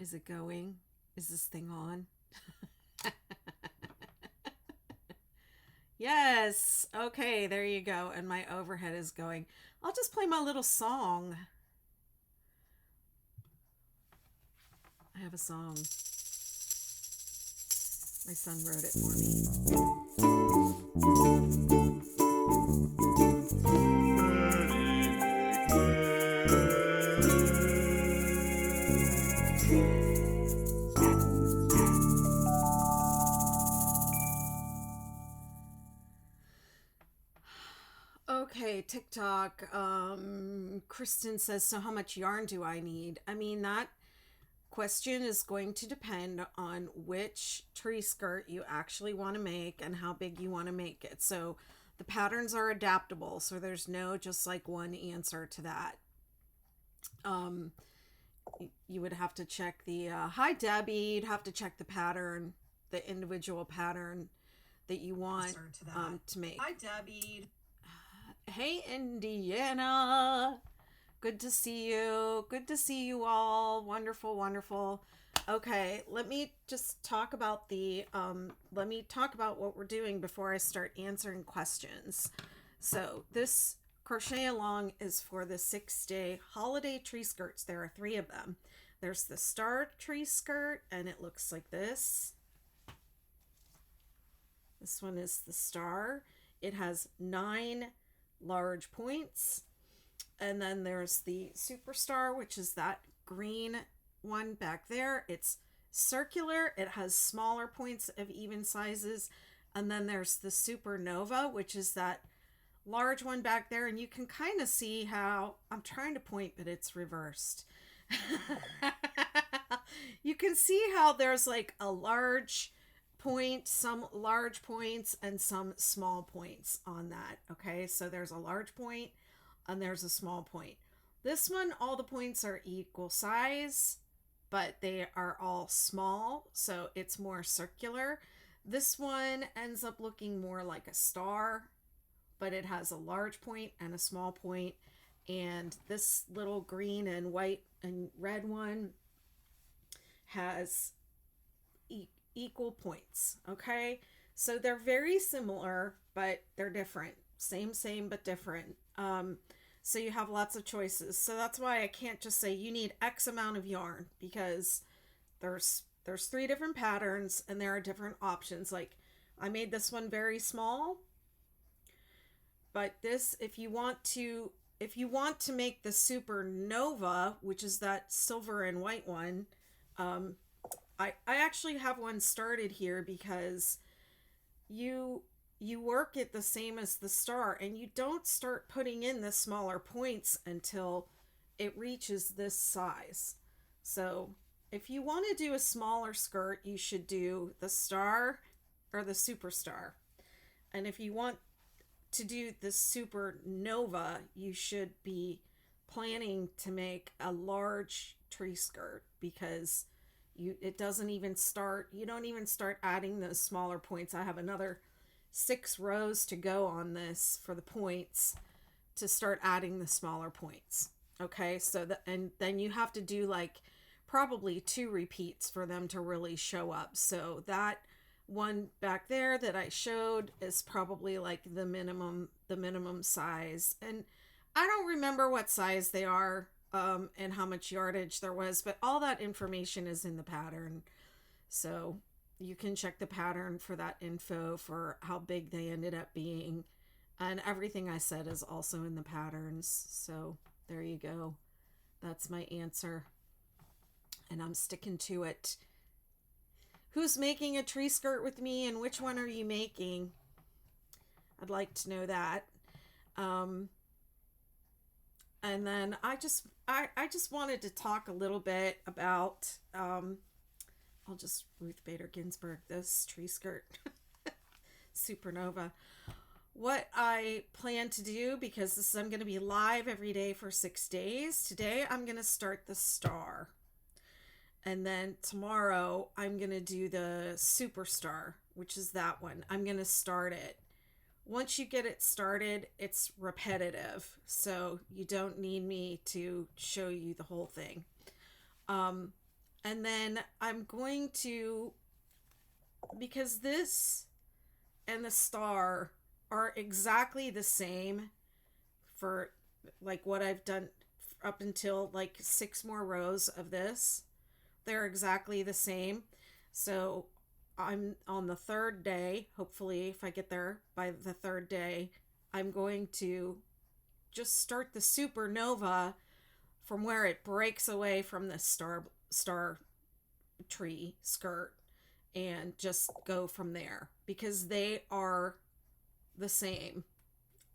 Is it going? Is this thing on? Yes. Okay, there you go. And my overhead is going. I'll just play my little song. I have a song. My son wrote it for me. Okay, TikTok. Kristen says, so how much yarn do I need? I mean, that question is going to depend on which tree skirt you actually want to make and how big you want to make it. So the patterns are adaptable, so there's no just like one answer to that. Um, you would have to check the hi Debbie, you'd have to check the pattern, the individual pattern that you want to make. Hi Debbie. Hey Indiana. Good to see you. Good to see you all. Wonderful, wonderful. Okay, let me just talk about let me talk about what we're doing before I start answering questions. So this crochet along is for the 6-day holiday tree skirts. There are 3 of them. There's the star tree skirt, and it looks like this. This one is the star. It has 9 large points. And then there's the superstar, which is that green one back there. It's circular. It has smaller points of even sizes. And then there's the supernova, which is that large one back there. And you can kind of see how I'm trying to point, but it's reversed. You can see how there's like a large point, some large points, and some small points on that. Okay, so there's a large point and there's a small point. This one, all the points are equal size, but they are all small, so it's more circular. This one ends up looking more like a star, but it has a large point and a small point. And this little green and white and red one has equal points. Okay, so they're very similar, but they're different. Same, but different. So you have lots of choices. So that's why I can't just say you need X amount of yarn, because there's 3 different patterns and there are different options. Like I made this one very small, but this, if you want to make the supernova, which is that silver and white one, I actually have one started here because you work it the same as the star, and you don't start putting in the smaller points until it reaches this size. So if you want to do a smaller skirt, you should do the star or the superstar. And if you want to do the supernova, you should be planning to make a large tree skirt, because it doesn't even start, you don't even start adding those smaller points. I have another 6 rows to go on this for the points to start adding the smaller points. Okay, so and then you have to do like probably 2 repeats for them to really show up. So that one back there that I showed is probably like the minimum size. And I don't remember what size they are, and how much yardage there was, but all that information is in the pattern. So you can check the pattern for that info for how big they ended up being. And everything I said is also in the patterns. So there you go. That's my answer. And I'm sticking to it. Who's making a tree skirt with me, and which one are you making? I'd like to know that. And then I just wanted to talk a little bit about I'll just Ruth Bader Ginsburg this tree skirt supernova. What I plan to do, because I'm going to be live every day for 6 days. Today I'm going to start the star. And then tomorrow I'm going to do the superstar, which is that one. I'm going to start it. Once you get it started, it's repetitive, so you don't need me to show you the whole thing. And then I'm going to, because this and the star are exactly the same for like what I've done up until like 6 more rows of this. They're exactly the same. So I'm on the third day. Hopefully, if I get there by the third day, I'm going to just start the supernova from where it breaks away from the star tree skirt and just go from there because they are the same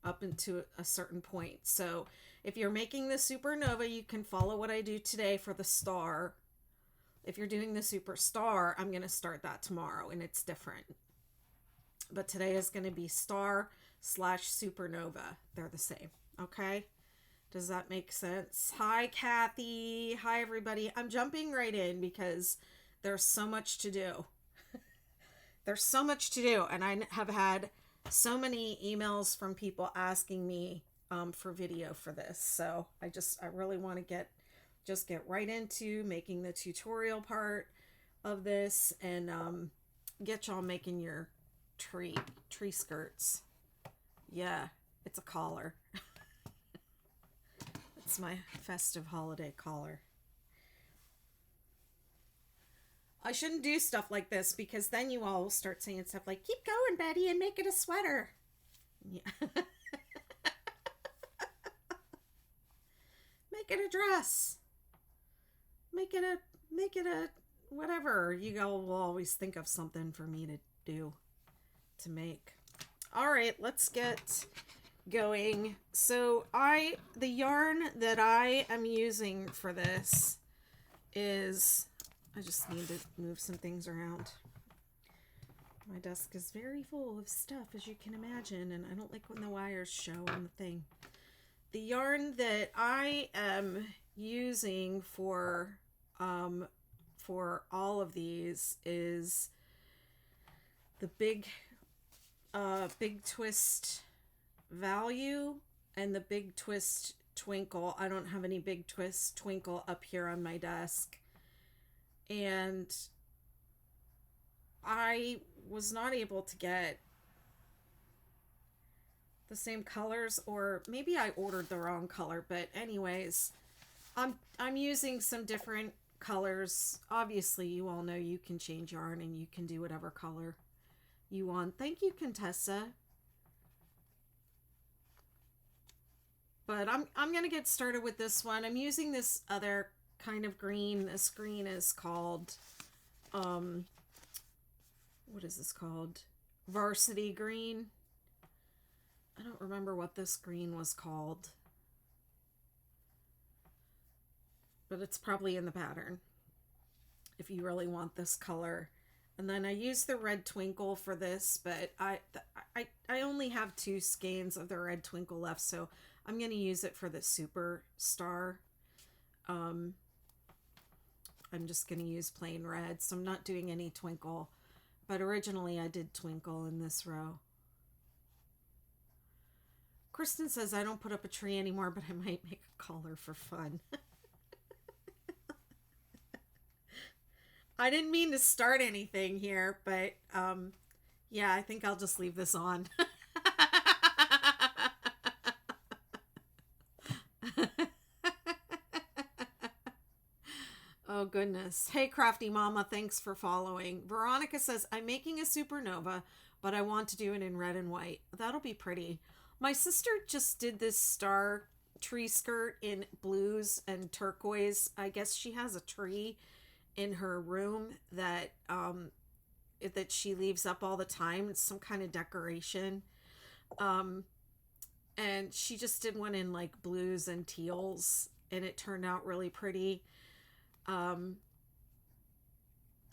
up into a certain point. So if you're making the supernova, you can follow what I do today for the star. If you're doing the superstar, I'm going to start that tomorrow and it's different. But today is going to be star/supernova. They're the same. Okay? Does that make sense? Hi, Kathy. Hi, everybody. I'm jumping right in because there's so much to do. There's so much to do. And I have had so many emails from people asking me for video for this. So I really want to get right into making the tutorial part of this and get y'all making your tree skirts. Yeah, it's a collar. It's my festive holiday collar. I shouldn't do stuff like this because then you all will start saying stuff like, keep going, Betty, and make it a sweater. Yeah. Make it a dress. Make it a whatever. You all will always think of something for me to do, to make. All right, let's get going. So the yarn that I am using for this is, I just need to move some things around. My desk is very full of stuff, as you can imagine, and I don't like when the wires show on the thing. The yarn that I am using for all of these is the big twist value and the big twist twinkle. I don't have any big twist twinkle up here on my desk. And I was not able to get the same colors, or maybe I ordered the wrong color, but anyways, I'm using some different colors. Obviously, you all know you can change yarn and you can do whatever color you want. Thank you, Contessa. But I'm going to get started with this one. I'm using this other kind of green. This green is called, what is this called? Varsity green. I don't remember what this green was called, but it's probably in the pattern if you really want this color. And then I use the red twinkle for this, but I only have 2 skeins of the red twinkle left, so I'm going to use it for the superstar. I'm just going to use plain red, so I'm not doing any twinkle, but originally I did twinkle in this row. Kristen says I don't put up a tree anymore, but I might make a collar for fun. I didn't mean to start anything here, but yeah, I think I'll just leave this on. Oh, goodness. Hey, Crafty Mama, thanks for following. Veronica says, I'm making a supernova, but I want to do it in red and white. That'll be pretty. My sister just did this star tree skirt in blues and turquoise. I guess she has a tree in her room that she leaves up all the time. It's some kind of decoration. And she just did one in like blues and teals, and it turned out really pretty.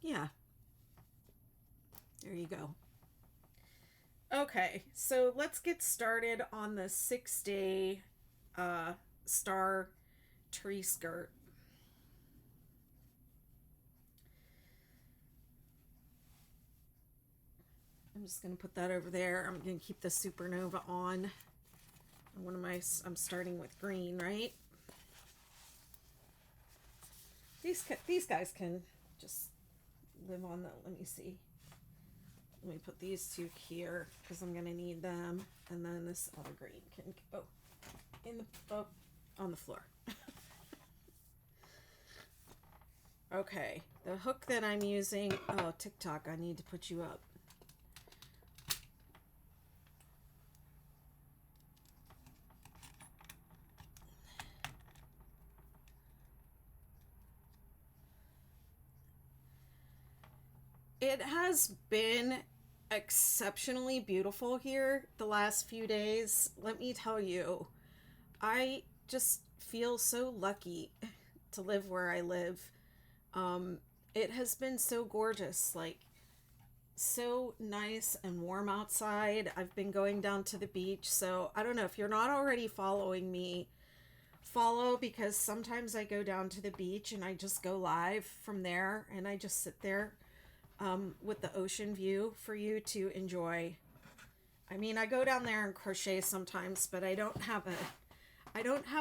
Yeah. There you go. Okay, so let's get started on the 6-day star tree skirt. I'm just going to put that over there. I'm going to keep the supernova on. I'm starting with green, right? These guys can just live on the, let me see. Let me put these two here because I'm gonna need them, and then this other green can go in the on the floor. Okay, the hook that I'm using. Oh, TikTok, I need to put you up. It has been exceptionally beautiful here the last few days. Let me tell you, I just feel so lucky to live where I live. Um, it has been so gorgeous, like so nice and warm outside. I've been going down to the beach, so I don't know if you're not already following me, follow, because sometimes I go down to the beach and I just go live from there and I just sit there with the ocean view for you to enjoy. I mean, I go down there and crochet sometimes, but I don't have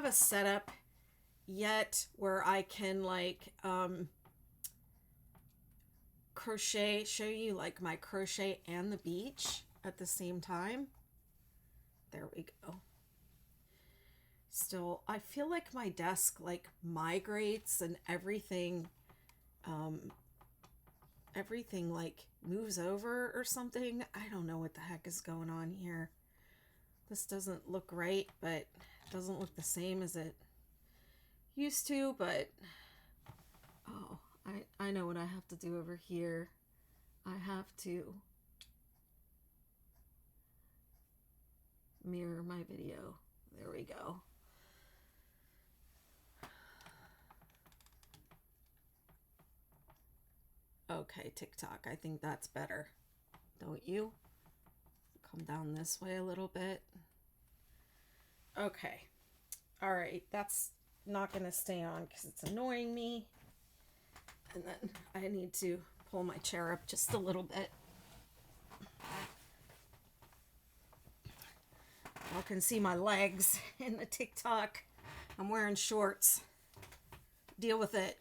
a setup yet where I can like crochet, show you like my crochet and the beach at the same time. There we go. Still, I feel like my desk like migrates and um everything like moves over or something. I don't know what the heck is going on here. This doesn't look right, but it doesn't look the same as it used to, but oh, I know what I have to do over here. I have to mirror my video. There we go. Okay, TikTok, I think that's better. Don't you? Come down this way a little bit. Okay. All right, that's not going to stay on because it's annoying me. And then I need to pull my chair up just a little bit. Y'all can see my legs in the TikTok. I'm wearing shorts. Deal with it.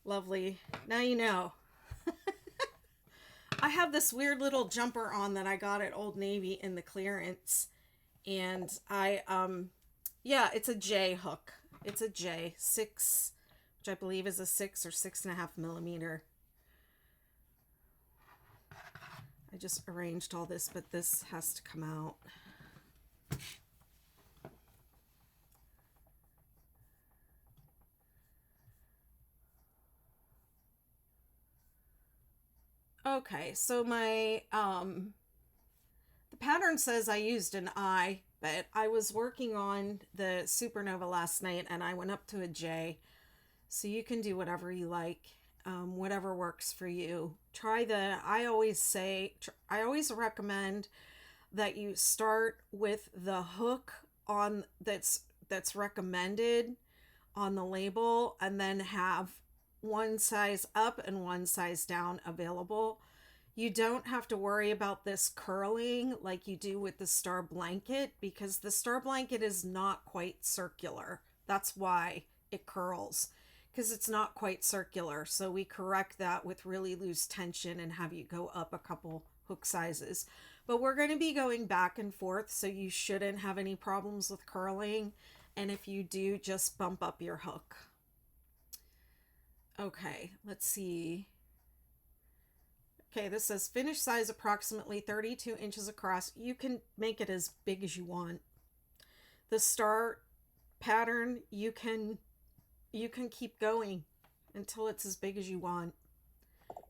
Lovely. Now you know. I have this weird little jumper on that I got at Old Navy in the clearance. And yeah, it's a J hook. It's a J 6, which I believe is a 6 or 6.5 millimeter. I just arranged all this, but this has to come out. Okay, so my the pattern says I used an I, but I was working on the Supernova last night and I went up to a J. So you can do whatever you like, whatever works for you. I always recommend that you start with the hook on that's recommended on the label, and then have one size up and one size down available. You don't have to worry about this curling like you do with the Star Blanket, because the Star Blanket is not quite circular. That's why it curls, because it's not quite circular. So we correct that with really loose tension and have you go up a couple hook sizes. But we're going to be going back and forth, so you shouldn't have any problems with curling. And if you do, just bump up your hook. Okay, let's see. Okay, this says finished size approximately 32 inches across. You can make it as big as you want. The star pattern, you can keep going until it's as big as you want.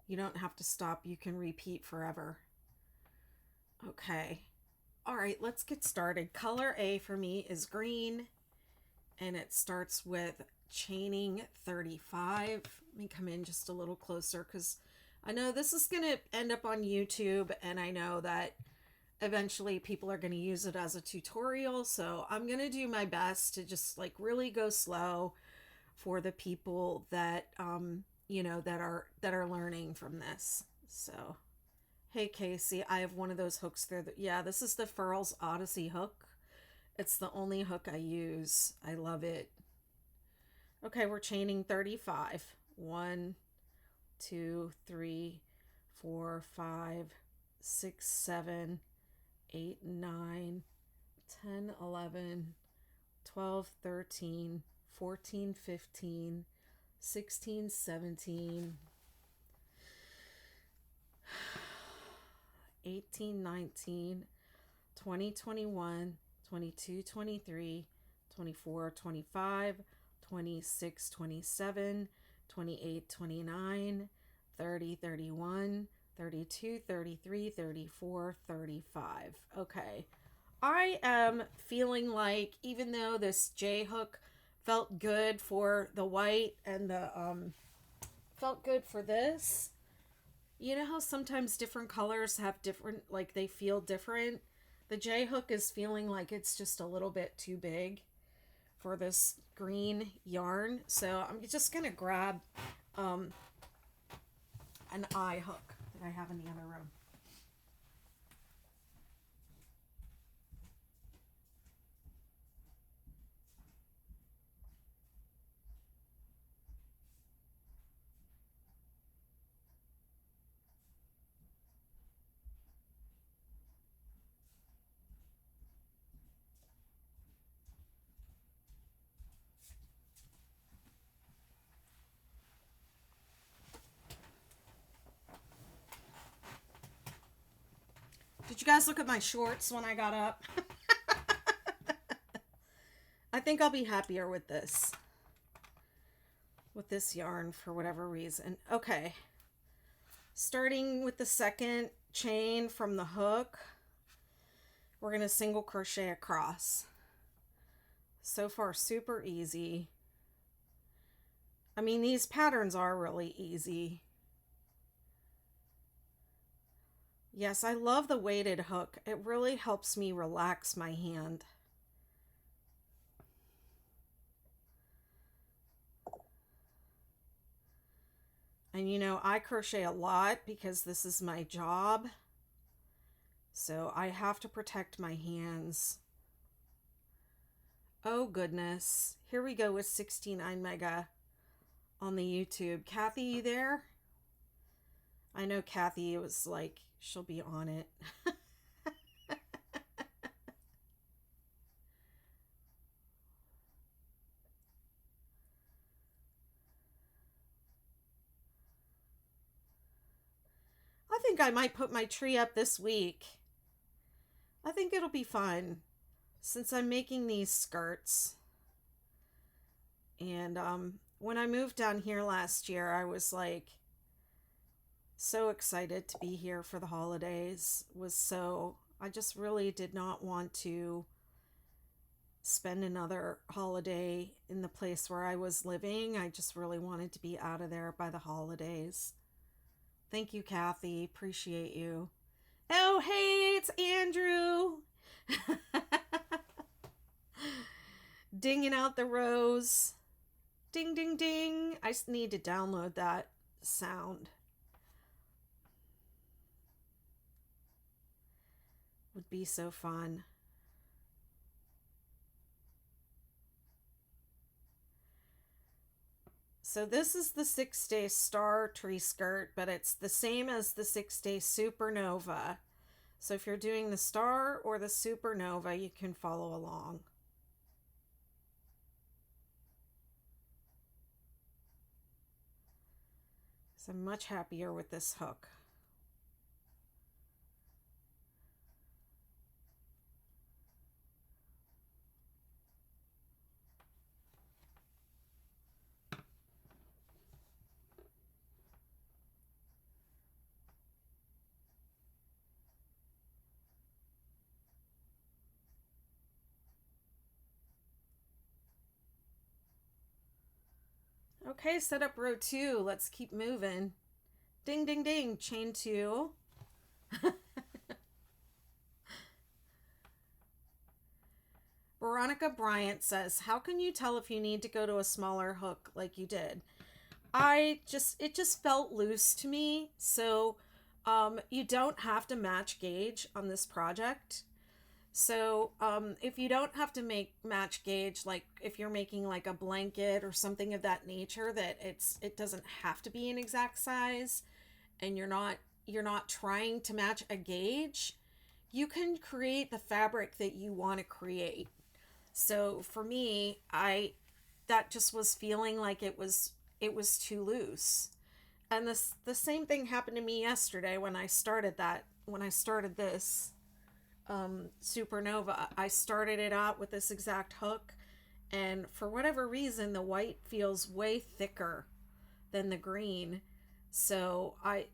You don't have to stop. You can repeat forever. Okay. All right, let's get started. Color A for me is green, and it starts with chaining 35. Let me come in just a little closer because I know this is going to end up on YouTube, and I know that eventually people are going to use it as a tutorial. So I'm going to do my best to just like really go slow for the people that, that are learning from this. So, hey, Casey, I have one of those hooks there. Yeah, this is the Furls Odyssey hook. It's the only hook I use. I love it. Okay, we're chaining 35. 1, 2, 3, 4, 5, 6, 7, 8, 9, 10, 11, 12, 13, 14, 15, 16, 17, 18, 19, 20, 21, 22, 23, 24, 25, 26, 27, 28, 29, 30, 31, 32, 33, 34, 35. Okay. I am feeling like, even though this J hook felt good for the white and the felt good for this, you know how sometimes different colors have different, like they feel different? The J hook is feeling like it's just a little bit too big for this green yarn. So I'm just going to grab um, an eye hook that I have in the other room. Did you guys look at my shorts when I got up? I think I'll be happier with this yarn for whatever reason. Okay. Starting with the second chain from the hook, we're going to single crochet across. So far, super easy. I mean, these patterns are really easy. Yes, I love the weighted hook. It really helps me relax my hand. And you know, I crochet a lot because this is my job. So I have to protect my hands. Oh goodness. Here we go with 69 Mega on the YouTube. Kathy, you there? I know Kathy was like, she'll be on it. I think I might put my tree up this week. I think it'll be fun since I'm making these skirts. And when I moved down here last year, I was like so excited to be here for the holidays. I just really did not want to spend another holiday in the place where I was living. I just really wanted to be out of there by the holidays. Thank you, Kathy. Appreciate you. Oh, hey, it's Andrew. Dinging out the rows. Ding, ding, ding. I need to download that sound. Would be so fun. So this is the 6-day star tree skirt, but it's the same as the 6-day supernova. So if you're doing the star or the supernova, you can follow along. So I'm much happier with this hook. Okay, set up row 2. Let's keep moving. Ding, ding, ding. Chain 2. Veronica Bryant says, how can you tell if you need to go to a smaller hook like you did? It just felt loose to me. So you don't have to match gauge on this project. So if you don't have to make match gauge, like if you're making like a blanket or something of that nature, that it doesn't have to be an exact size, and you're not trying to match a gauge, you can create the fabric that you want to create. So for me, I that just was feeling like it was too loose. And the same thing happened to me yesterday when I started this supernova. I started it out with this exact hook, and for whatever reason the white feels way thicker than the green. So I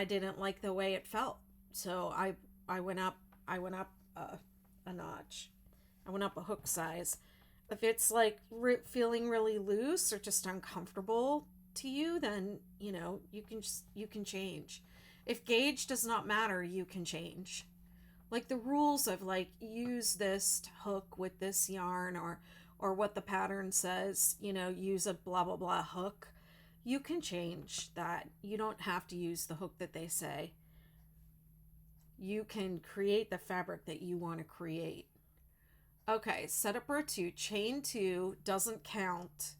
didn't like the way it felt. So I went up a notch. I went up a hook size. If it's like feeling really loose or just uncomfortable to you, then you can change. If gauge does not matter, you can change. Like the rules of like use this hook with this yarn, or what the pattern says, use a blah blah blah hook. You can change that. You don't have to use the hook that they say. You can create the fabric that you want to create. Okay, setup row 2, chain 2, doesn't count,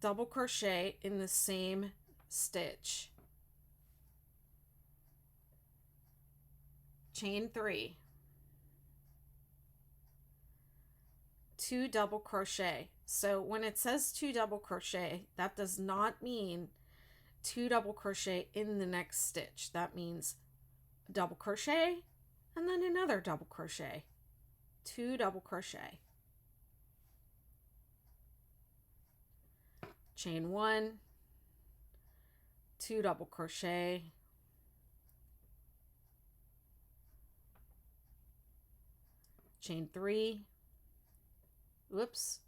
double crochet in the same stitch, chain 3, 2 double crochet. So when it says 2 double crochet, that does not mean 2 double crochet in the next stitch. That means double crochet and then another double crochet, 2 double crochet, chain 1, 2 double crochet, chain 3, whoops,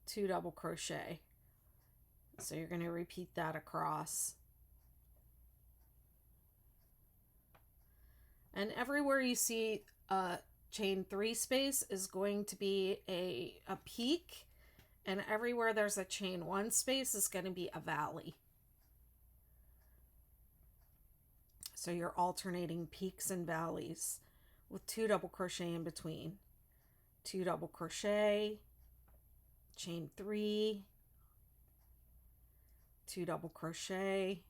2 double crochet. So you're going to repeat that across. And everywhere you see a chain 3 space is going to be a peak, and everywhere there's a chain 1 space is going to be a valley. So you're alternating peaks and valleys with 2 double crochet in between. 2 double crochet, chain 3, 2 double crochet,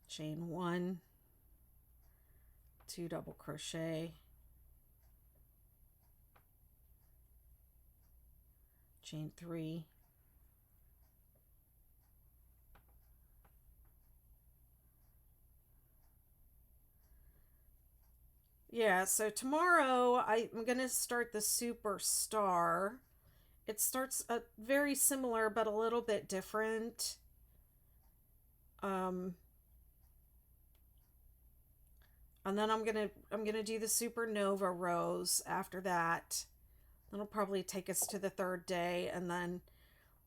chain 1, 2 double crochet, chain 3, yeah, so tomorrow I'm going to start the Superstar. It starts very similar but a little bit different. And then I'm gonna do the Supernova rows after that. That'll probably take us to the third day, and then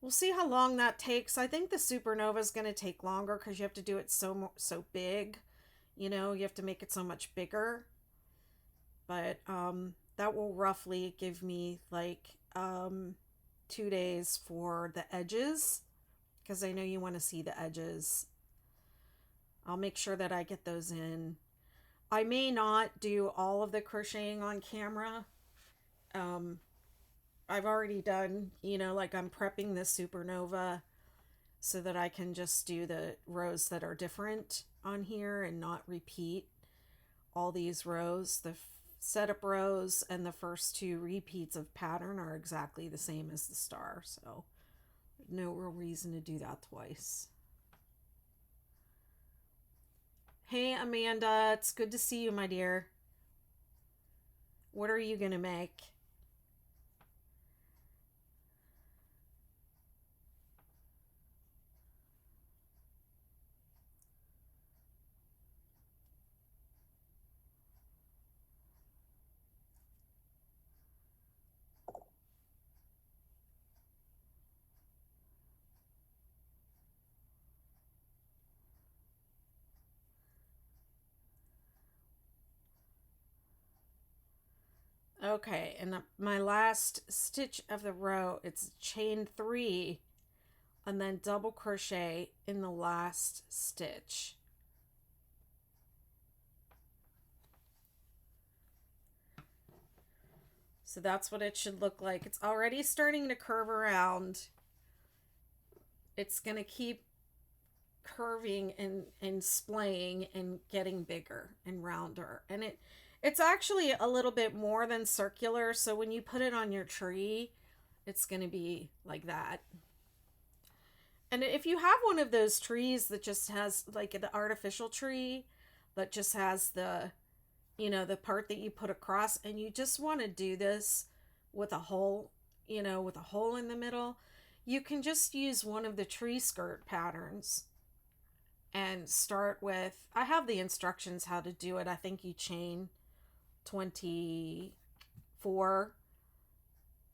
we'll see how long that takes. I think the Supernova is gonna take longer because you have to do it so big. You have to make it so much bigger. But that will roughly give me like 2 days for the edges, because I know you want to see the edges. I'll make sure that I get those in. I may not do all of the crocheting on camera. I've already done, like I'm prepping the Supernova so that I can just do the rows that are different on here and not repeat all these rows. The setup rows and the first 2 repeats of pattern are exactly the same as the star, so no real reason to do that twice. Hey Amanda, it's good to see you, my dear. What are you gonna make? Okay, and my last stitch of the row, it's chain 3 and then double crochet in the last stitch. So that's what it should look like. It's already starting to curve around. It's going to keep curving and splaying and getting bigger and rounder. And it's actually a little bit more than circular, so when you put it on your tree, it's going to be like that. And if you have one of those trees that just has like the artificial tree that just has the, you know, the part that you put across, and you just want to do this with a hole, you know, with a hole in the middle, you can just use one of the tree skirt patterns and start with, I have the instructions how to do it. I think you chain 24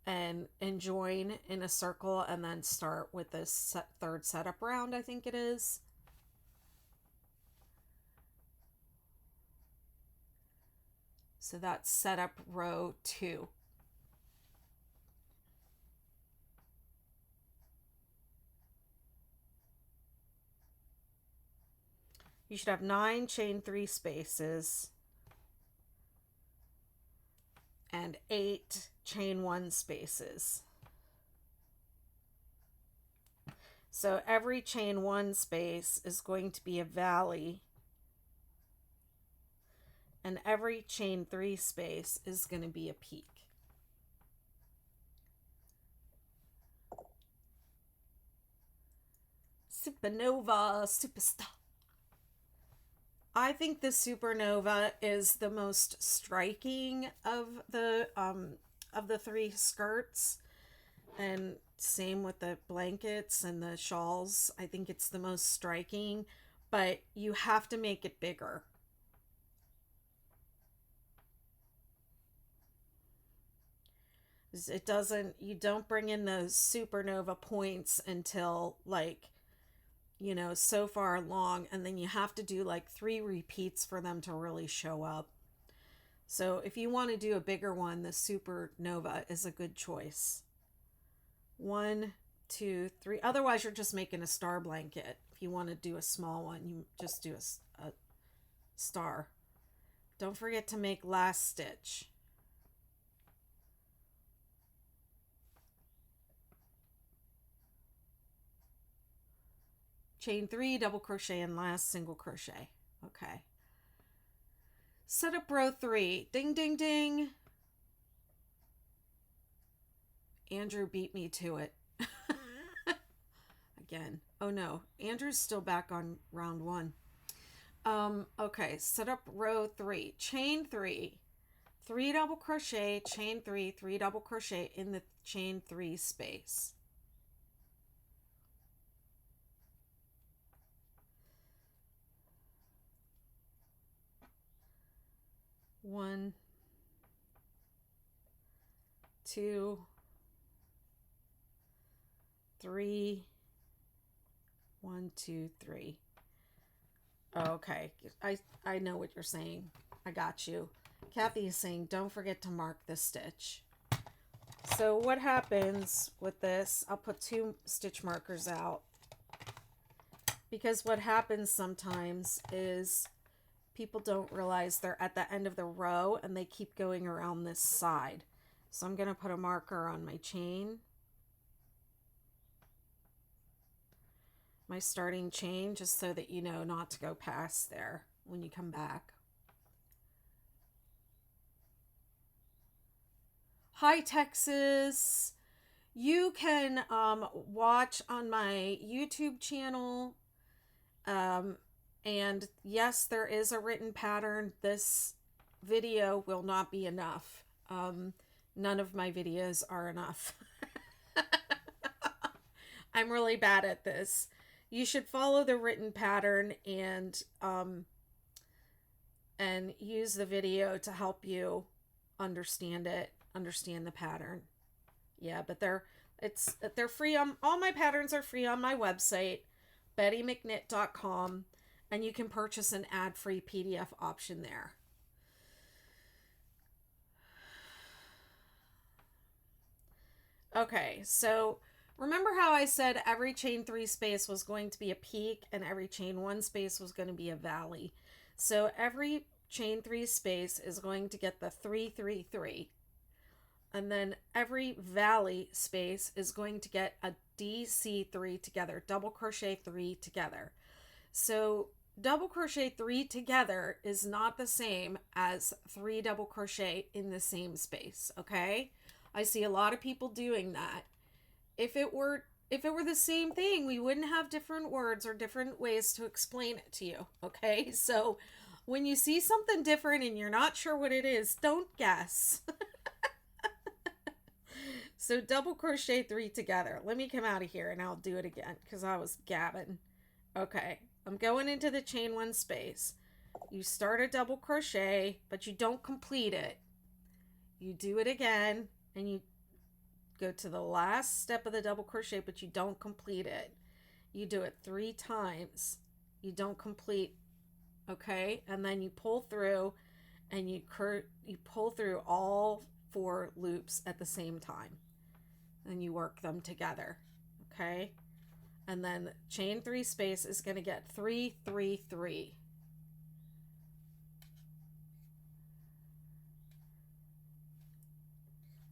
and join in a circle and then start with this third setup round, I think it is. So that's setup row 2. You should have 9 chain 3 spaces and 8 chain 1 spaces. So every chain 1 space is going to be a valley, and every chain 3 space is going to be a peak. Supernova, superstar. I think the supernova is the most striking of the 3 skirts, and same with the blankets and the shawls. I think it's the most striking, but you have to make it bigger. It doesn't, you don't bring in the supernova points until like, you know, so far along, and then you have to do like 3 repeats for them to really show up. So if you want to do a bigger one, the supernova is a good choice. 1, 2, 3. Otherwise, you're just making a star blanket. If you want to do a small one, you just do a star. Don't forget to make last stitch. Chain 3, double crochet, and last single crochet. Okay. Set up row 3. Ding, ding, ding. Andrew beat me to it. Again. Oh no, Andrew's still back on round 1. Okay, set up row 3. Chain 3. 3 double crochet, chain 3, 3 double crochet in the chain 3 space. One, 2, 3. 1, 2, 3. Okay, I know what you're saying. I got you. Kathy is saying, don't forget to mark the stitch. So what happens with this, I'll put 2 stitch markers out, because what happens sometimes is people don't realize they're at the end of the row and they keep going around this side. So I'm going to put a marker on my chain, my starting chain, just so that you know not to go past there when you come back. Hi, Texas. You can watch on my YouTube channel. And yes, there is a written pattern. This video will not be enough. None of my videos are enough. I'm really bad at this. You should follow the written pattern and use the video to help you understand it, understand the pattern. Yeah, but they're free on, all my patterns are free on my website, bettymcknit.com, and you can purchase an ad-free PDF option there. Okay, so remember how I said every chain three space was going to be a peak and every chain one space was going to be a valley. So every chain three space is going to get the 333, and then every valley space is going to get a DC3 together, double crochet three together. So double crochet three together is not the same as three double crochet in the same space, okay? I see a lot of people doing that. If it were the same thing, we wouldn't have different words or different ways to explain it to you, okay? So when you see something different and you're not sure what it is, don't guess. So double crochet three together. Let me come out of here and I'll do it again because I was gabbing. Okay, I'm going into the chain one space. You start a double crochet, but you don't complete it. You do it again and you go to the last step of the double crochet, but you don't complete it. You do it 3 times. You don't complete, okay? And then you pull through and you pull through all 4 loops at the same time. And you work them together, okay? And then chain 3 space is going to get 3 3 3.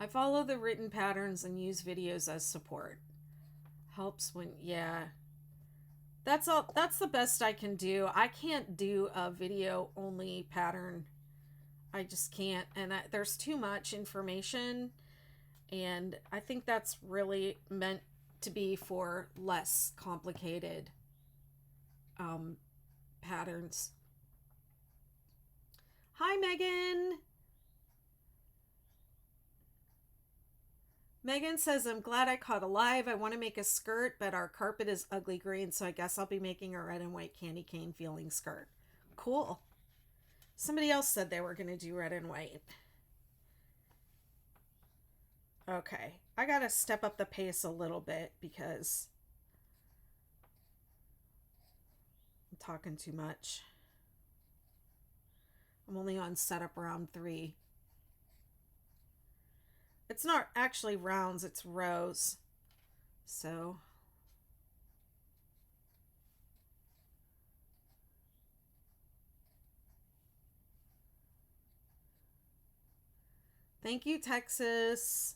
I follow the written patterns and use videos as support. Helps when, yeah. That's all. That's the best I can do. I can't do a video only pattern. I just can't. And there's too much information. And I think that's really meant to be for less complicated patterns. Hi, Megan. Megan says, I'm glad I caught a live. I want to make a skirt, but our carpet is ugly green, so I guess I'll be making a red and white candy cane feeling skirt. Cool. Somebody else said they were going to do red and white. Okay. I got to step up the pace a little bit because I'm talking too much. I'm only on setup round 3. It's not actually rounds, it's rows. So thank you, Texas.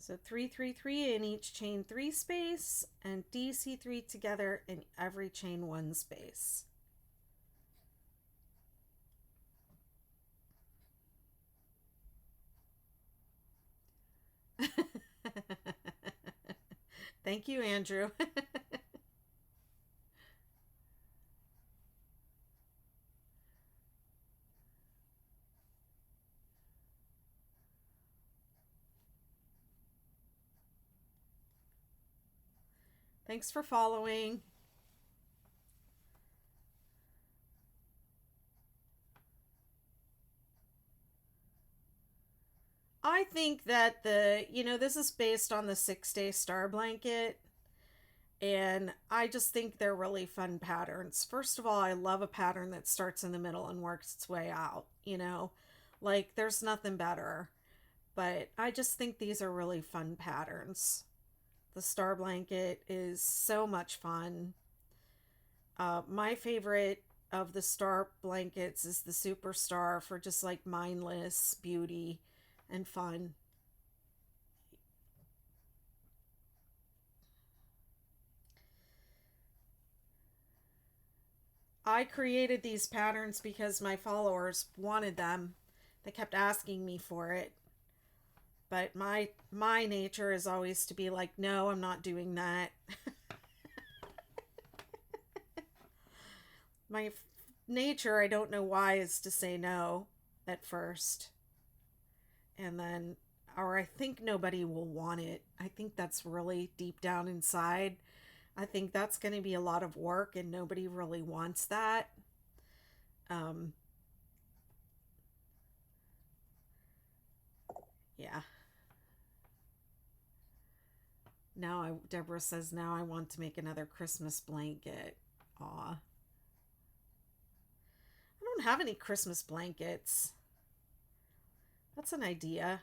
So 3 3 3 in each chain 3 space and DC3 together in every chain 1 space. Thank you, Andrew. Thanks for following. I think that this is based on the 6-day star blanket. And I just think they're really fun patterns. First of all, I love a pattern that starts in the middle and works its way out. Like there's nothing better. But I just think these are really fun patterns. The star blanket is so much fun. My favorite of the star blankets is the superstar for just like mindless beauty and fun. I created these patterns because my followers wanted them. They kept asking me for it. But my nature is always to be like, no, I'm not doing that. My nature, I don't know why, is to say no at first. And then, or I think nobody will want it. I think that's really deep down inside. I think that's going to be a lot of work and nobody really wants that. Um, yeah. Deborah says, now I want to make another Christmas blanket. Aw. I don't have any Christmas blankets. That's an idea.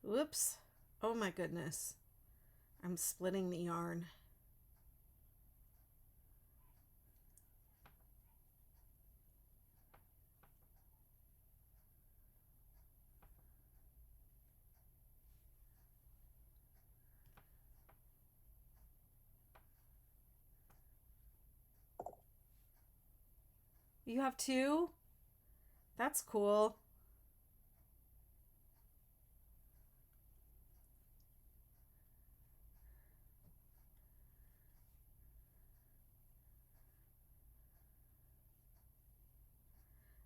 Whoops. Oh my goodness. I'm splitting the yarn. You have two? That's cool.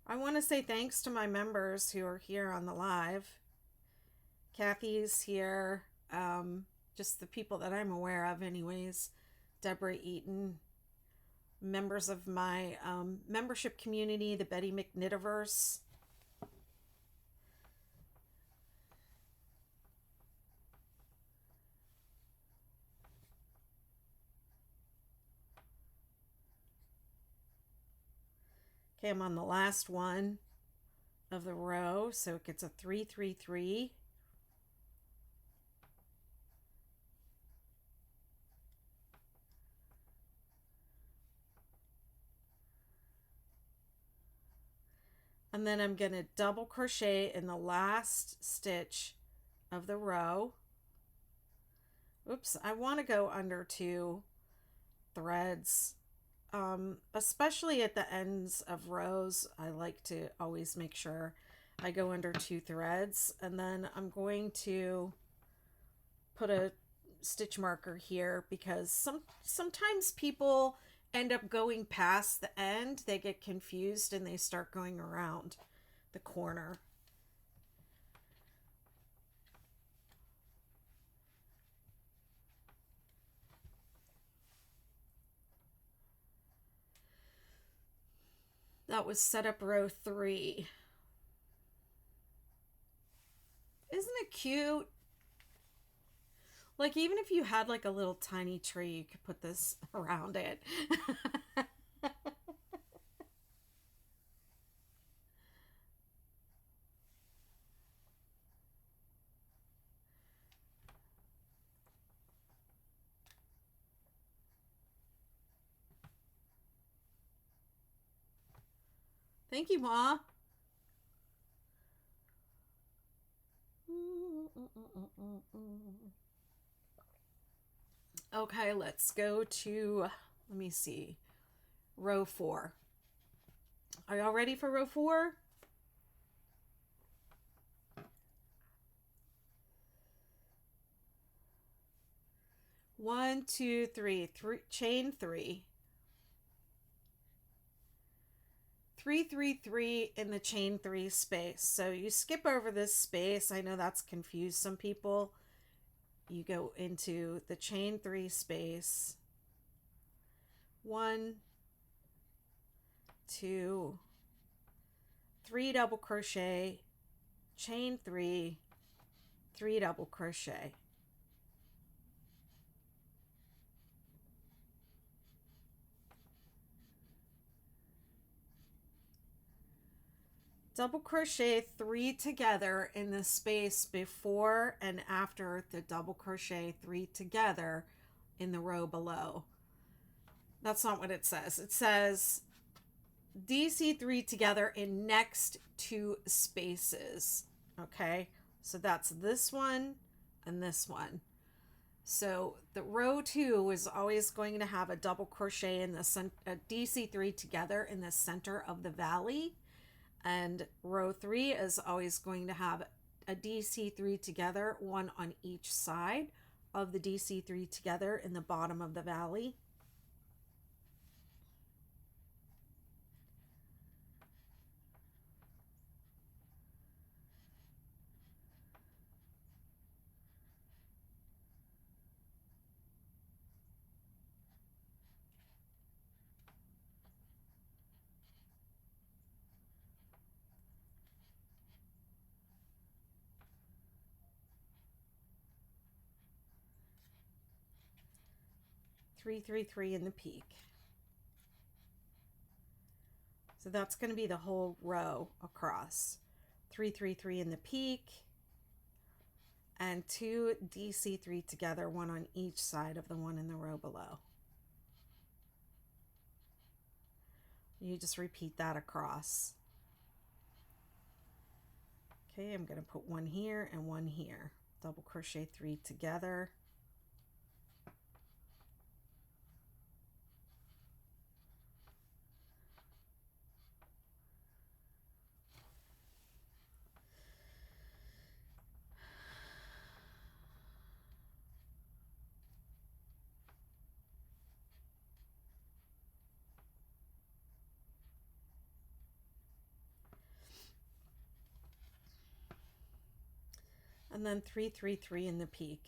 I want to say thanks to my members who are here on the live. Kathy's here. Just the people that I'm aware of, anyways. Deborah Eaton. Members of my membership community, the Betty McKnittiverse. Okay, I'm on the last one of the row, so it gets a 3-3-3. And then I'm going to double crochet in the last stitch of the row. Oops, I want to go under 2 threads. Especially at the ends of rows, I like to always make sure I go under 2 threads, and then I'm going to put a stitch marker here because sometimes people end up going past the end. They get confused and they start going around the corner. That was set up row 3. Isn't it cute? Like, even if you had like a little tiny tree, you could put this around it. Thank you, Ma. Okay, let's go to, let me see, row 4. Are y'all ready for row 4? One, two, three, chain 3. 3-3-3 in the chain 3 space. So you skip over this space. I know that's confused some people. You go into the chain 3 space. 1, 2, 3 double crochet, chain 3, 3 double crochet. Double crochet 3 together in the space before and after the double crochet 3 together in the row below. That's not what it says. It says DC3 together in next 2 spaces. Okay, so that's this one and this one. So the row 2 is always going to have a double crochet in the a DC3 together in the center of the valley, and row 3 is always going to have a DC3 together, one on each side of the DC3 together in the bottom of the valley. Three, three, three in the peak. So that's going to be the whole row across. 3, 3, 3 in the peak, and 2 DC3 together, one on each side of the one in the row below. You just repeat that across. Okay, I'm going to put one here and one here. Double crochet 3 together. And then 3, 3, 3 in the peak.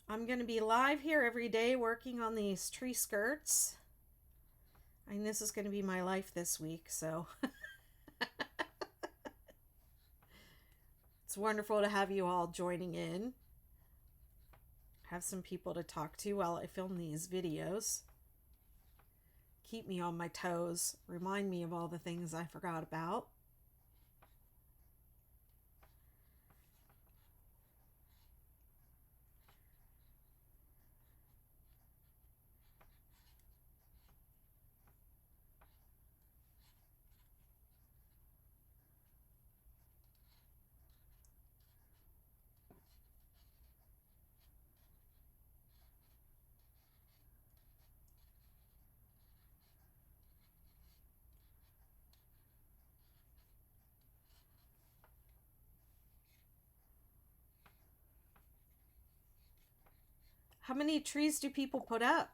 I'm going to be live here every day working on these tree skirts. And this is going to be my life this week, so it's wonderful to have you all joining in. Have some people to talk to while I film these videos. Keep me on my toes. Remind me of all the things I forgot about. How many trees do people put up?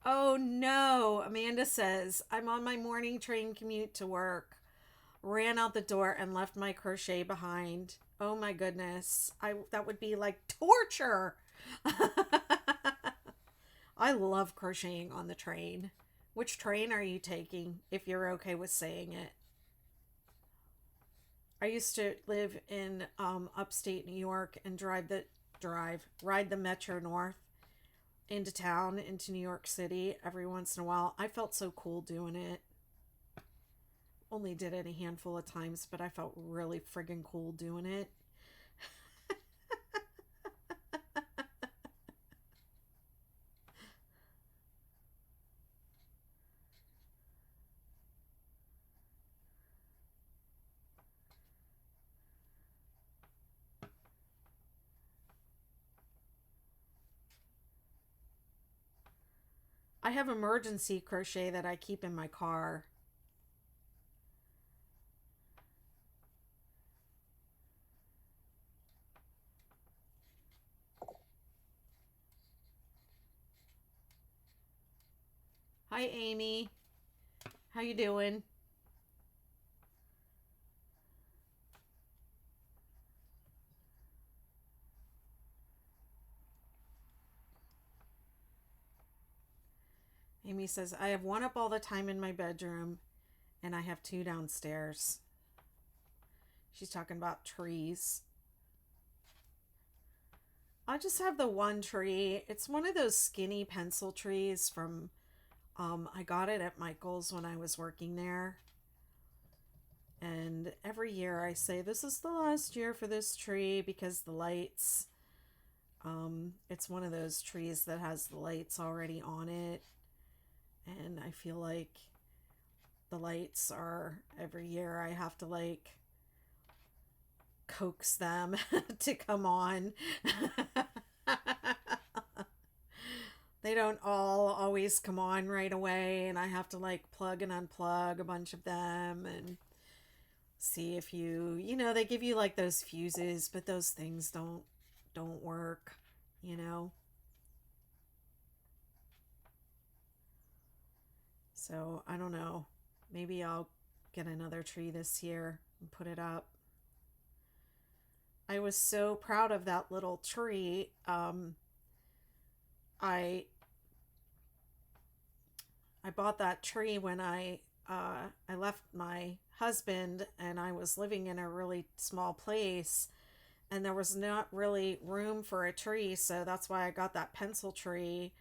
Oh no, Amanda says, I'm on my morning train commute to work. Ran out the door and left my crochet behind. Oh my goodness. That would be like torture. I love crocheting on the train. Which train are you taking, if you're okay with saying it? I used to live in upstate New York and ride the Metro North into town, into New York City every once in a while. I felt so cool doing it. Only did it a handful of times, but I felt really friggin' cool doing it. I have emergency crochet that I keep in my car. Hi, Amy. How you doing? Amy says, I have one up all the time in my bedroom, and I have 2 downstairs. She's talking about trees. I just have the one tree. It's one of those skinny pencil trees from, I got it at Michael's when I was working there. And every year I say, this is the last year for this tree because the lights, it's one of those trees that has the lights already on it. And I feel like the lights are, every year I have to like coax them to come on. They don't all always come on right away, and I have to like plug and unplug a bunch of them and see if they give you like those fuses, but those things don't work, you know. So I don't know. Maybe I'll get another tree this year and put it up. I was so proud of that little tree. I I bought that tree when I left my husband and I was living in a really small place, and there was not really room for a tree, so that's why I got that pencil tree.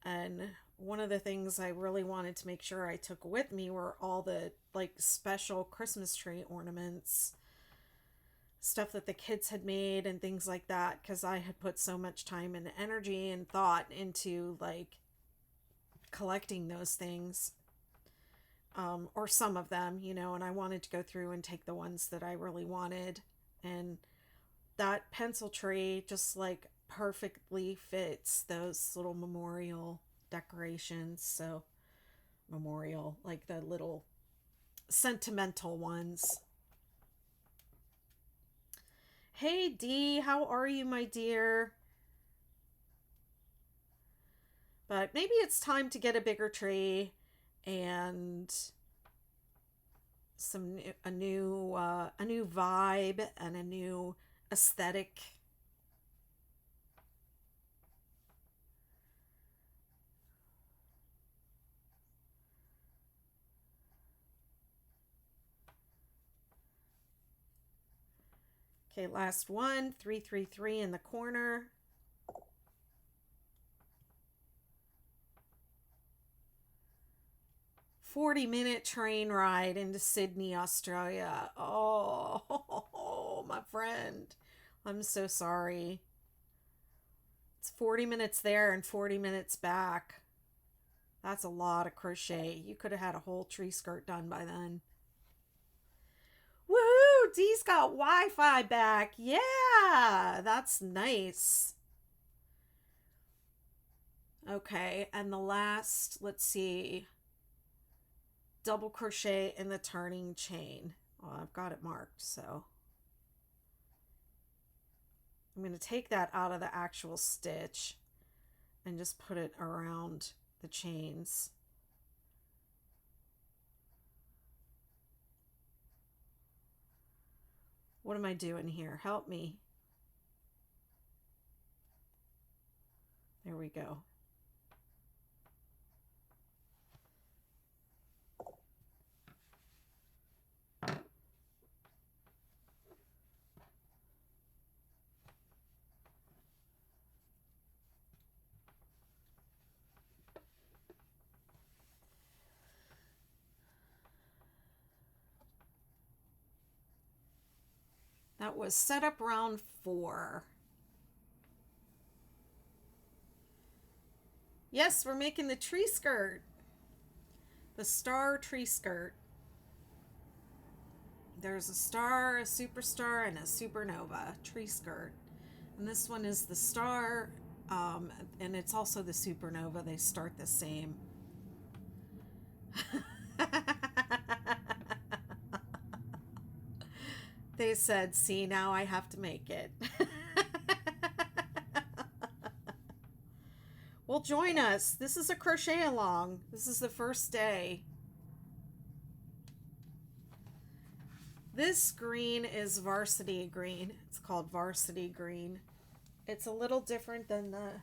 And one of the things I really wanted to make sure I took with me were all the like special Christmas tree ornaments, stuff that the kids had made and things like that, because I had put so much time and energy and thought into like collecting those things, or some of them, and I wanted to go through and take the ones that I really wanted. And that pencil tree just like perfectly fits those little memorial decorations. So, memorial, like the little sentimental ones. Hey Dee, how are you, my dear? But maybe it's time to get a bigger tree and a new vibe and a new aesthetic. Okay, last one, 333 in the corner. "40-minute train ride into Sydney, Australia." Oh, my friend. I'm so sorry. It's 40 minutes there and 40 minutes back. That's a lot of crochet. You could have had a whole tree skirt done by then. Woohoo! Dee's got Wi-Fi back. Yeah, that's nice. Okay, and the last, let's see, double crochet in the turning chain. Well, I've got it marked, so I'm going to take that out of the actual stitch and just put it around the chains. What am I doing here? Help me. There we go. That was set up round 4. Yes, we're making the tree skirt. The star tree skirt. There's a star, a superstar, and a supernova tree skirt. And this one is the star, and it's also the supernova. They start the same. They said, "See, now I have to make it." Well, join us. This is a crochet along. This is the first day. This green is varsity green. It's called varsity green. It's a little different than the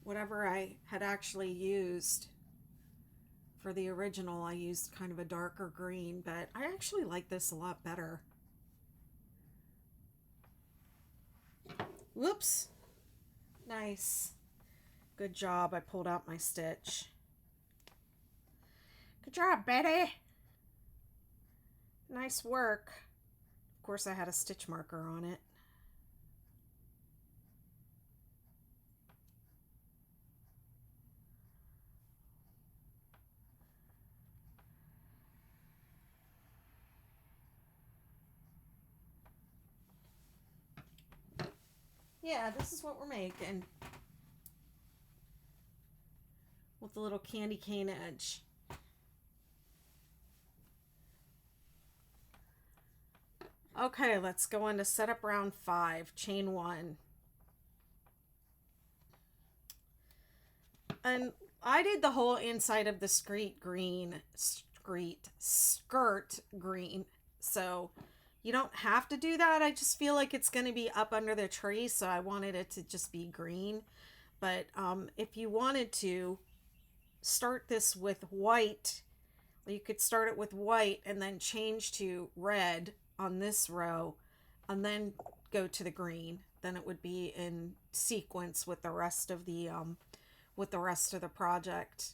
whatever I had actually used. For the original, I used kind of a darker green, but I actually like this a lot better. Whoops. Nice. Good job. I pulled out my stitch. Good job, Betty. Nice work. Of course, I had a stitch marker on it. Yeah, this is what we're making. With the little candy cane edge. Okay, let's go into setup round 5, chain 1. And I did the whole inside of the skirt green. So you don't have to do that. I just feel like it's going to be up under the tree, so I wanted it to just be green. But if you wanted to start this with white, you could start it with white and then change to red on this row and then go to the green. Then it would be in sequence with the rest of the project.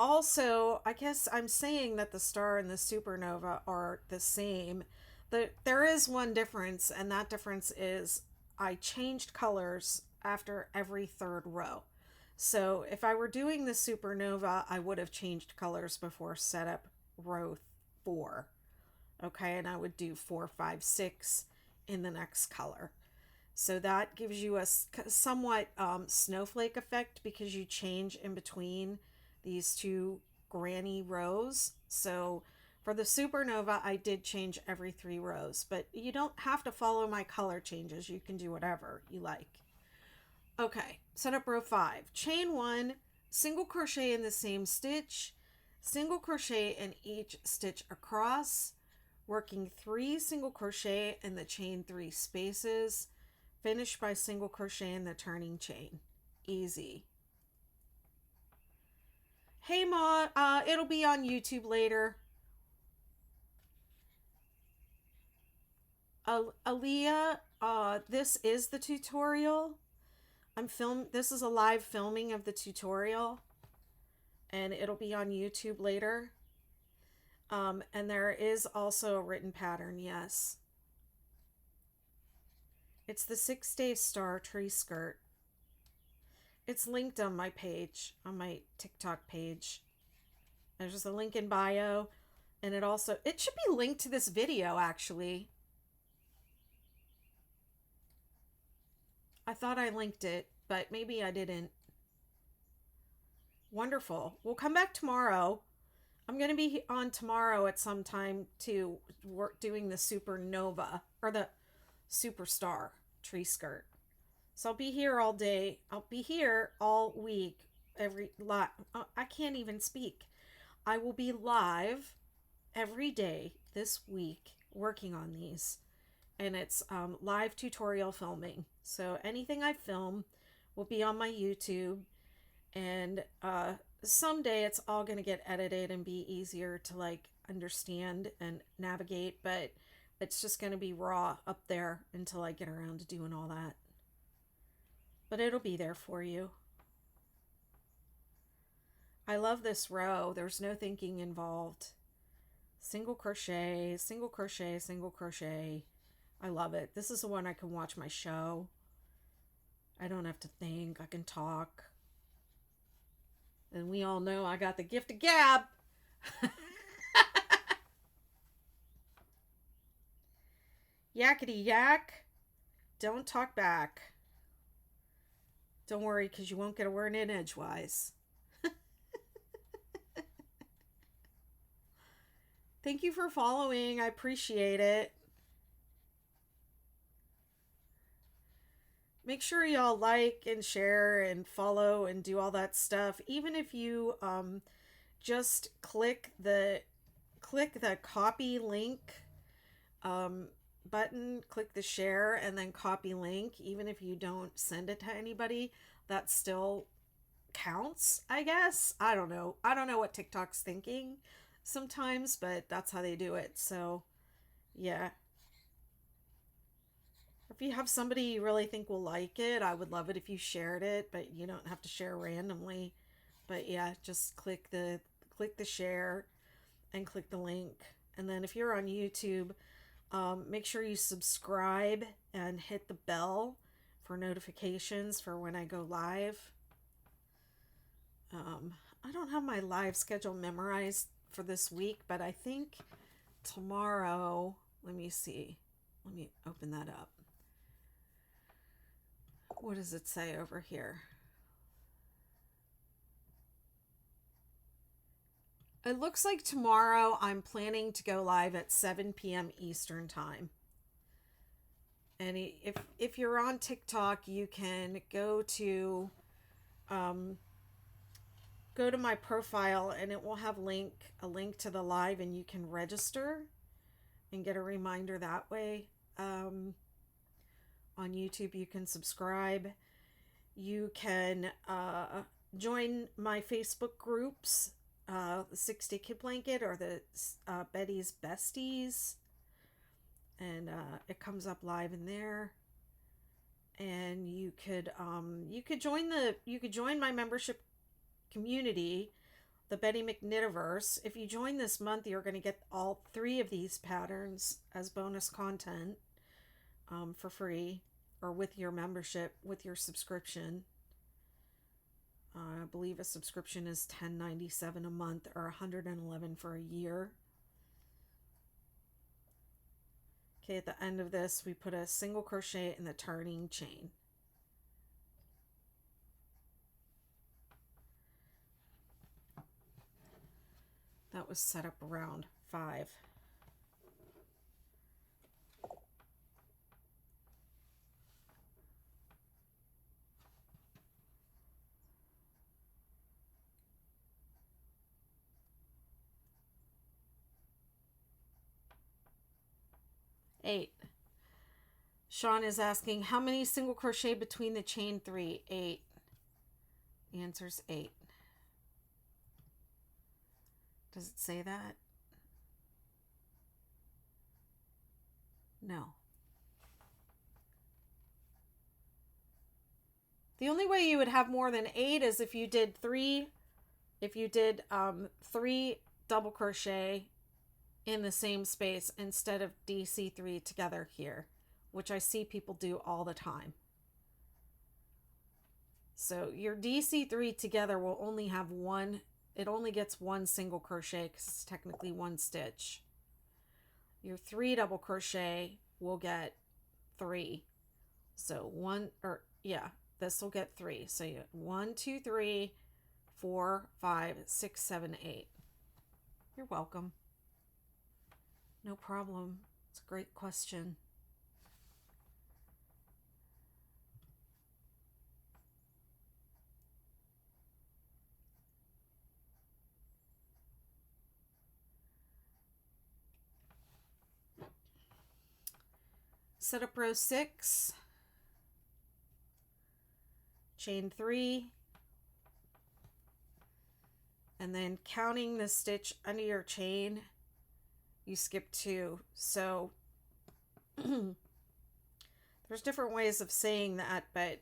Also, I guess I'm saying that the star and the supernova are the same. There is one difference, and that difference is I changed colors after every third row. So if I were doing the supernova, I would have changed colors before setup row 4. Okay, and I would do 4, 5, 6 in the next color. So that gives you a somewhat snowflake effect because you change in between these two granny rows. So for the supernova, I did change every 3 rows, but you don't have to follow my color changes. You can do whatever you like. Okay, set up row 5. Chain 1, single crochet in the same stitch, single crochet in each stitch across, working 3 single crochet in the chain 3 spaces, finish by single crochet in the turning chain. Easy. Hey Ma, it'll be on YouTube later. Aaliyah, this is the tutorial. This is a live filming of the tutorial, and it'll be on YouTube later. And there is also a written pattern, yes. It's the 6-day star tree skirt. It's linked on my page, on my TikTok page. There's a link in bio, and it should be linked to this video, actually. I thought I linked it, but maybe I didn't. Wonderful. We'll come back tomorrow. I'm going to be on tomorrow at some time to work doing the supernova, or the superstar tree skirt. So I'll be here all day. I'll be here all week. I can't even speak. I will be live every day this week working on these. And it's live tutorial filming. So anything I film will be on my YouTube. And someday it's all going to get edited and be easier to like understand and navigate. But it's just going to be raw up there until I get around to doing all that. But it'll be there for you. I love this row. There's no thinking involved. Single crochet, single crochet, single crochet. I love it. This is the one I can watch my show. I don't have to think. I can talk. And we all know I got the gift of gab. Yakety yak. Don't talk back. Don't worry, because you won't get a word in edgewise. Thank you for following. I appreciate it. Make sure y'all like and share and follow and do all that stuff. Even if you just click the copy link button, click the share and then copy link. Even if you don't send it to anybody, that still counts, I guess. I don't know what TikTok's thinking sometimes, but that's how they do it. So yeah, if you have somebody you really think will like it, I would love it if you shared it, but you don't have to share randomly. But yeah, just click the share and click the link. And then if you're on YouTube, make sure you subscribe and hit the bell for notifications for when I go live. I don't have my live schedule memorized for this week, but I think tomorrow, let me see. Let me open that up. What does it say over here? It looks like tomorrow I'm planning to go live at 7 p.m. Eastern time. And if you're on TikTok, you can go to my profile, and it will have a link to the live, and you can register and get a reminder that way. On YouTube, you can subscribe. You can join my Facebook groups, the 6-Day Kid Blanket or the Betty's Besties, and it comes up live in there. And you could join my membership community, the Betty McKnittiverse. If you join this month, you're going to get all 3 of these patterns as bonus content for free, or with your membership, with your subscription. I believe a subscription is $10.97 a month or $111 for a year. Okay, at the end of this, we put a single crochet in the turning chain. That was set up around 5. Eight. Sean is asking, how many single crochet between the chain 3? 8. The answer's 8. Does it say that? No. The only way you would have more than 8 is if you did 3 double crochet in the same space instead of DC3 together here, which I see people do all the time. So your DC3 together will only have one, it only gets one single crochet because it's technically one stitch. Your 3 double crochet will get 3. So this will get 3. So you 1, 2, 3, 4, 5, 6, 7, 8. You're welcome. No problem. It's a great question. Set up row 6, chain 3, and then counting the stitch under your chain, you skip 2. So there's different ways of saying that, but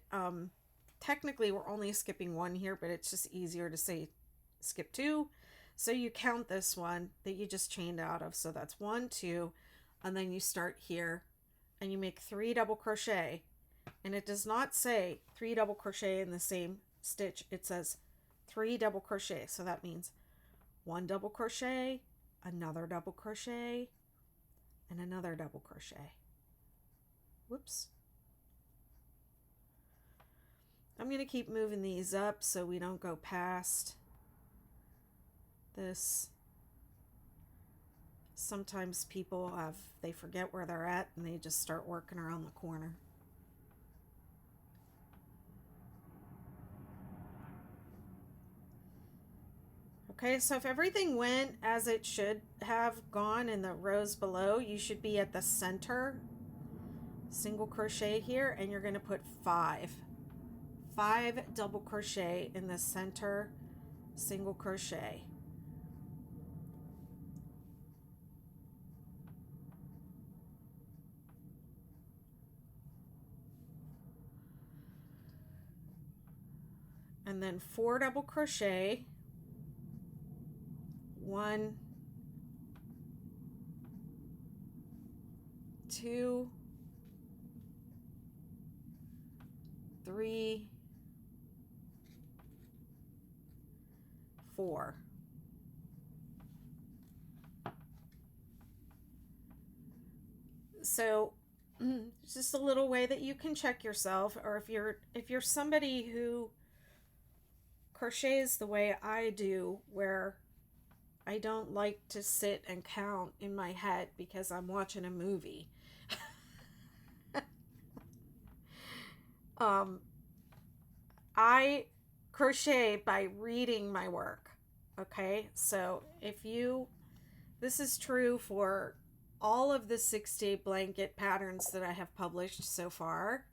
technically we're only skipping 1 here, but it's just easier to say skip 2. So you count this one that you just chained out of. So that's 1, 2, and then you start here and you make 3 double crochet, and it does not say 3 double crochet in the same stitch. It says 3 double crochet. So that means 1 double crochet, another double crochet, and another double crochet. Whoops. I'm going to keep moving these up so we don't go past this. Sometimes people they forget where they're at and they just start working around the corner. Okay, so if everything went as it should have gone in the rows below, you should be at the center single crochet here, and you're going to put 5 double crochet in the center single crochet. And then 4 double crochet, 1, 2, 3, 4. So It's just a little way that you can check yourself, or if you're somebody who crochets the way I do, where I don't like to sit and count in my head because I'm watching a movie. Um, I crochet by reading my work. Okay, so this is true for all of the 6-day blanket patterns that I have published so far.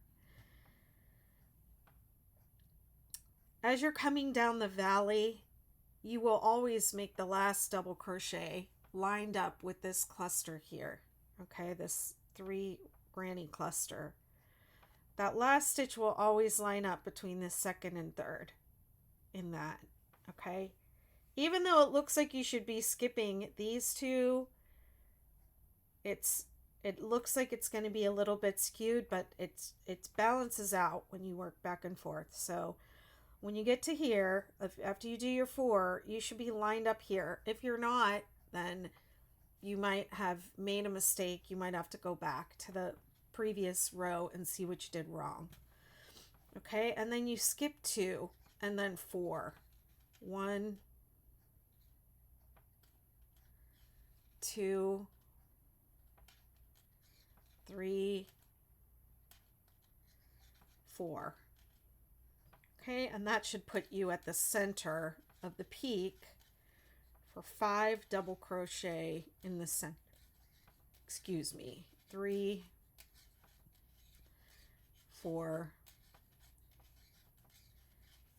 As you're coming down the valley, you will always make the last double crochet lined up with this cluster here. Okay, this 3 granny cluster. That last stitch will always line up between the second and third in that. Okay, even though it looks like you should be skipping these two, it looks like it's going to be a little bit skewed, but it balances out when you work back and forth. So when you get to here, after you do your 4, you should be lined up here. If you're not, then you might have made a mistake. You might have to go back to the previous row and see what you did wrong. Okay, and then you skip 2 and then 4. 1, 2, 3, 4. Okay, and that should put you at the center of the peak for 5 double crochet in the center. Excuse me. 3, 4,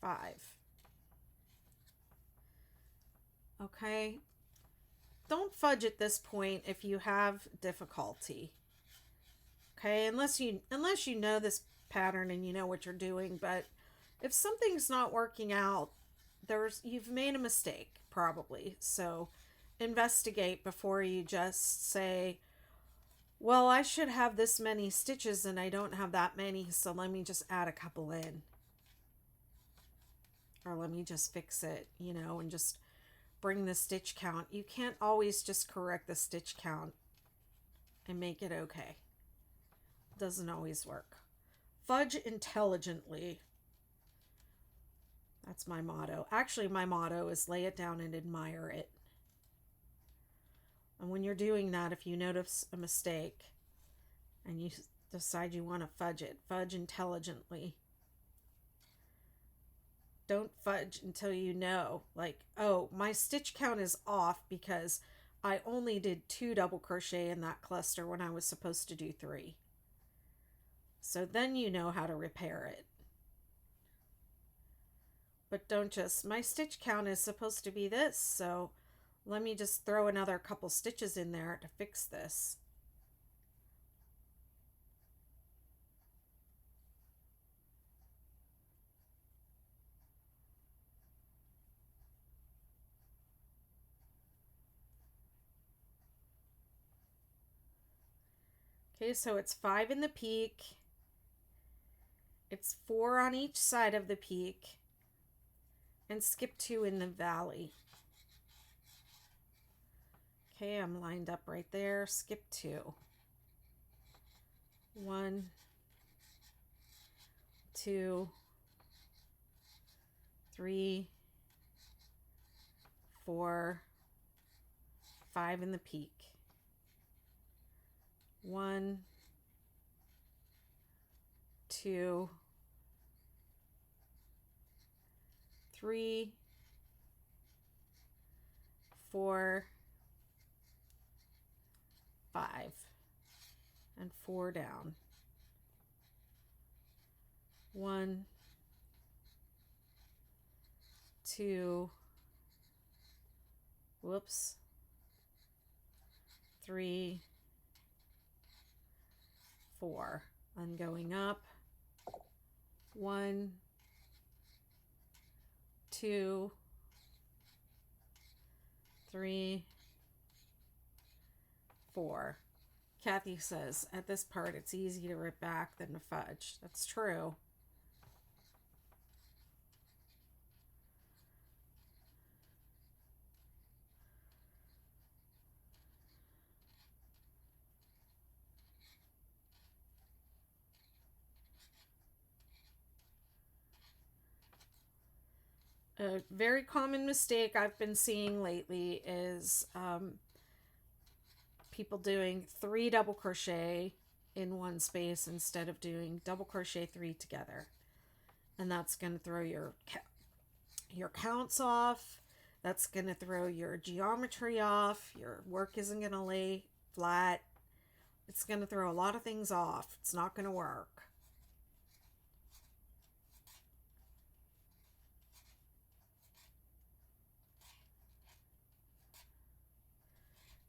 5. Okay, don't fudge at this point if you have difficulty. Okay, unless you know this pattern and you know what you're doing. But if something's not working out, you've made a mistake probably. So investigate before you just say, well, I should have this many stitches and I don't have that many, so let me just add a couple in, or let me just fix it, and just bring the stitch count. You can't always just correct the stitch count and make it okay. It doesn't always work. Fudge intelligently. That's my motto. Actually, my motto is lay it down and admire it. And when you're doing that, if you notice a mistake and you decide you want to fudge it, fudge intelligently. Don't fudge until you know, like, oh, my stitch count is off because I only did 2 double crochet in that cluster when I was supposed to do 3. So then you know how to repair it. But don't just, my stitch count is supposed to be this, so let me just throw another couple stitches in there to fix this. Okay, so it's 5 in the peak. It's 4 on each side of the peak. And skip 2 in the valley. Okay, I'm lined up right there. Skip 2. 1, 2, 3, 4, 5 in the peak. 1, 2, 3, 4, 5, and 4 down. 1, 2, whoops, 3, 4, and going up. 1, 2, 3, 4. Kathy says, at this part, it's easy to rip back than to fudge. That's true. A very common mistake I've been seeing lately is people doing 3 double crochet in one space instead of doing double crochet 3 together, and that's going to throw your counts off. That's going to throw your geometry off. Your work isn't going to lay flat. It's going to throw a lot of things off. It's not going to work.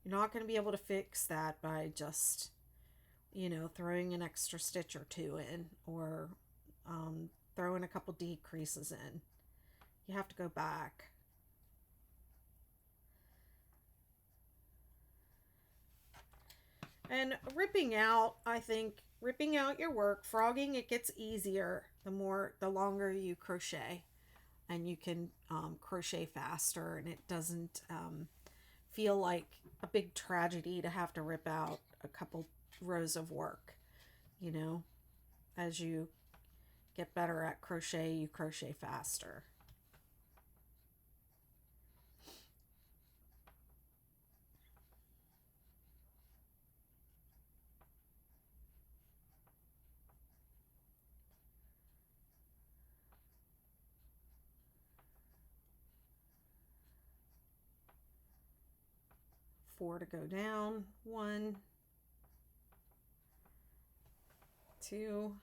You're not going to be able to fix that by just, throwing an extra stitch or two in, or throwing a couple decreases in. You have to go back. And I think ripping out your work, frogging, it gets easier the longer you crochet, and you can crochet faster, and it doesn't feel like a big tragedy to have to rip out a couple rows of work. As you get better at crochet, you crochet faster. Four to go down. 1, 2,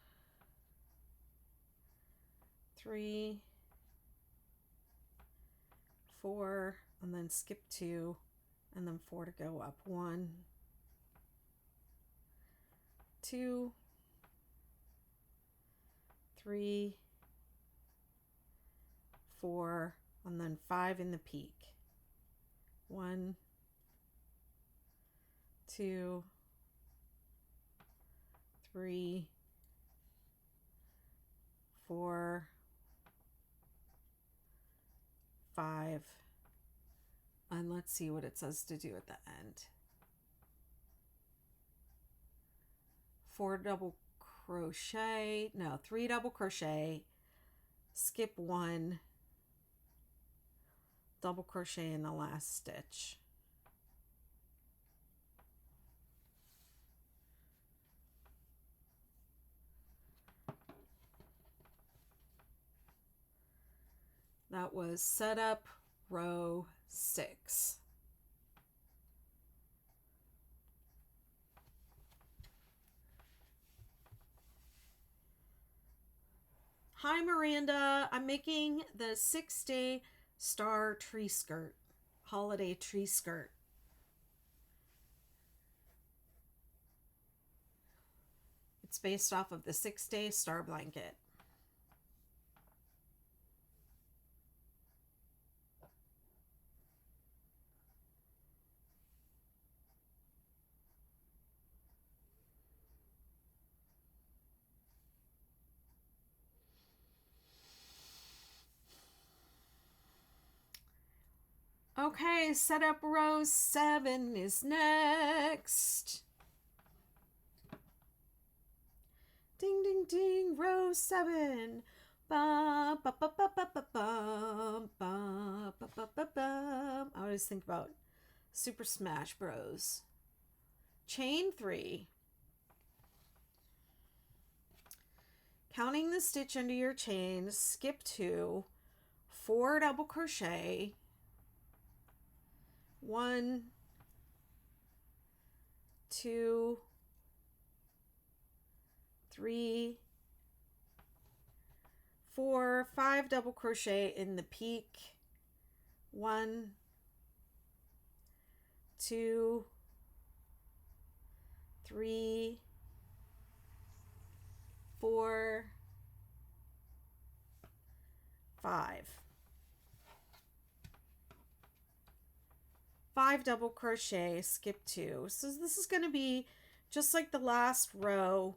3, 4, and then skip 2, and then 4 to go up. 1, 2, 3, 4, and then 5 in the peak. 1, 2, 3, 4, 5, and let's see what it says to do at the end. 4 double crochet, no, 3 double crochet, skip 1, double crochet in the last stitch. That was setup row 6. Hi Miranda, I'm making the 6-day star tree skirt, holiday tree skirt. It's based off of the 6-day star blanket. Okay, setup row 7 is next. Ding, ding, ding, row 7. Ba, ba, ba, ba, ba, ba, ba, ba, ba, ba, ba, ba. I always think about Super Smash Bros. Chain 3. Counting the stitch under your chain, skip 2, 4 double crochet, 1, 2, 3, 4, 5 double crochet in the peak, 1, 2, 3, 4, 5. 5 double crochet, skip 2. So this is going to be just like the last row,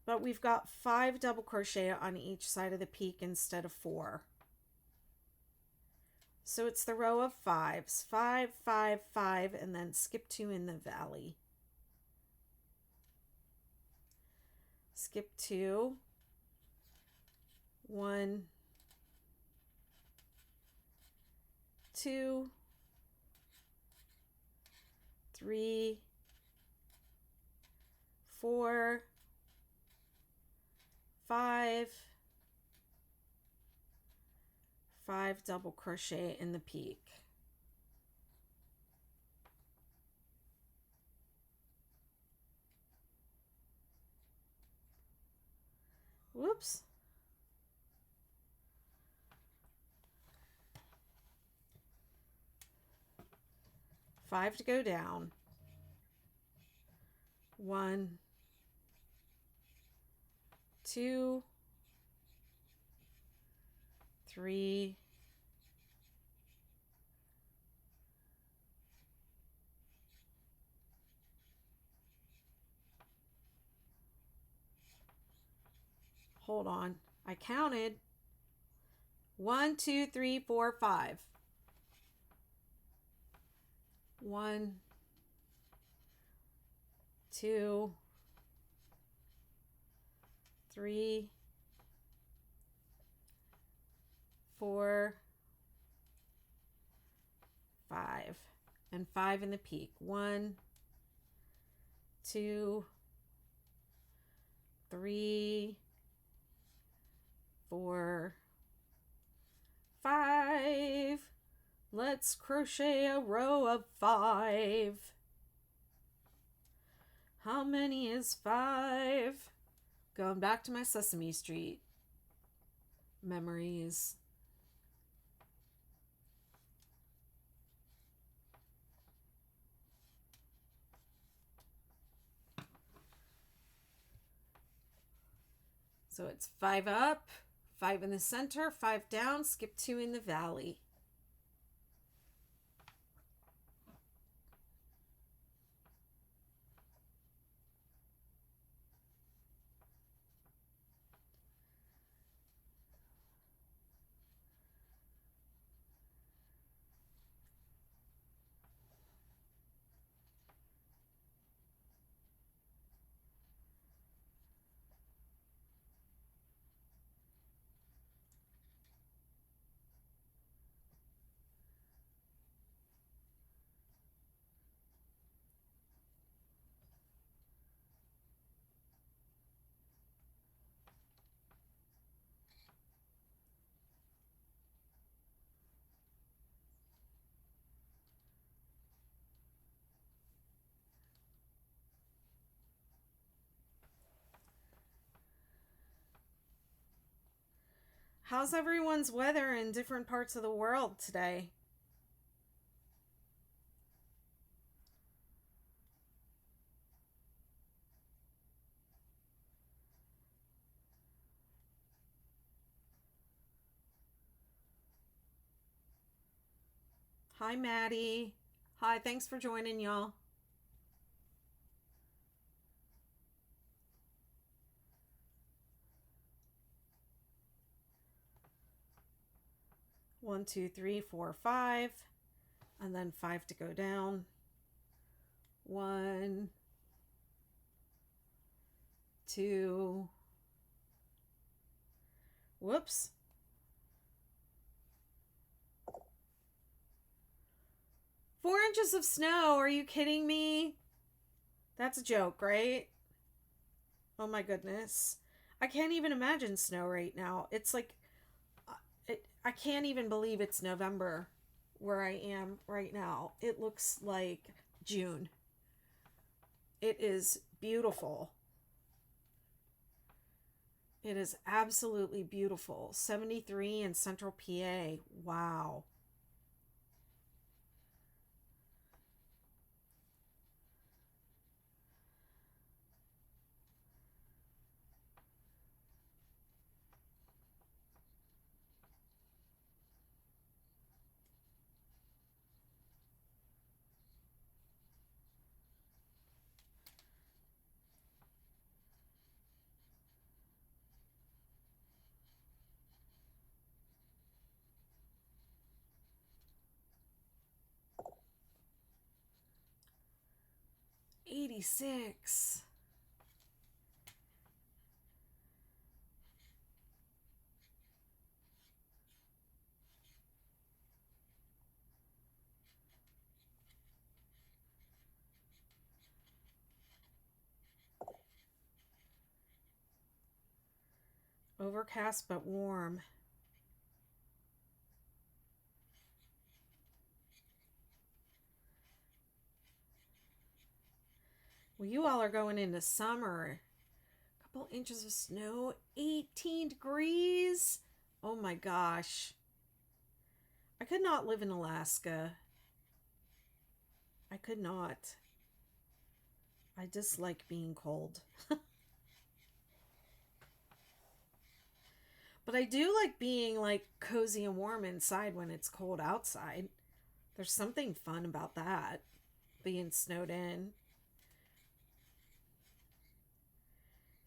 but we've got 5 double crochet on each side of the peak instead of 4. So it's the row of 5s, 5, 5, 5, and then skip 2 in the valley. Skip 2, 1, 2, 3, 4, 5, 5 double crochet in the peak. Whoops. 5 to go down. 1, 2, 3, 'Hold on. I counted. 1, 2, 3, 4, 5. 1, 2, 3, 4, 5. And 5 in the peak. 1, 2, 3, 4, 5. Let's crochet a row of 5. How many is 5? Going back to my Sesame Street memories. So it's 5 up, 5 in the center, 5 down, skip 2 in the valley. How's everyone's weather in different parts of the world today? Hi, Maddie. Hi, thanks for joining, y'all. One, 2, 3, 4, 5, and then 5 to go down. 1, 2, whoops. 4 inches of snow. Are you kidding me? That's a joke, right? Oh my goodness. I can't even imagine snow right now. It's like, I can't even believe it's November where I am right now. It looks like June. It is beautiful. It is absolutely beautiful. 73 in Central PA. Wow. $86. Overcast but warm. Well, you all are going into summer. A couple inches of snow, 18 degrees. Oh my gosh. I could not live in Alaska. I could not. I dislike being cold. But I do like being like cozy and warm inside when it's cold outside. There's something fun about that, being snowed in.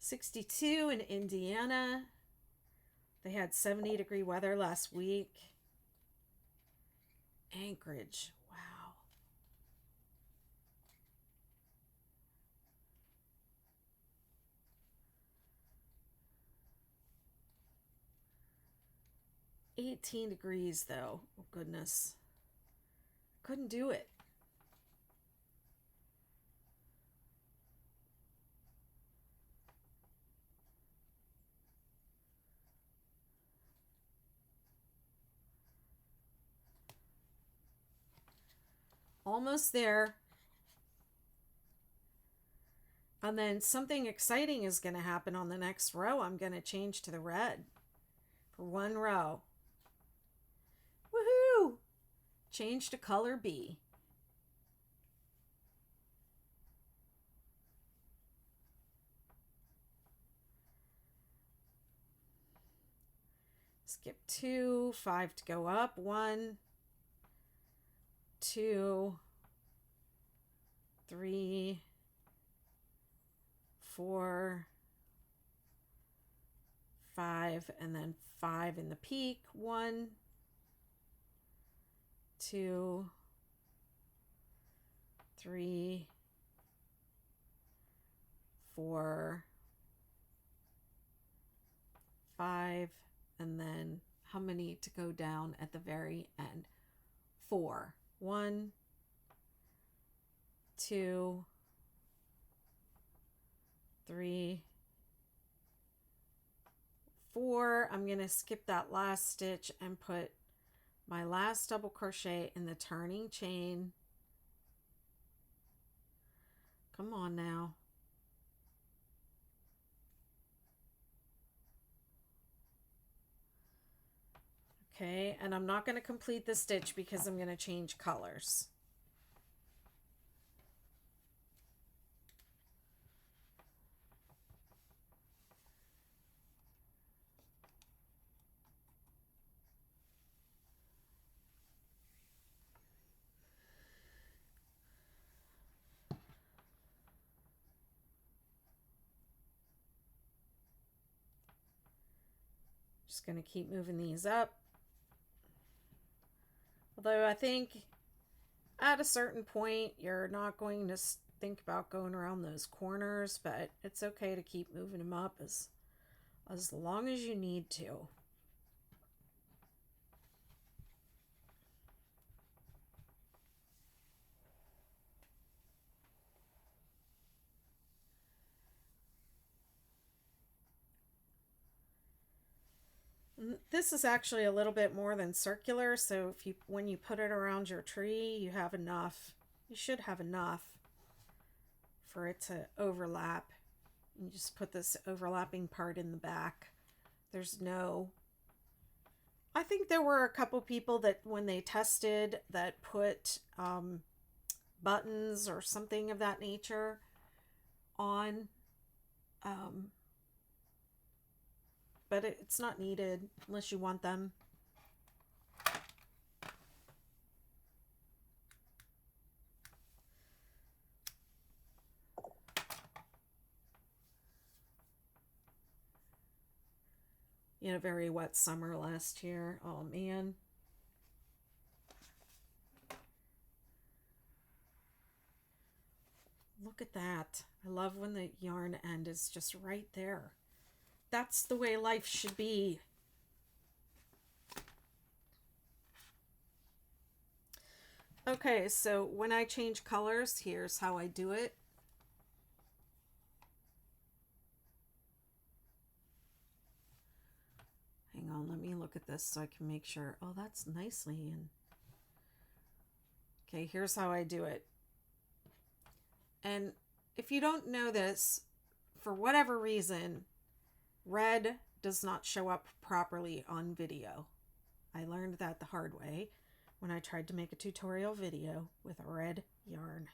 62 in Indiana. They had 70-degree weather last week. Anchorage. Wow. $18 though. Oh goodness. Couldn't do it. Almost there. And then something exciting is going to happen on the next row. I'm going to change to the red for one row. Woohoo! Change to color B. Skip 2, 5 to go up. 1, 2, 3, 4, 5, and then 5 in the peak. 1, 2, 3, 4, 5, and then how many to go down at the very end? 4. 1, 2, 3, 4. I'm going to skip that last stitch and put my last double crochet in the turning chain. Come on now. Okay, and I'm not going to complete the stitch because I'm going to change colors. Just going to keep moving these up. Although I think at a certain point, you're not going to think about going around those corners, but it's okay to keep moving them up as long as you need to. This is actually a little bit more than circular, so when you put it around your tree, you have enough. You should have enough for it to overlap. You just put this overlapping part in the back. I think there were a couple people that when they tested that put buttons or something of that nature on, but it's not needed unless you want them. You had a very wet summer last year. Oh man. Look at that. I love when the yarn end is just right there. That's the way life should be. Okay, so when I change colors, here's how I do it. this so I can make sure. Oh, that's nicely in. Okay, here's how I do it. And if you don't know this, for whatever reason, red does not show up properly on video. I learned that the hard way when I tried to make a tutorial video with a red yarn.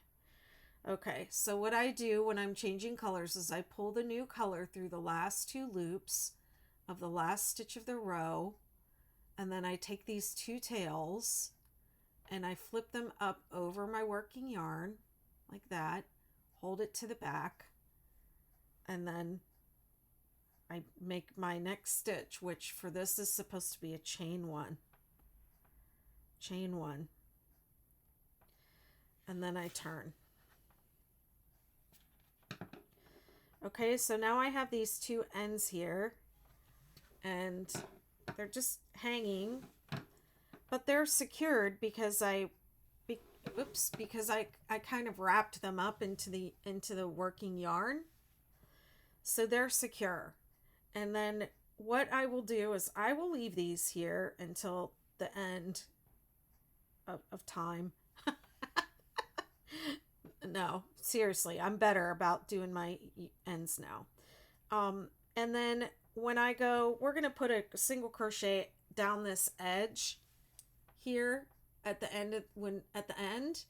Okay, so what I do when I'm changing colors is I pull the new color through the last 2 loops of the last stitch of the row, and then I take these 2 tails and I flip them up over my working yarn like that, hold it to the back, and then I make my next stitch, which for this is supposed to be a chain 1. Chain 1. And then I turn. Okay, so now I have these 2 ends here, and they're just hanging, but they're secured because I kind of wrapped them up into the working yarn, so they're secure. And then what I will do is I will leave these here until the end of time. No, seriously, I'm better about doing my ends now. And then when I go, we're going to put a single crochet down this edge here at the end at the end.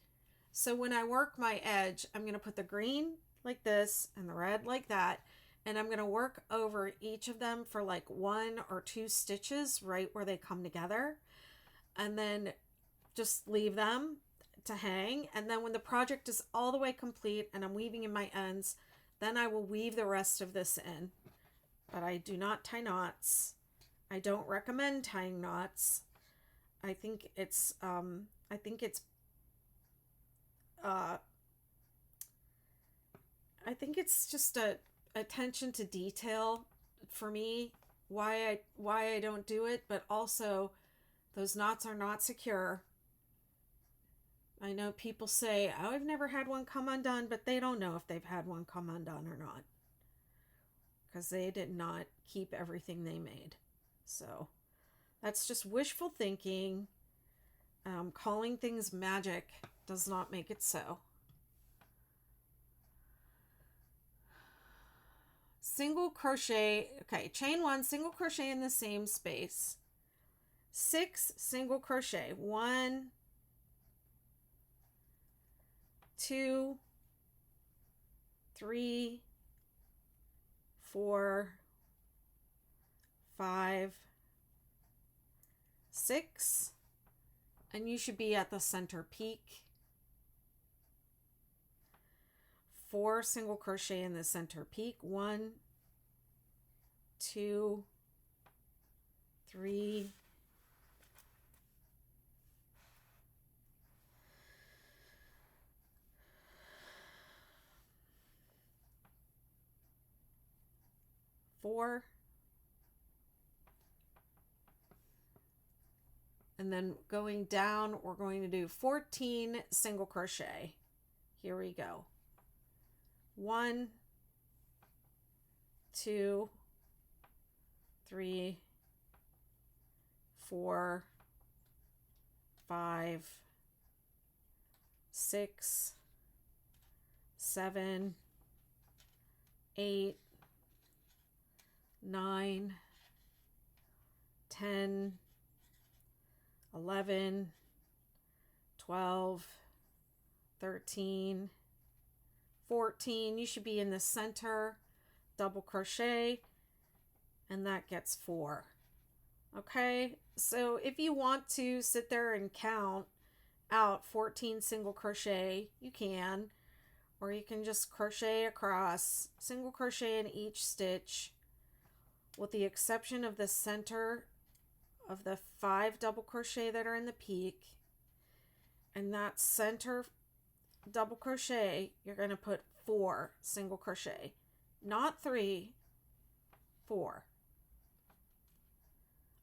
So when I work my edge, I'm going to put the green like this and the red like that, and I'm going to work over each of them for like 1 or 2 stitches right where they come together, and then just leave them to hang. And then when the project is all the way complete and I'm weaving in my ends, then I will weave the rest of this in. But I do not tie knots. I don't recommend tying knots. I think it's just a attention to detail for me why I don't do it, but also those knots are not secure. I know people say, oh, I've never had one come undone, but they don't know if they've had one come undone or not, because they did not keep everything they made. So that's just wishful thinking. Calling things magic does not make it so. Single crochet, okay, chain 1, single crochet in the same space, 6 single crochet, 1, 2, 3, 4, 5, 6, and you should be at the center peak. 4 single crochet in the center peak, 1, 2, 3, 4, and then going down, we're going to do 14 single crochet. Here we go. 1, 2, 3, 4, 5, 6, 7, 8, 9, 10, 11, 12, 13, 14. You should be in the center, double crochet, and that gets 4. Okay, so if you want to sit there and count out 14 single crochet, you can, or you can just crochet across, single crochet in each stitch, with the exception of the center of the 5 double crochet that are in the peak. And that center double crochet, you're going to put 4 single crochet, not 3, 4.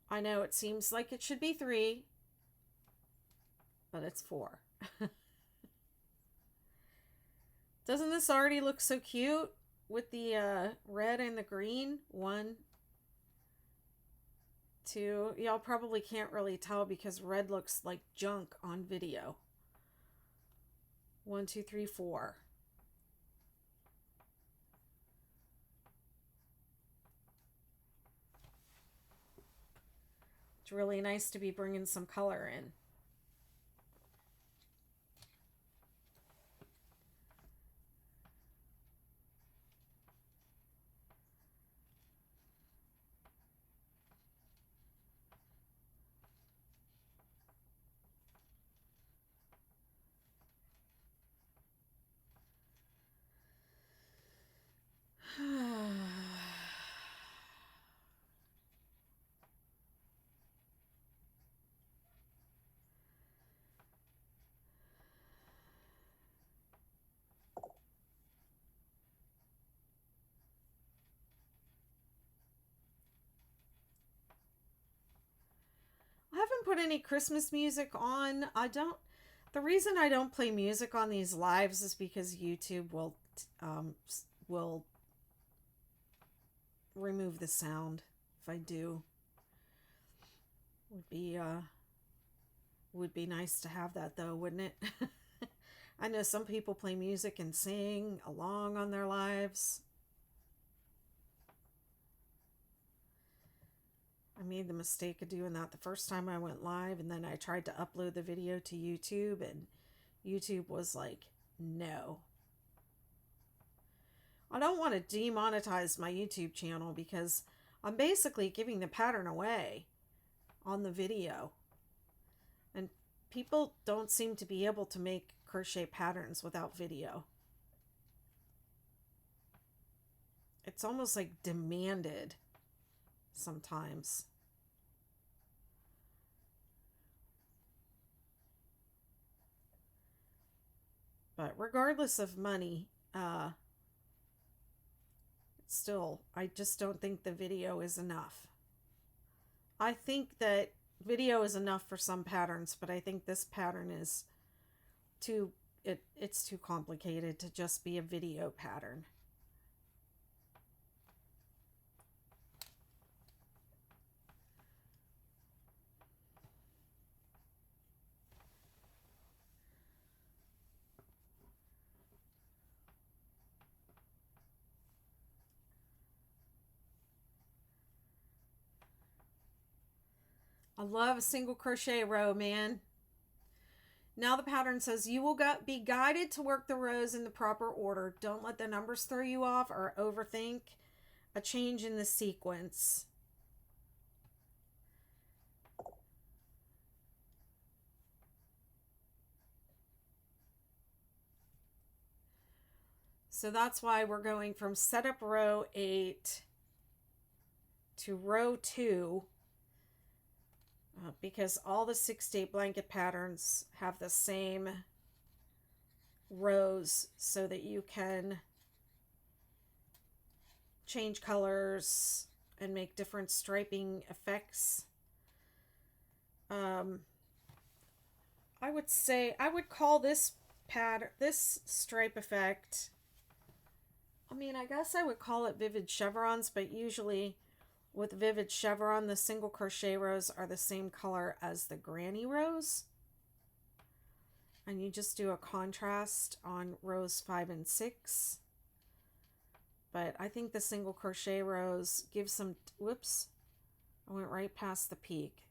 I know it seems like it should be 3, but it's 4. Doesn't this already look so cute with the red and the green? 1, 2. Y'all probably can't really tell because red looks like junk on video. 1, 2, 3, 4. It's really nice to be bringing some color in. I haven't put any Christmas music on. The reason I don't play music on these lives is because YouTube will remove the sound if I do. Would be nice to have that though, wouldn't it? I know some people play music and sing along on their lives. I made the mistake of doing that the first time I went live, and then I tried to upload the video to YouTube, and YouTube was like, no. I don't want to demonetize my YouTube channel because I'm basically giving the pattern away on the video. And people don't seem to be able to make crochet patterns without video. It's almost like demanded sometimes. But regardless of money, still, I just don't think the video is enough. I think that video is enough for some patterns, but I think this pattern is it's too complicated to just be a video pattern. I love a single crochet row, man. Now the pattern says you will be guided to work the rows in the proper order. Don't let the numbers throw you off or overthink a change in the sequence. So that's why we're going from setup row 8 to row 2. Because all the 6-8 blanket patterns have the same rows so that you can change colors and make different striping effects. I would call this pattern, this stripe effect, I guess I would call it vivid chevrons, but usually with vivid chevron, the single crochet rows are the same color as the granny rows. And you just do a contrast on rows 5 and 6. But I think the single crochet rows give some, whoops, I went right past the peak.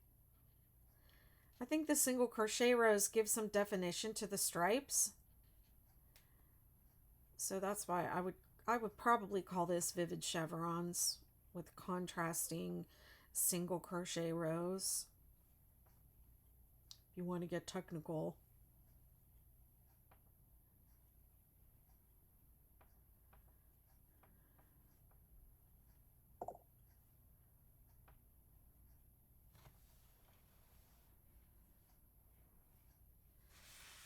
I think the single crochet rows give some definition to the stripes. So that's why I would probably call this vivid chevrons with contrasting single crochet rows, if you want to get technical.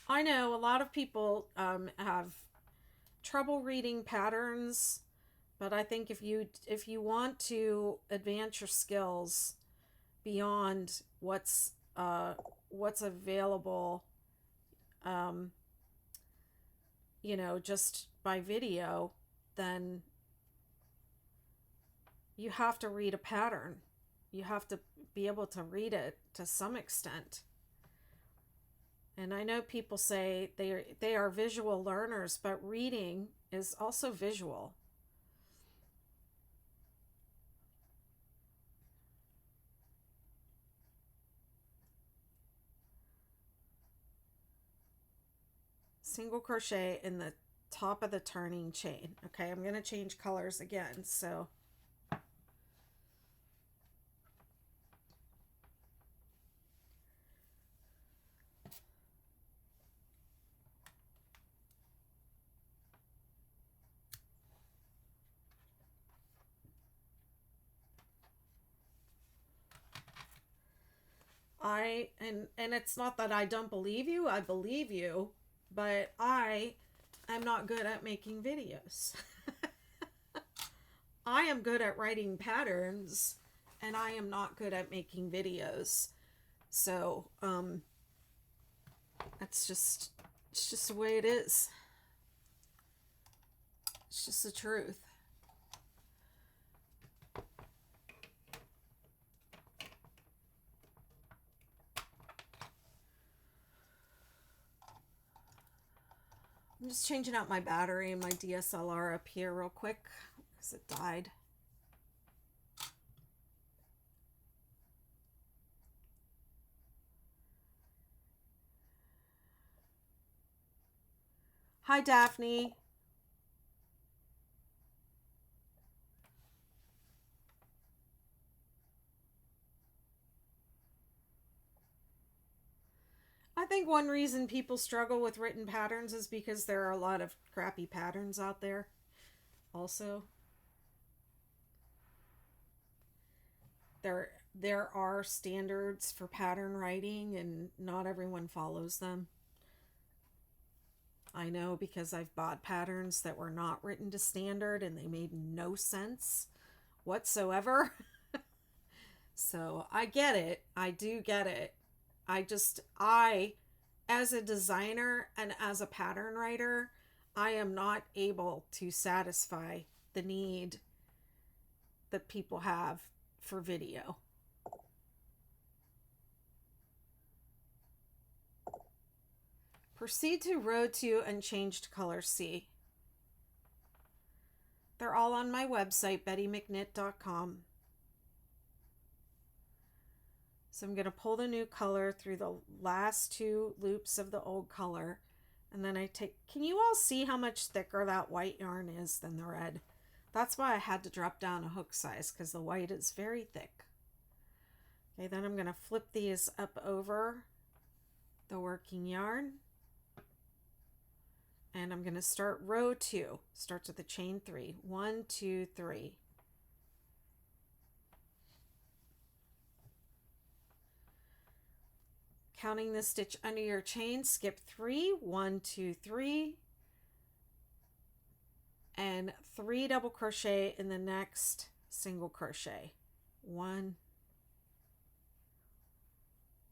I know a lot of people have trouble reading patterns, but I think if you want to advance your skills beyond what's available, just by video, then you have to read a pattern. You have to be able to read it to some extent. And I know people say they are visual learners, but reading is also visual. Single crochet in the top of the turning chain. Okay, I'm going to change colors again. So and it's not that I don't believe you, I believe you, but I am not good at making videos. I am good at writing patterns and I am not good at making videos. So, that's just it's just the way it is. It's just the truth. I'm just changing out my battery and my DSLR up here real quick because it died. Hi, Daphne. I think one reason people struggle with written patterns is because there are a lot of crappy patterns out there also. There are standards for pattern writing and not everyone follows them. I know because I've bought patterns that were not written to standard and they made no sense whatsoever. So I get it. I do get it. I, as a designer and as a pattern writer, I am not able to satisfy the need that people have for video. Proceed to row 2 and change to color C. They're all on my website, bettymcknit.com. So I'm going to pull the new color through the last 2 loops of the old color. And then can you all see how much thicker that white yarn is than the red? That's why I had to drop down a hook size, because the white is very thick. Okay, then I'm going to flip these up over the working yarn. And I'm going to start row 2. Starts with the chain 3. 1, 2, 3. Counting the stitch under your chain, skip 3. 1, 2, 3. And 3 double crochet in the next single crochet. 1,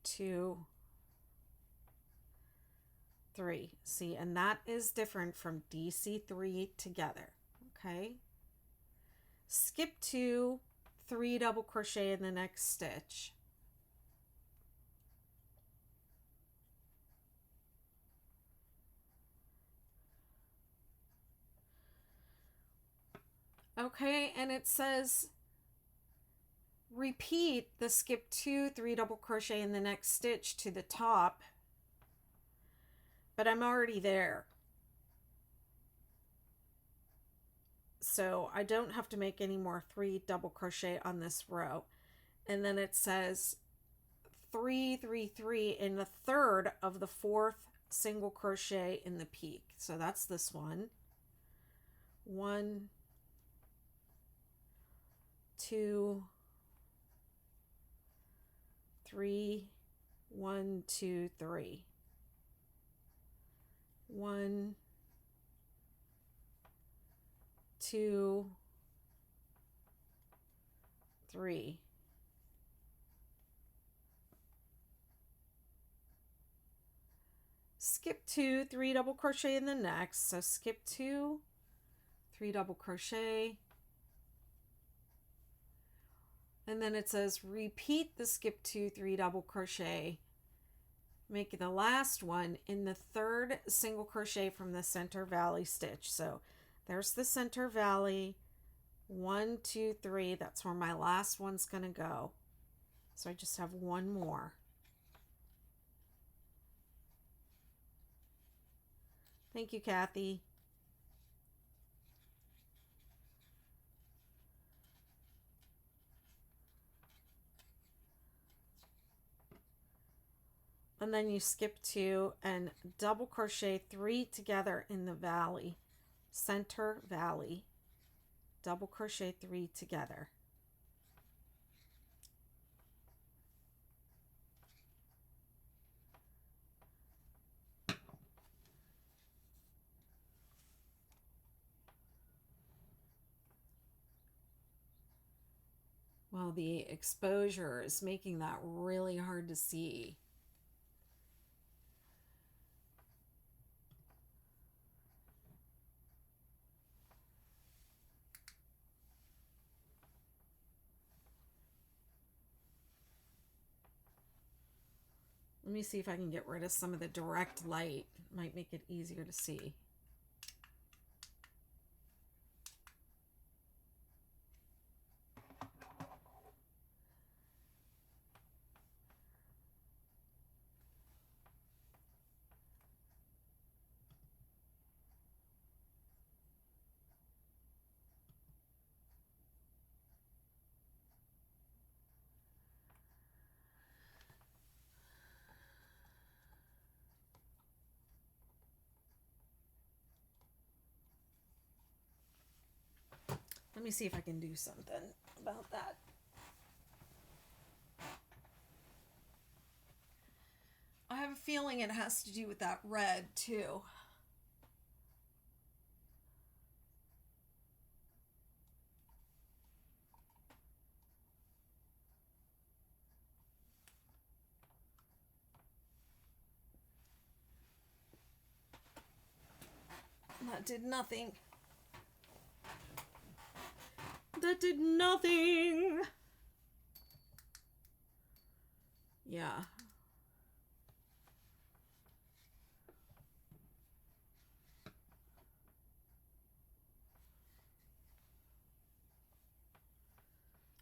2, 3. See, and that is different from DC3 together. Okay. Skip 2, 3 double crochet in the next stitch. Okay, and it says repeat the skip 2, 3 double crochet in the next stitch to the top, but I'm already there. So I don't have to make any more 3 double crochet on this row. And then it says 3, 3, 3 in the third of the 4th single crochet in the peak. So that's this one. 1, 2, 3, 1, 2, 3. 1, 2, 3. Skip 2, 3 double crochet in the next. So skip 2, 3 double crochet, And then it says repeat the skip 2 3 double crochet, make the last one in the third single crochet from the center valley stitch. So there's the center valley, 1 2 3, that's where my last one's going to go. So I just have one more. Thank you, Kathy. And then you skip 2 and double crochet 3 together in the valley, center valley, double crochet 3 together. Well, the exposure is making that really hard to see. Let me see if I can get rid of some of the direct light. Might make it easier to see. Let me see if I can do something about that. I have a feeling it has to do with that red too. That did nothing. That did nothing. Yeah.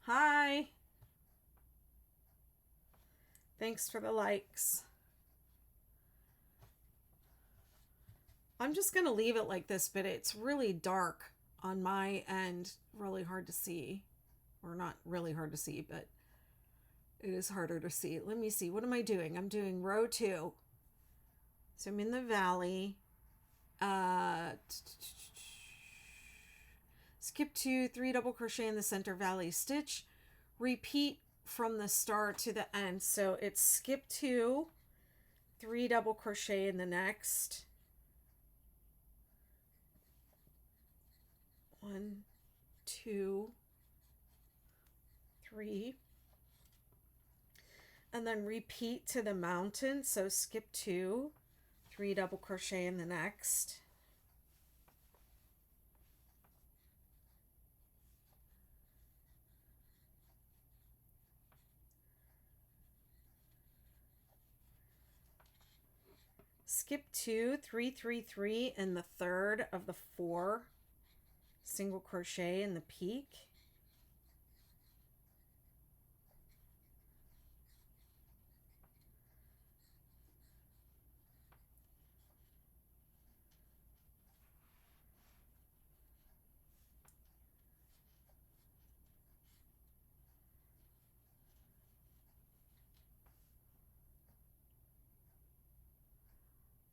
Hi. Thanks for the likes. I'm just going to leave it like this, but it's really dark on my end, really hard to see. Or not really hard to see, but it is harder to see. Let me see. What am I doing? I'm doing row 2. So I'm in the valley. Skip 2, 3 double crochet in the center valley stitch. Repeat from the start to the end. So it's skip 2, 3 double crochet in the next. 1, 2, 3. And then repeat to the mountain. So skip 2, 3 double crochet in the next. Skip 2, 3 3 3 in the third of the 4 single crochet in the peak.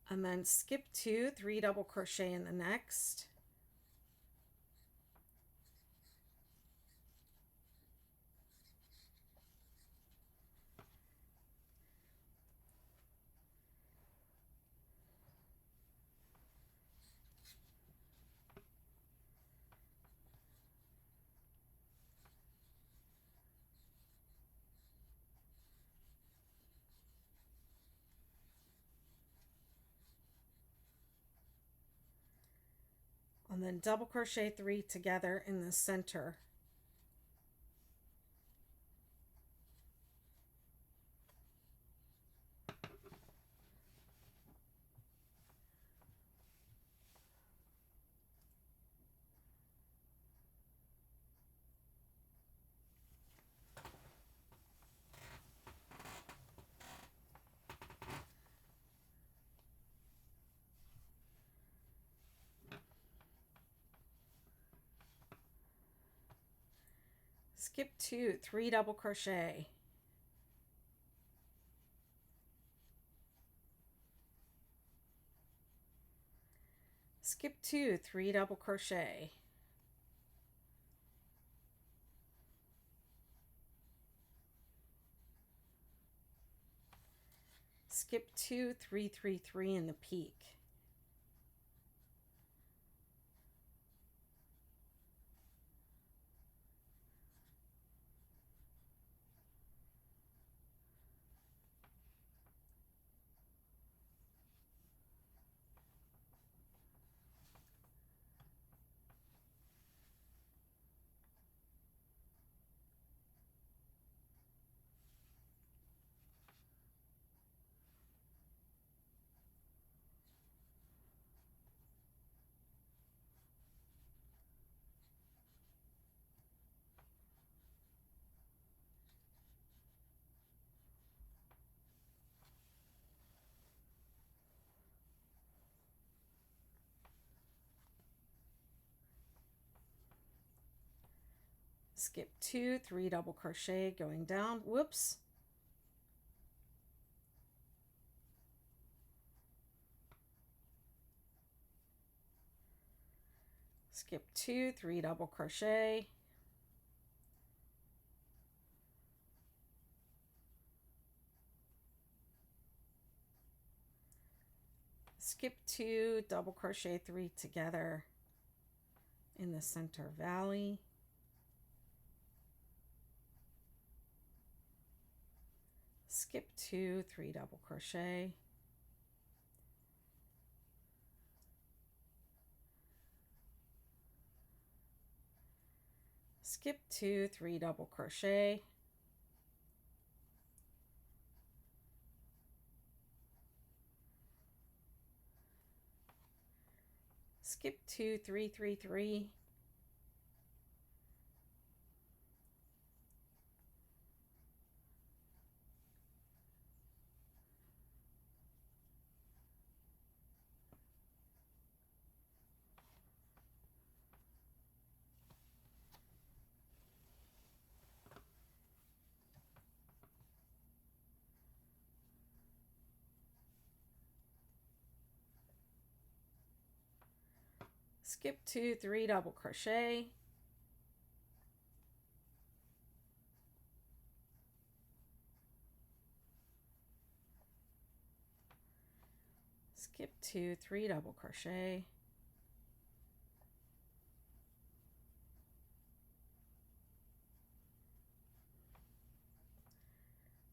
And then skip 2, 3 double crochet in the next. And then double crochet 3 together in the center. skip 2, 3 double crochet, skip 2, 3 double crochet, skip 2, 3, 3, 3 in the peak, skip 2, 3 double crochet going down, whoops, skip 2, 3 double crochet, skip 2 double crochet 3 together in the center valley, skip 2, 3 double crochet, skip 2, 3 double crochet, skip 2, 3, 3, 3, skip 2, 3 double crochet, skip 2, 3 double crochet,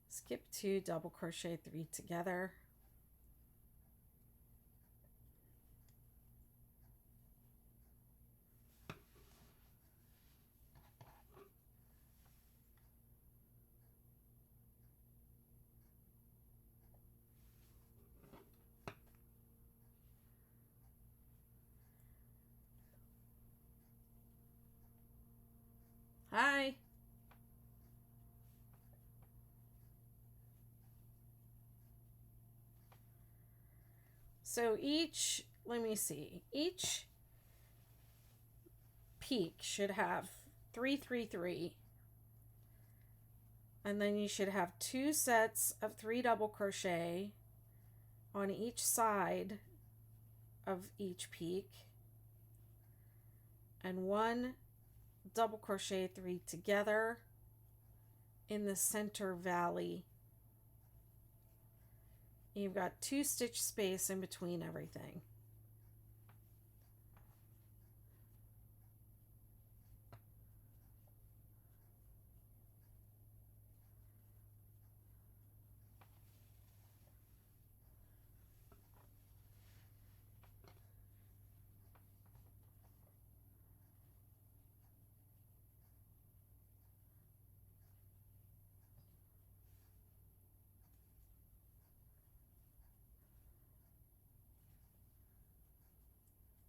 skip 2 double crochet 3 together, hi. So each, let me see, each peak should have 3, 3, 3, and then you should have 2 sets of 3 double crochet on each side of each peak, and 1 double crochet 3 together in the center valley. You've got 2 stitch space in between everything.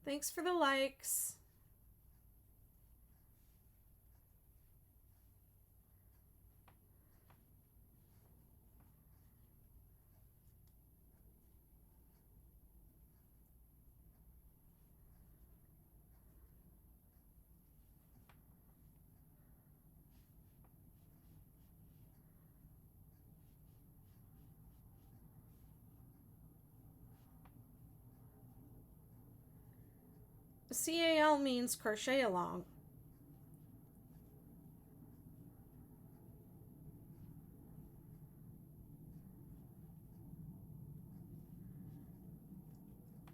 Thanks for the likes. CAL means crochet along.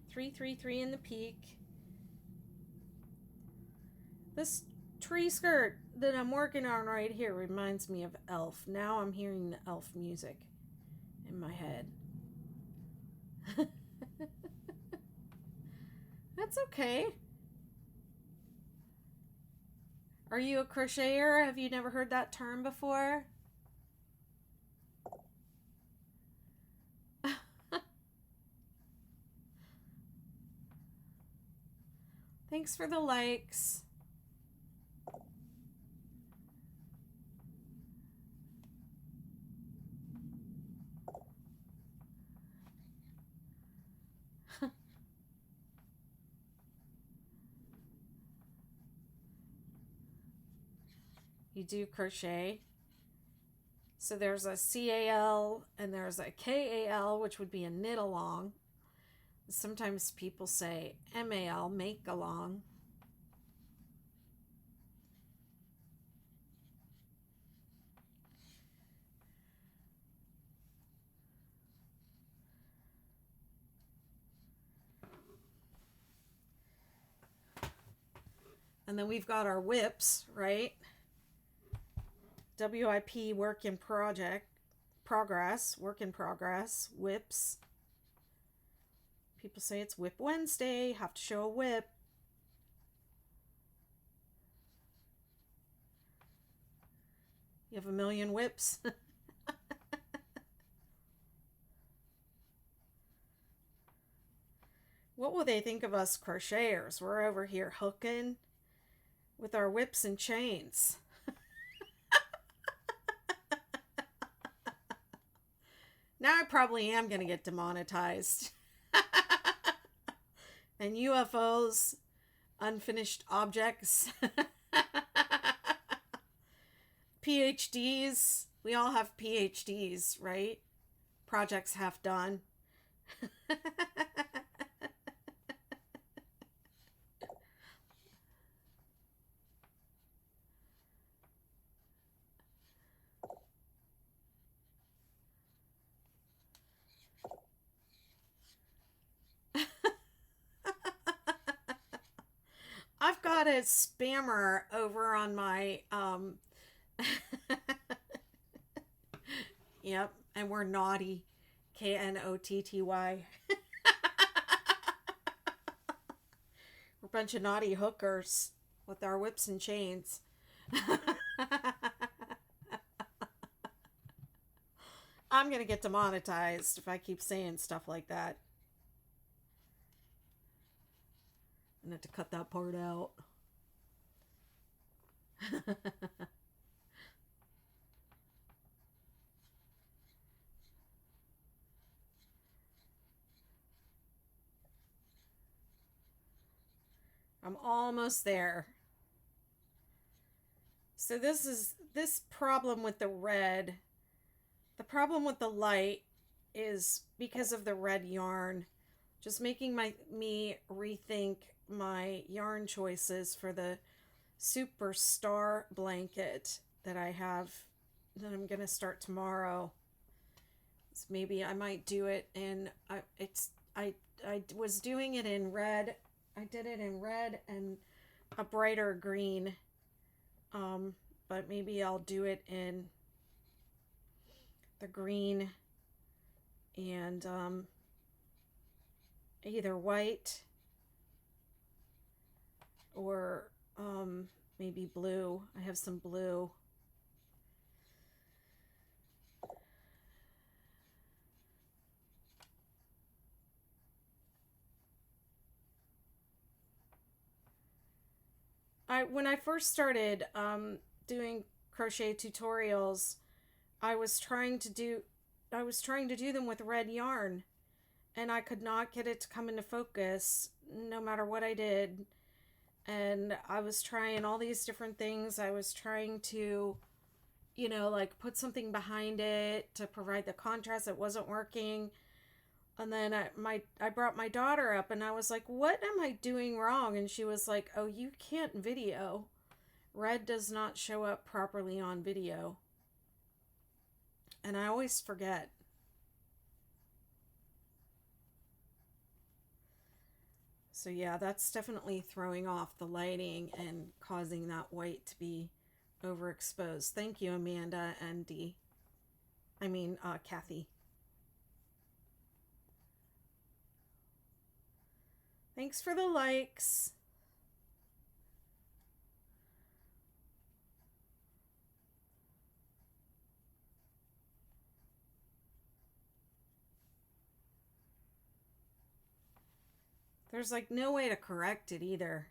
Three, 3, 3 in the peak. This tree skirt that I'm working on right here reminds me of Elf. Now I'm hearing the Elf music in my head. That's okay. Are you a crocheter? Have you never heard that term before? Thanks for the likes. You do crochet. So there's a cAL and there's a cAL, which would be a knit along. Sometimes people say MAL, make along. And then we've got our whips, right? WIP, work in progress, whips. People say it's Whip Wednesday, have to show a whip. You have a million whips. What will they think of us crocheters? We're over here hooking with our whips and chains. Now I probably am going to get demonetized. And UFOs, unfinished objects, PhDs. We all have PhDs, right? Projects half done. I've got a spammer over on my yep, and we're naughty. KNOTTY. We're a bunch of naughty hookers with our whips and chains. I'm gonna get demonetized if I keep saying stuff like that. I'm gonna have to cut that part out. I'm almost there. So this problem with the red. The problem with the light is because of the red yarn. Just making me rethink my yarn choices for the Superstar blanket that I have that I'm gonna start tomorrow. So maybe I might do it in I was doing it in red. I did it in red and a brighter green. But maybe I'll do it in the green and either white or maybe blue. I have some blue. When I first started doing crochet tutorials, I was trying to do them with red yarn, and I could not get it to come into focus no matter what I did. And I was trying all these different things. I was trying to, like put something behind it to provide the contrast. It wasn't working. And then I brought my daughter up and I was like, "What am I doing wrong?" And she was like, "Oh, you can't video. Red does not show up properly on video." And I always forget. So yeah, that's definitely throwing off the lighting and causing that white to be overexposed. Thank you, Amanda and Dee. Kathy. Thanks for the likes. There's like no way to correct it either.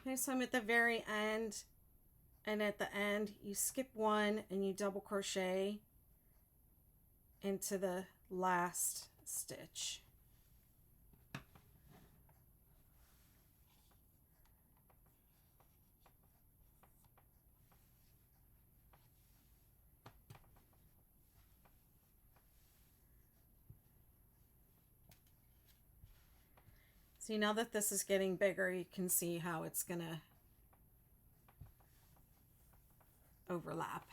Okay, so I'm at the very end, and at the end you skip one and you double crochet into the last stitch. See, now that this is getting bigger, you can see how it's gonna overlap.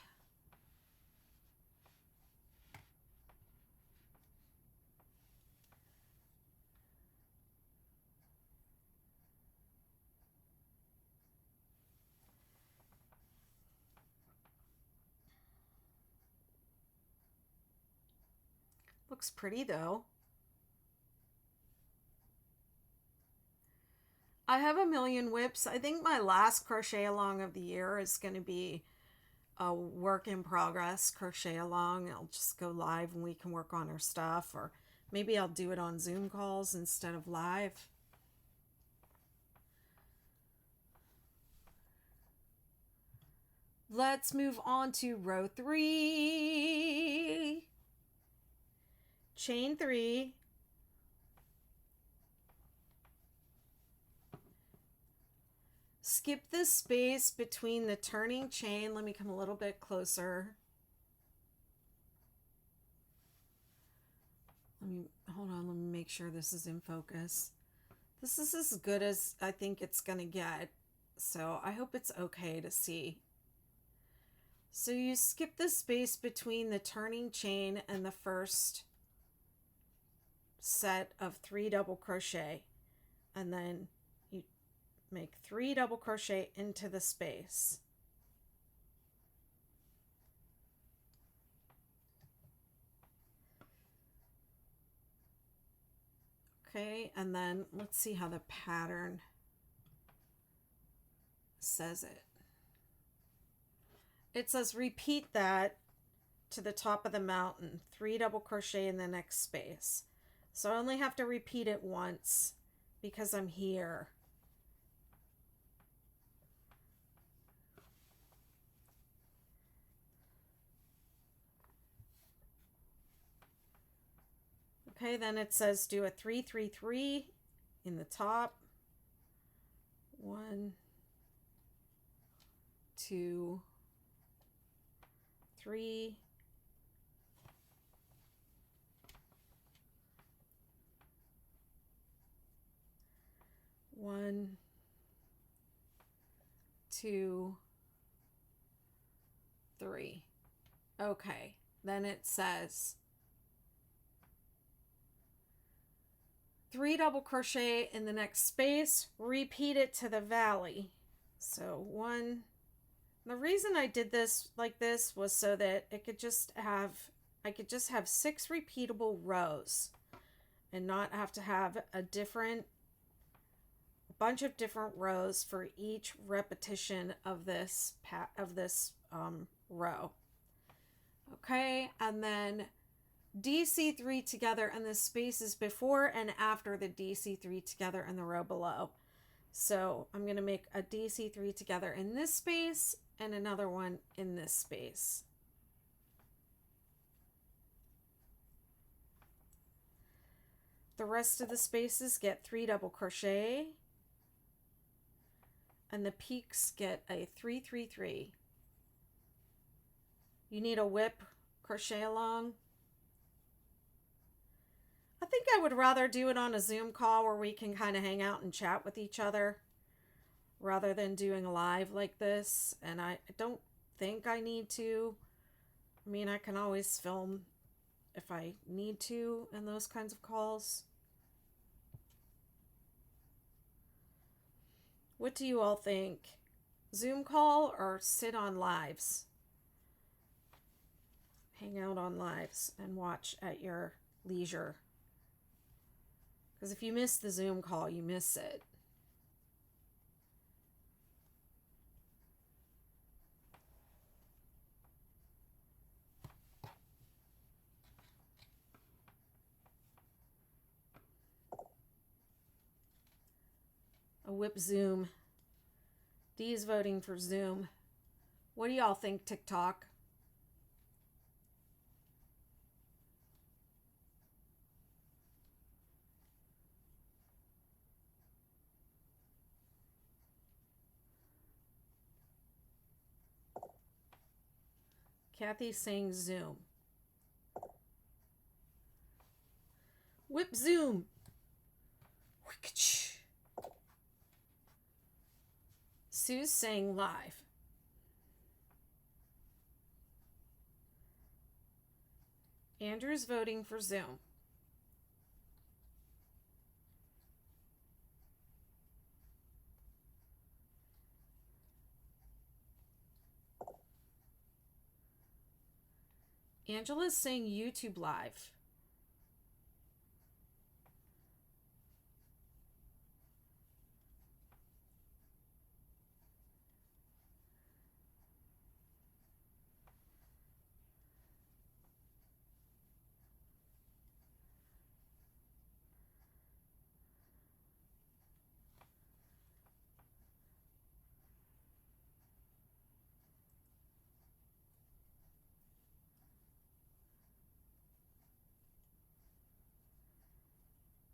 Looks pretty though. I have a million whips. I think my last crochet along of the year is going to be a work in progress crochet along. I'll just go live and we can work on our stuff, or maybe I'll do it on Zoom calls instead of live. Let's move on to row 3. Chain 3. Skip the space between the turning chain. Let me come a little bit closer. Hold on, let me make sure this is in focus. This is as good as I think it's gonna get, so I hope it's okay to see. So you skip the space between the turning chain and the first set of 3 double crochet, and then you make 3 double crochet into the space. Okay, and then let's see how the pattern says it. It says repeat that to the top of the mountain, 3 double crochet in the next space. So I only have to repeat it once because I'm here. Okay, then it says do a 3 3 3 in the top. 1 2 3 1 2 3. Okay, then it says 3 double crochet in the next space, repeat it to the valley. So 1. The reason I did this like this was so that I could just have 6 repeatable rows and not have to have a bunch of different rows for each repetition of this row. Okay, and then DC3 together and the spaces before and after the DC3 together in the row below. So I'm going to make a DC3 together in this space and another one in this space. The rest of the spaces get 3 double crochet, and the peaks get a 3 3 3. You need a whip crochet along. I think I would rather do it on a Zoom call where we can kind of hang out and chat with each other rather than doing a live like this. And I don't think I need to. I mean, I can always film if I need to in those kinds of calls. What do you all think? Zoom call or sit on lives? Hang out on lives and watch at your leisure. Because if you miss the Zoom call, you miss it. A whip Zoom. D is voting for Zoom. What do y'all think, TikTok? Kathy's saying Zoom. Whip Zoom. Sue's saying live. Andrew's voting for Zoom. Angela's saying YouTube live.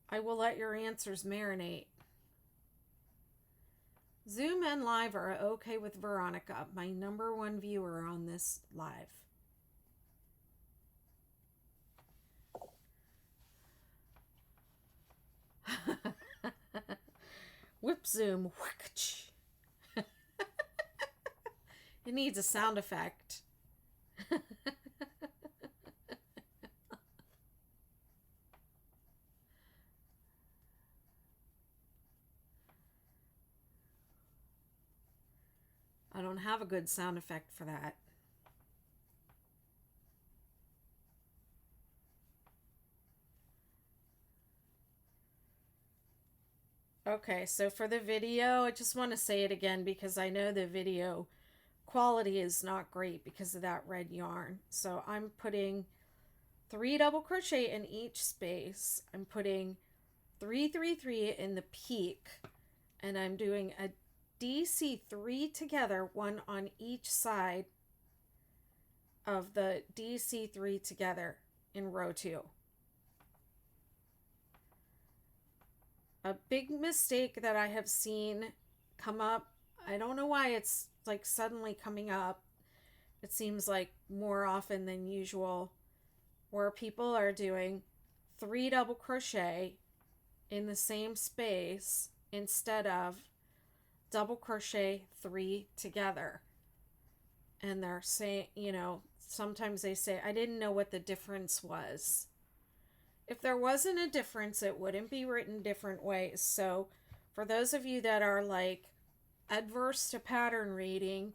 I will let your answers marinate. Zoom and live are okay with Veronica, my #1 viewer on this live. Whip Zoom. It needs a sound effect. I don't have a good sound effect for that. Okay, so for the video, I just want to say it again because I know the video quality is not great because of that red yarn. So I'm putting 3 double crochet in each space. I'm putting 3 3 3 in the peak, and I'm doing a DC3 together, one on each side of the DC3 together in row 2. A big mistake that I have seen come up, I don't know why it's like suddenly coming up, it seems like more often than usual, where people are doing 3 double crochet in the same space instead of double crochet 3 together. And they're saying, sometimes they say, I didn't know what the difference was. If there wasn't a difference, it wouldn't be written different ways. So for those of you that are like adverse to pattern reading,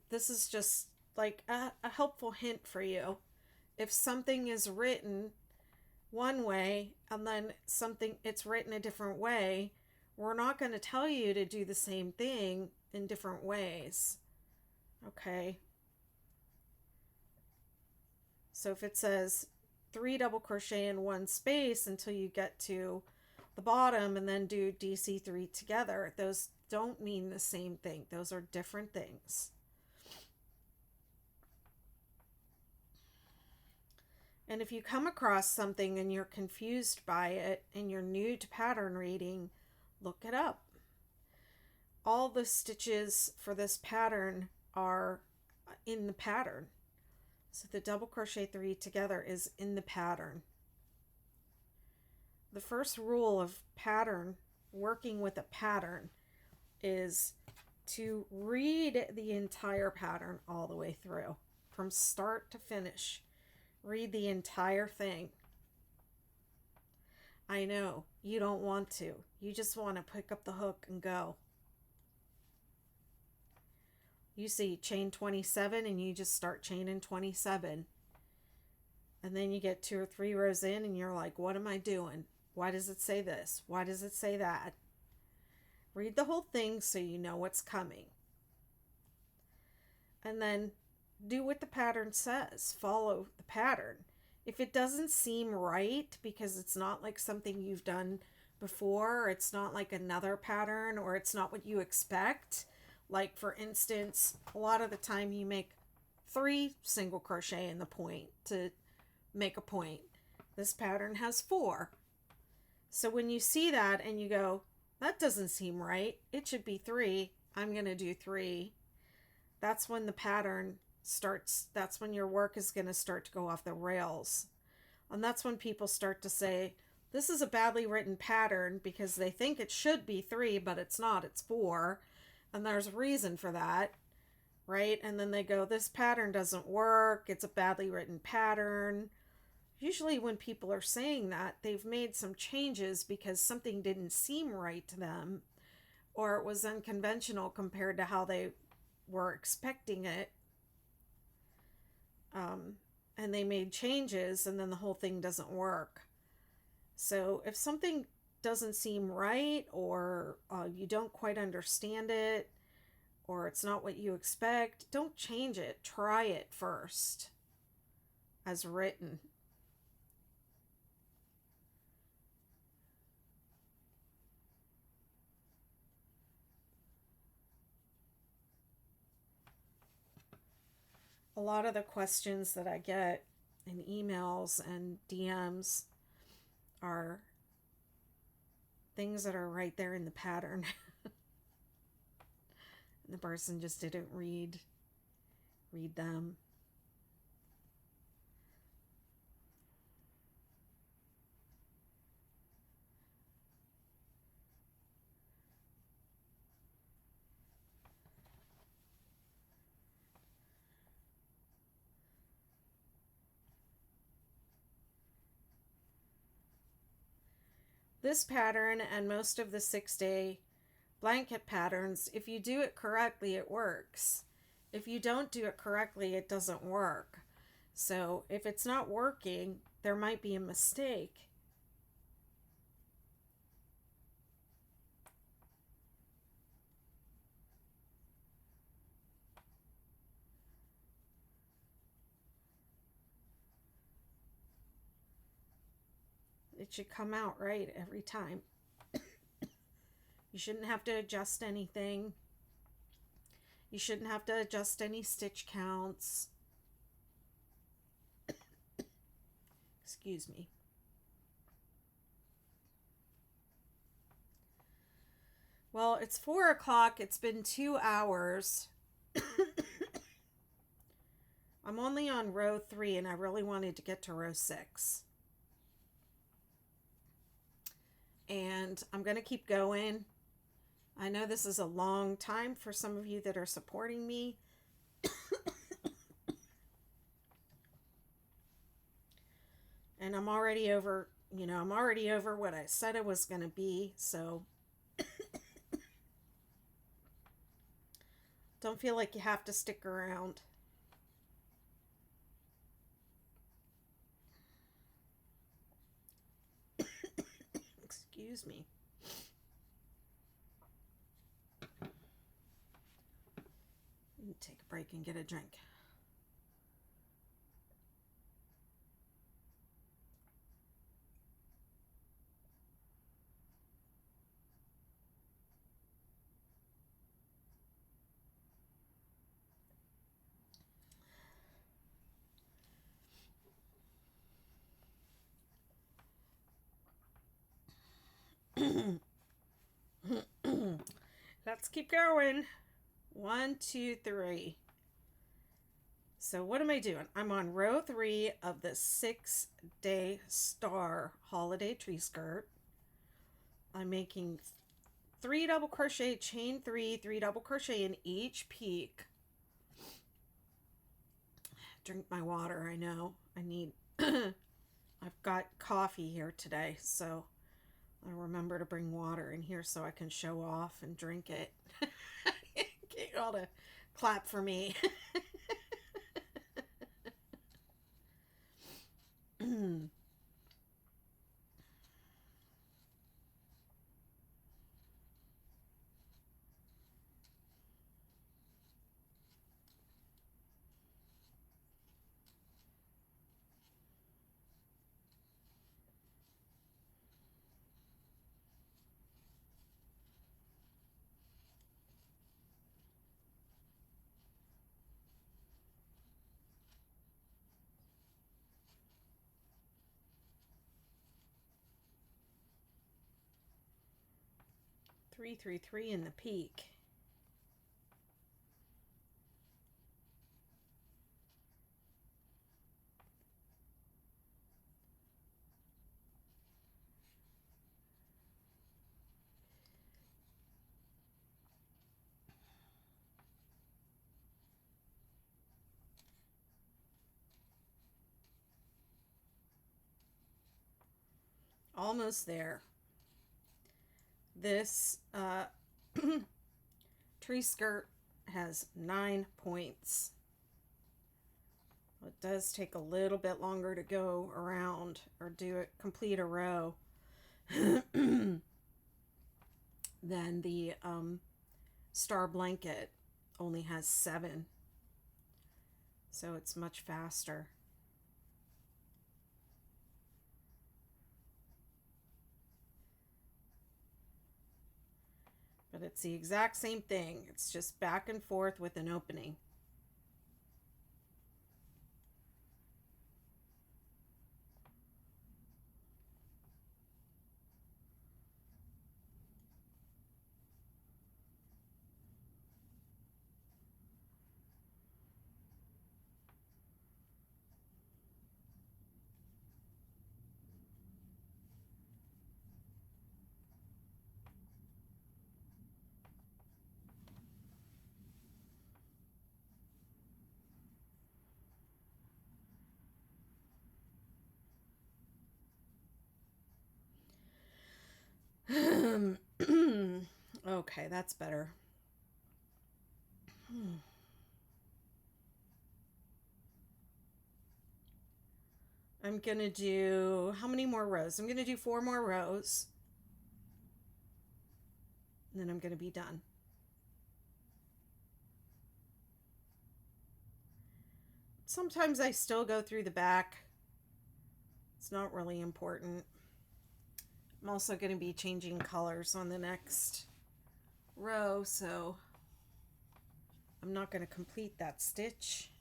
this is just like a helpful hint for you. If something is written one way and then it's written a different way, we're not going to tell you to do the same thing in different ways. Okay. So if it says 3 double crochet in one space until you get to the bottom and then do DC3 together, those don't mean the same thing. Those are different things. And if you come across something and you're confused by it and you're new to pattern reading, look it up. All the stitches for this pattern are in the pattern. So the double crochet 3 together is in the pattern. The first rule of pattern, working with a pattern, is to read the entire pattern all the way through, from start to finish. Read the entire thing. I know, you don't want to. You just want to pick up the hook and go. You see chain 27 and you just start chaining 27. And then you get 2 or 3 rows in and you're like, what am I doing? Why does it say this? Why does it say that? Read the whole thing so you know what's coming. And then do what the pattern says. Follow the pattern. If it doesn't seem right because it's not like something you've done before, or it's not like another pattern, or it's not what you expect, like for instance, a lot of the time you make 3 single crochet in the point to make a point. This pattern has 4. So when you see that and you go, that doesn't seem right, it should be 3, I'm going to do 3. That's when the pattern starts, that's when your work is going to start to go off the rails. And that's when people start to say, this is a badly written pattern because they think it should be 3, but it's not, it's 4. And there's a reason for that, right? And then they go, this pattern doesn't work, it's a badly written pattern. Usually when people are saying that, they've made some changes because something didn't seem right to them, or it was unconventional compared to how they were expecting it. And they made changes and then the whole thing doesn't work. So if something doesn't seem right, or you don't quite understand it, or it's not what you expect, don't change it. Try it first as written. A lot of the questions that I get in emails and DMs are things that are right there in the pattern. And the person just didn't read them. This pattern and most of the 6-day blanket patterns, if you do it correctly, it works. If you don't do it correctly, it doesn't work. So if it's not working, there might be a mistake. It should come out right every time. You shouldn't have to adjust anything. You shouldn't have to adjust any stitch counts. Excuse me. Well, it's 4 o'clock. It's been 2 hours. I'm only on row 3 and I really wanted to get to row 6. And I'm going to keep going. I know this is a long time for some of you that are supporting me. And I'm already over, I'm already over what I said it was going to be. So don't feel like you have to stick around. Excuse me. Take a break and get a drink. Let's keep going. 1, 2, 3. So what am I doing? I'm on row 3 of the 6-day star holiday tree skirt. I'm making 3 double crochet, chain 3, 3 double crochet in each peak. Drink my water. I know I need I've got coffee here today, so I remember to bring water in here so I can show off and drink it. Get y'all to clap for me. 3, 3, 3 in the peak. Almost there. This tree skirt has 9 points. It does take a little bit longer to go around or complete a row than the star blanket only has 7. So it's much faster. But it's the exact same thing. It's just back and forth with an opening. Okay, that's better. I'm going to do, how many more rows? I'm going to do 4 more rows. And then I'm going to be done. Sometimes I still go through the back. It's not really important. I'm also going to be changing colors on the next row, so I'm not going to complete that stitch.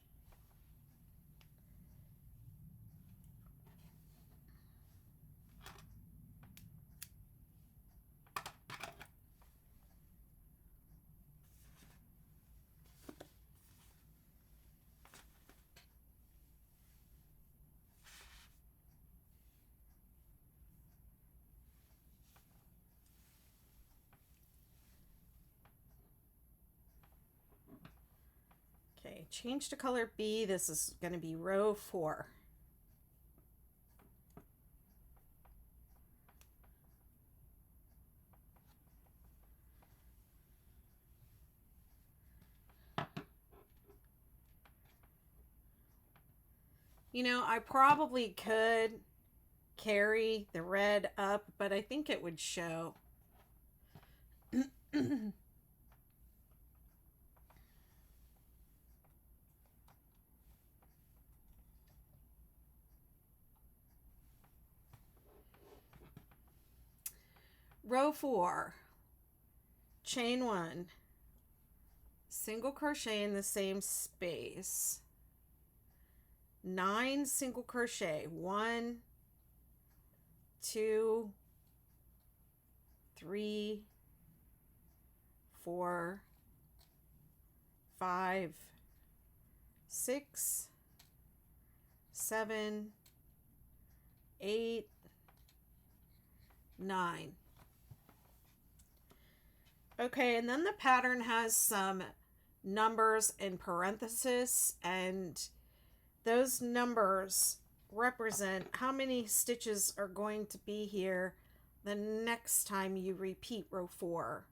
Okay, change to color B. This is going to be row 4. You know, I probably could carry the red up, but I think it would show. Row 4, chain 1, single crochet in the same space, 9 single crochet, 1, 2, 3, 4, 5, 6, 7, 8, 9. Okay, and then the pattern has some numbers in parentheses, and those numbers represent how many stitches are going to be here the next time you repeat row 4.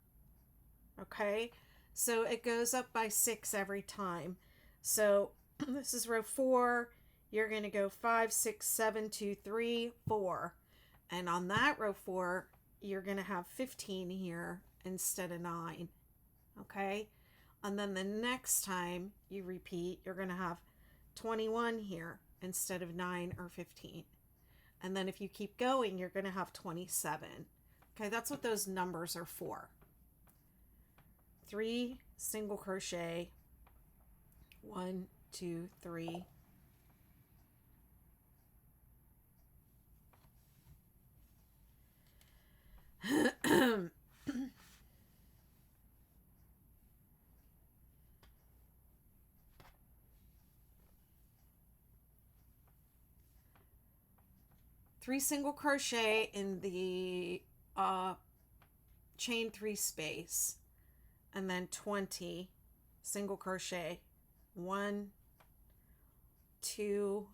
Okay, so it goes up by 6 every time. So this is row 4. You're going to go 5, 6, 7, 2, 3, 4. And on that row 4, you're going to have 15 here instead of 9. Okay, and then the next time you repeat, you're going to have 21 here instead of 9 or 15. And then if you keep going, you're going to have 27. Okay, that's what those numbers are for. 3 single crochet, 1, 2, 3. Three single crochet in the chain 3 space, and then 20 single crochet. 1, 2,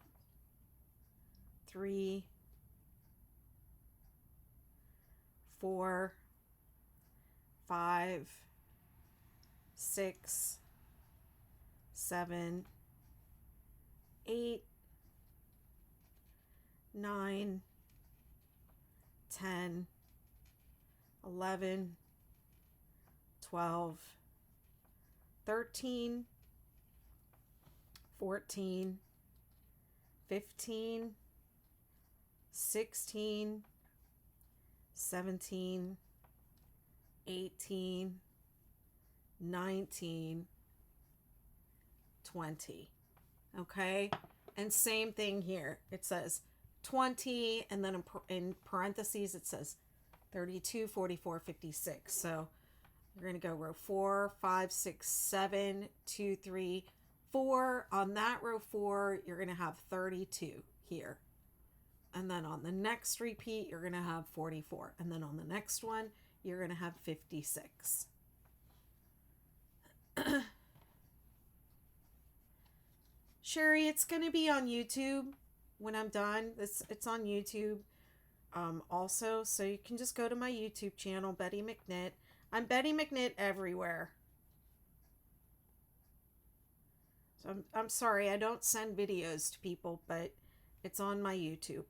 3, 4, 5, 6, 7, 8, 9, 10, 11, 12, 13, 14, 15, 16, 17, 18, 19, 20. Okay, and same thing here. It says 20, and then in parentheses it says 32, 44, 56. So you're going to go row 4, 5, 6, 7, 2, 3, 4. On that row 4, you're going to have 32 here. And then on the next repeat, you're going to have 44. And then on the next one, you're going to have 56. Sherry, it's going to be on YouTube when I'm done. It's on YouTube also, so you can just go to my YouTube channel, Betty McKnit. I'm Betty McKnit everywhere. So I'm sorry, I don't send videos to people, but it's on my YouTube.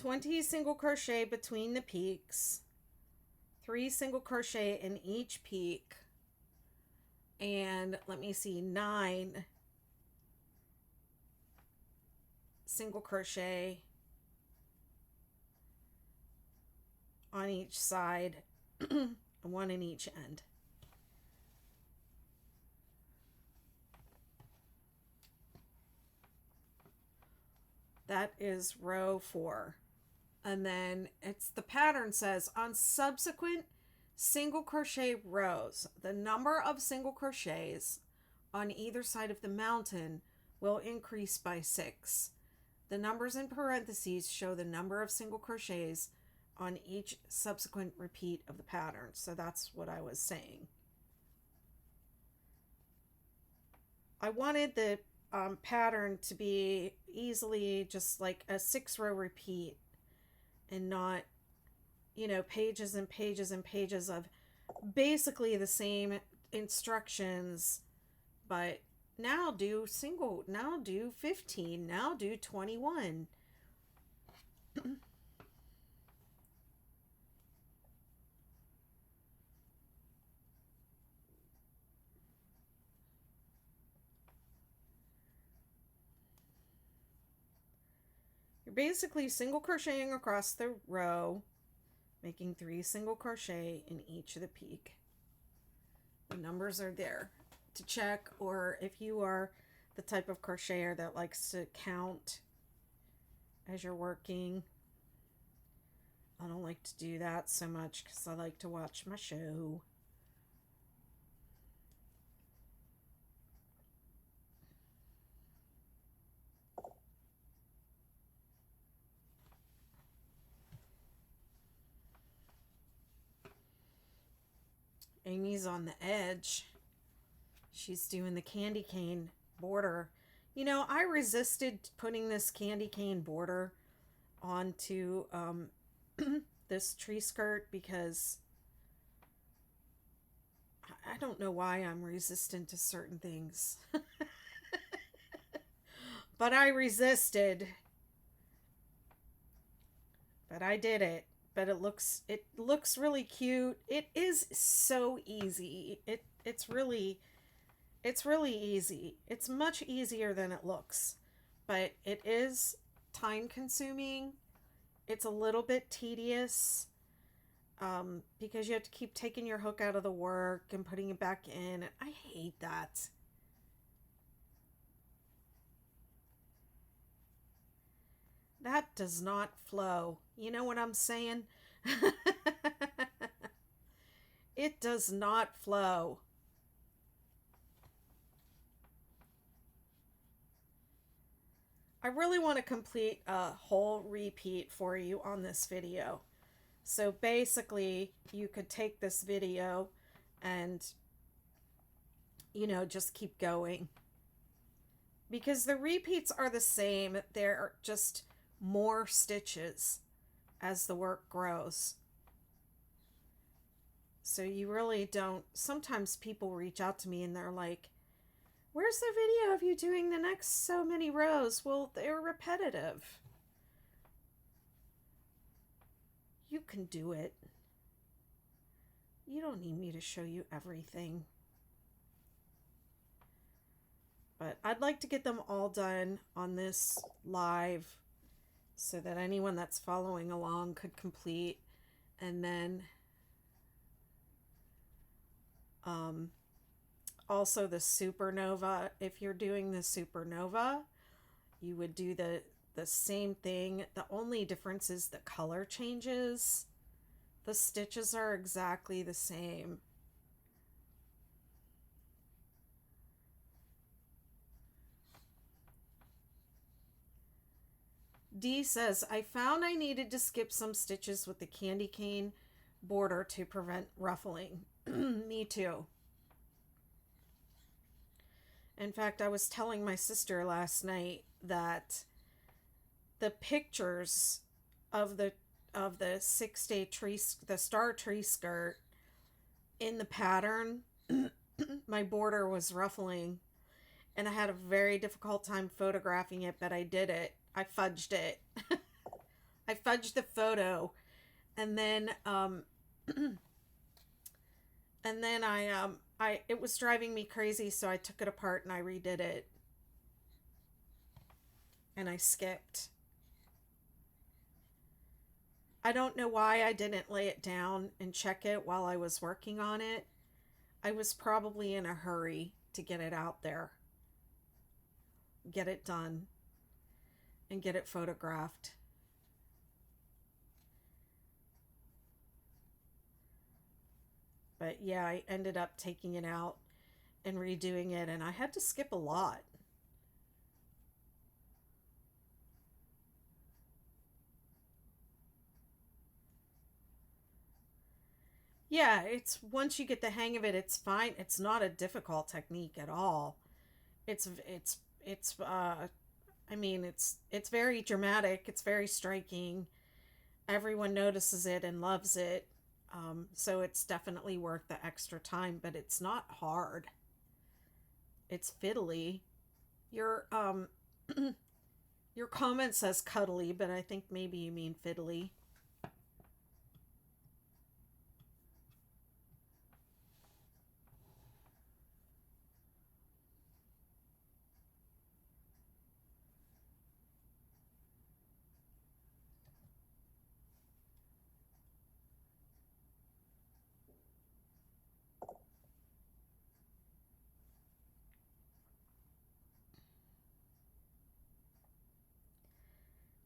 $20 single crochet between the peaks, 3 single crochet in each peak, and let me see, 9 single crochet on each side, 1 in each end. That is row 4. And then the pattern says on subsequent single crochet rows, the number of single crochets on either side of the mountain will increase by 6. The numbers in parentheses show the number of single crochets on each subsequent repeat of the pattern. So that's what I was saying. I wanted the pattern to be easily just like a 6-row repeat and not, you know, pages and pages and pages of basically the same instructions, but now do single, now do 15, now do 21. You're basically single crocheting across the row, making 3 single crochet in each of the peak. The numbers are there to check, or if you are the type of crocheter that likes to count as you're working. I don't like to do that so much because I like to watch my show. Amy's on the edge. She's doing the candy cane border. You know, I resisted putting this candy cane border onto this tree skirt because I don't know why I'm resistant to certain things. But I resisted. But I did it. But it looks really cute. It is so easy. It's really easy. It's much easier than it looks. But it is time consuming. It's a little bit tedious. Because you have to keep taking your hook out of the work and putting it back in. I hate that. That does not flow. You know what I'm saying? It does not flow. I really want to complete a whole repeat for you on this video. So basically, you could take this video and, you know, just keep going. Because the repeats are the same. They're just more stitches as the work grows. So you really don't, sometimes people reach out to me and they're like, where's the video of you doing the next so many rows? Well, they're repetitive. You can do it. You don't need me to show you everything. But I'd like to get them all done on this live so that anyone that's following along could complete. And then also the supernova. If you're doing the supernova, you would do the same thing. The only difference is the color changes. The stitches are exactly the same. D says, I found I needed to skip some stitches with the candy cane border to prevent ruffling. Me too. In fact, I was telling my sister last night that the pictures of the 6-day tree, the star tree skirt in the pattern, my border was ruffling, and I had a very difficult time photographing it, but I did it. I fudged it. I fudged the photo, and then I it was driving me crazy, so I took it apart and I redid it. And I skipped. I don't know why I didn't lay it down and check it while I was working on it. I was probably in a hurry to get it out there, get it done, and get it photographed. But yeah, I ended up taking it out and redoing it, and I had to skip a lot. Yeah, it's once you get the hang of it, it's fine. It's not a difficult technique at all. It's I mean, it's very dramatic, it's very striking. Everyone notices it and loves it. So it's definitely worth the extra time, but it's not hard. It's fiddly. Your your comment says cuddly, but I think maybe you mean fiddly.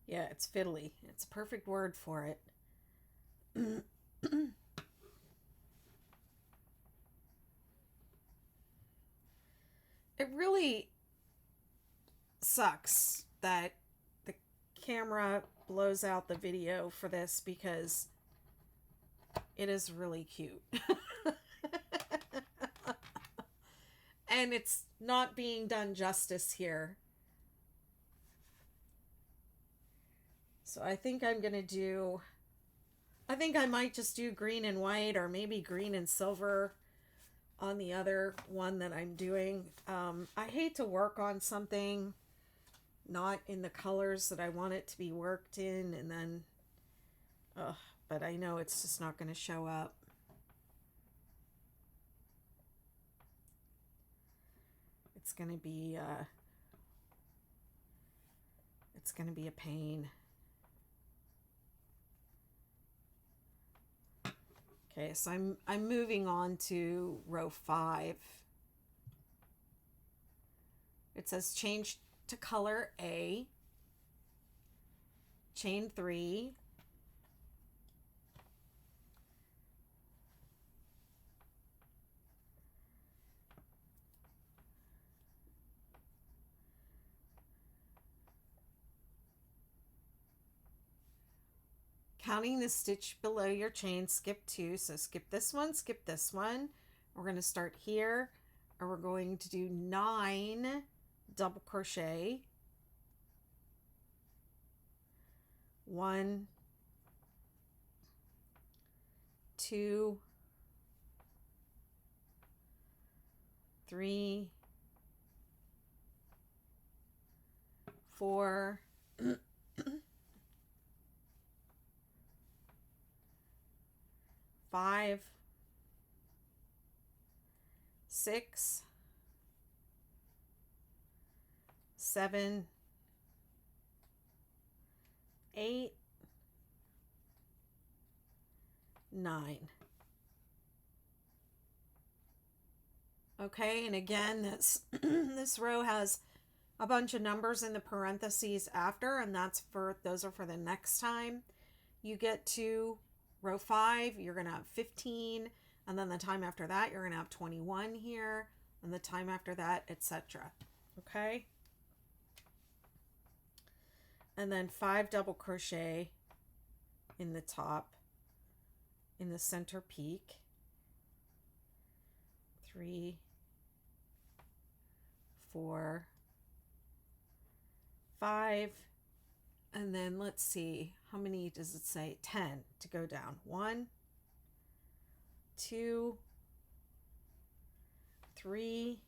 Yeah, it's fiddly. It's a perfect word for it. It really sucks that the camera blows out the video for this because it is really cute. And it's not being done justice here. So I think I might just do green and white or maybe green and silver on the other one that I'm doing. I hate to work on something not in the colors that I want it to be worked in, and then, ugh, but I know it's just not going to show up. It's going to be, it's going to be a pain. Okay, so I'm moving on to row 5. It says change to color A, chain 3, counting the stitch below your chain, skip 2. So skip this one. We're going to start here, and we're going to do 9 double crochet. 1, 2, 3, 4, 5, 6, 7, 8, 9. Okay, and again, this this row has a bunch of numbers in the parentheses after, and those are for the next time you get to row 5. You're going to have 15, and then the time after that you're going to have 21 here, and the time after that, etc. Okay, and then 5 double crochet in the top in the center peak. 3, 4, 5, and then let's see, how many does it say? 10 to go down. 1, 2, 3,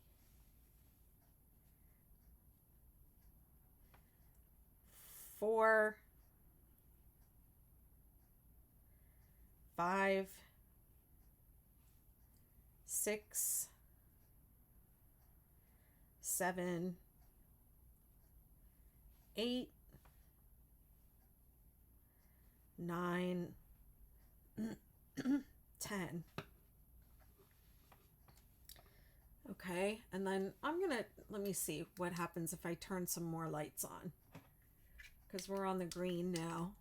4, 5, 6, 7, 8, 9, 10. Okay, and then let me see what happens if I turn some more lights on, because we're on the green now.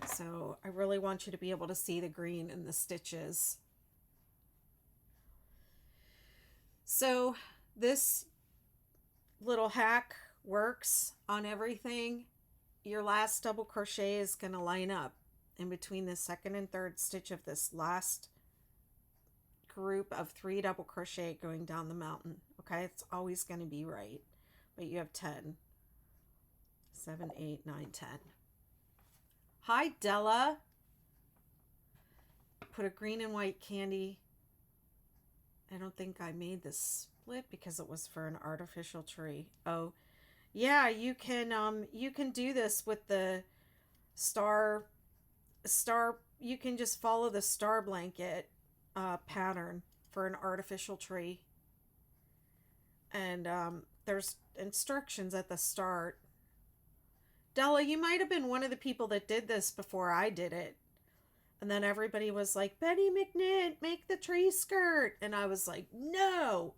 So I really want you to be able to see the green in the stitches. So this little hack works on everything. Your last double crochet is going to line up in between the second and third stitch of this last group of 3 double crochet going down the mountain. Okay, it's always going to be right, but you have 10. 7, 8, 9, 10. Hi, Della. Put a green and white candy. I don't think I made this split because it was for an artificial tree. Oh, yeah, you can do this with the star. You can just follow the star blanket pattern for an artificial tree. And there's instructions at the start. Della, you might have been one of the people that did this before I did it. And then everybody was like, Betty McNitt, make the tree skirt. And I was like, no,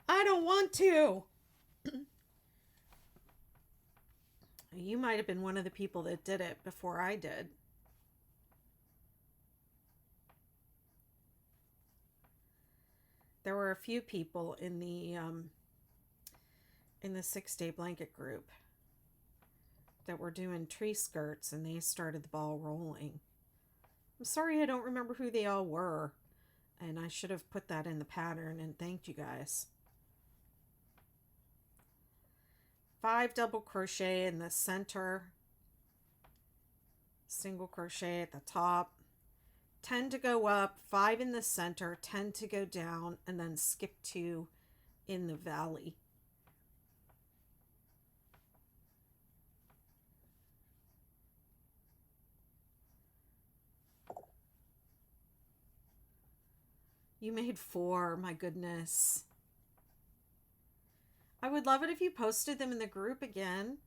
I don't want to. You might have been one of the people that did it before I did. There were a few people in the 6-day blanket group that were doing tree skirts, and they started the ball rolling. I'm sorry I don't remember who they all were, and I should have put that in the pattern and thanked you guys. 5 double crochet in the center, single crochet at the top, 10 to go up, 5 in the center, 10 to go down, and then skip 2 in the valley. You made 4, my goodness. I would love it if you posted them in the group again.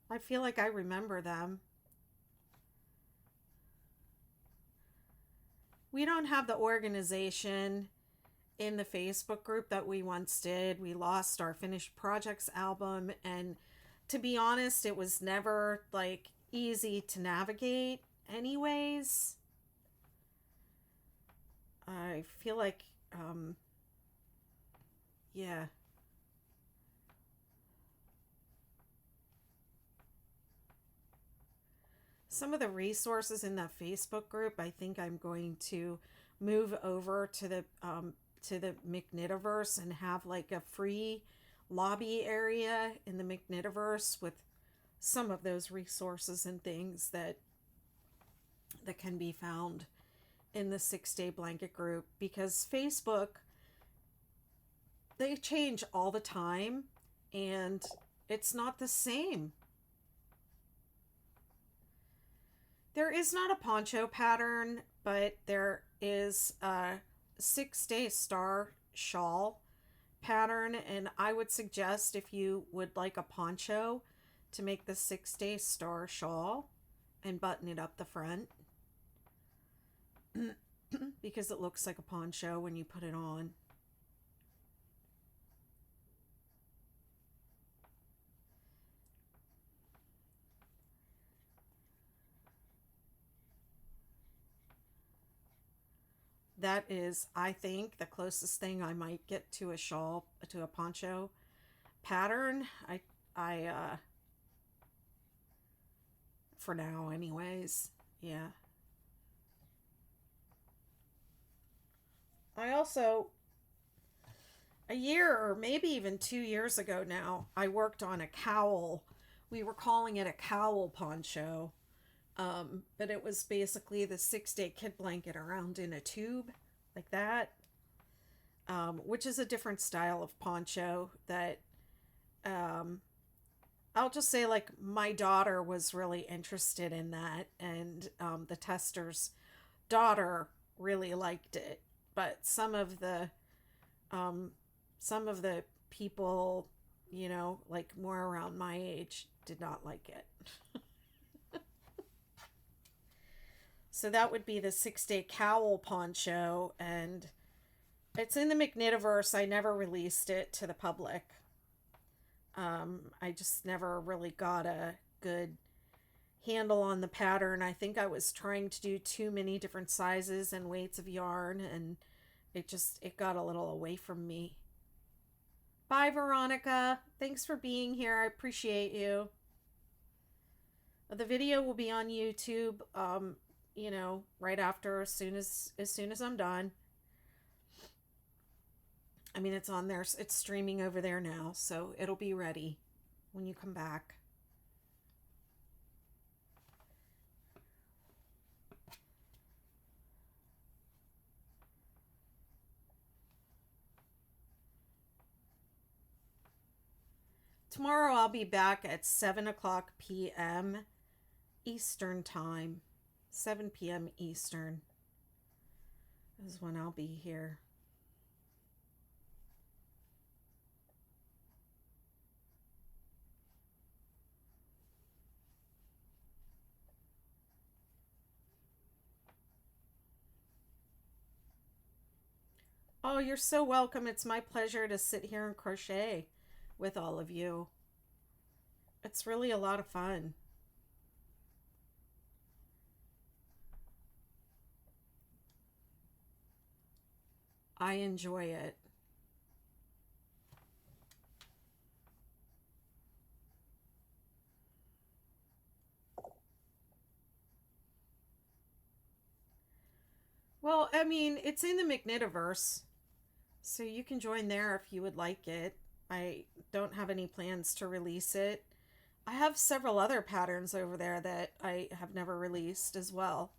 I feel like I remember them. We don't have the organization in the Facebook group that we once did. We lost our finished projects album, and to be honest, it was never like easy to navigate anyways. I feel like yeah. Some of the resources in that Facebook group, I think I'm going to move over to the McKnitiverse and have like a free lobby area in the McKnitiverse with some of those resources and things that can be found in the 6-day blanket group, because Facebook, they change all the time and it's not the same. There is not a poncho pattern, but there is a 6-day star shawl pattern, and I would suggest, if you would like a poncho, to make the 6-day star shawl and button it up the front because it looks like a poncho when you put it on. That is, I think, the closest thing I might get to a shawl, to a poncho pattern. I for now anyways. Yeah. I also, a year or maybe even 2 years ago now, I worked on a cowl. We were calling it a cowl poncho. But it was basically the 6-day kid blanket around in a tube like that, which is a different style of poncho that I'll just say, like, my daughter was really interested in that, and the tester's daughter really liked it, but some of the people, you know, like more around my age, did not like it. So that would be the 6-day cowl poncho, and it's in the McKnitiverse. I never released it to the public. I just never really got a good handle on the pattern. I think I was trying to do too many different sizes and weights of yarn, and it got a little away from me. Bye, Veronica. Thanks for being here. I appreciate you. The video will be on YouTube, right after, as soon as I'm done. I mean, it's on there. It's streaming over there now, so it'll be ready when you come back. Tomorrow I'll be back at 7 o'clock p.m. Eastern Time. 7 p.m. Eastern is when I'll be here. Oh, you're so welcome. It's my pleasure to sit here and crochet with all of you. It's really a lot of fun. I enjoy it. Well, I mean, it's in the McKnitiverse, so you can join there if you would like it. I don't have any plans to release it. I have several other patterns over there that I have never released as well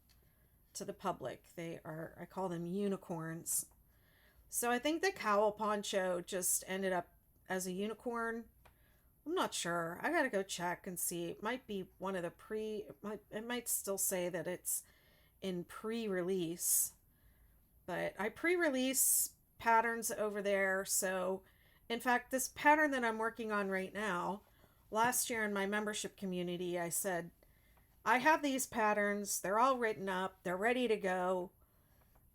to the public. They are, I call them unicorns. So I think the cowl poncho just ended up as a unicorn. I'm not sure. I gotta go check and see. It might be one of the it might still say that it's in pre-release, but I pre-release patterns over there. So in fact, this pattern that I'm working on right now, last year in my membership community, I said, I have these patterns, they're all written up, they're ready to go.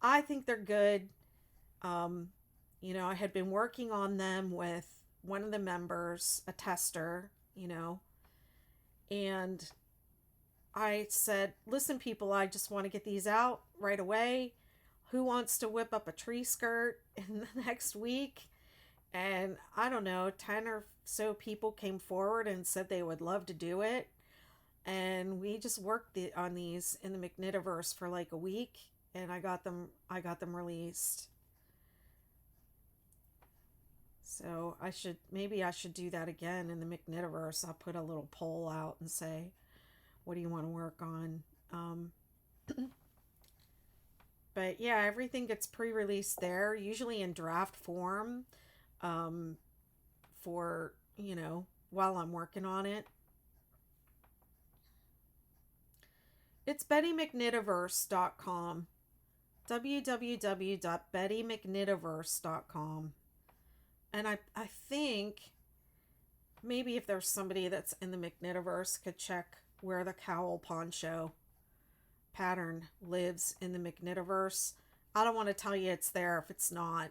I think they're good. um, I had been working on them with one of the members, a tester, and I said, listen, people, I just want to get these out right away. Who wants to whip up a tree skirt in the next week? And I don't know, 10 or so people came forward and said they would love to do it. And we just worked on these in the McKnitiverse for like a week, and I got them released. So maybe I should do that again in the McKnitiverse. I'll put a little poll out and say, what do you want to work on? Um, but yeah, everything gets pre-released there, usually in draft form, um, for, while I'm working on it. It's bettymcknitiverse.com. www.bettymcknitiverse.com. And I think maybe if there's somebody that's in the McKnitiverse could check where the cowl poncho pattern lives in the McKnitiverse. I don't want to tell you it's there if it's not.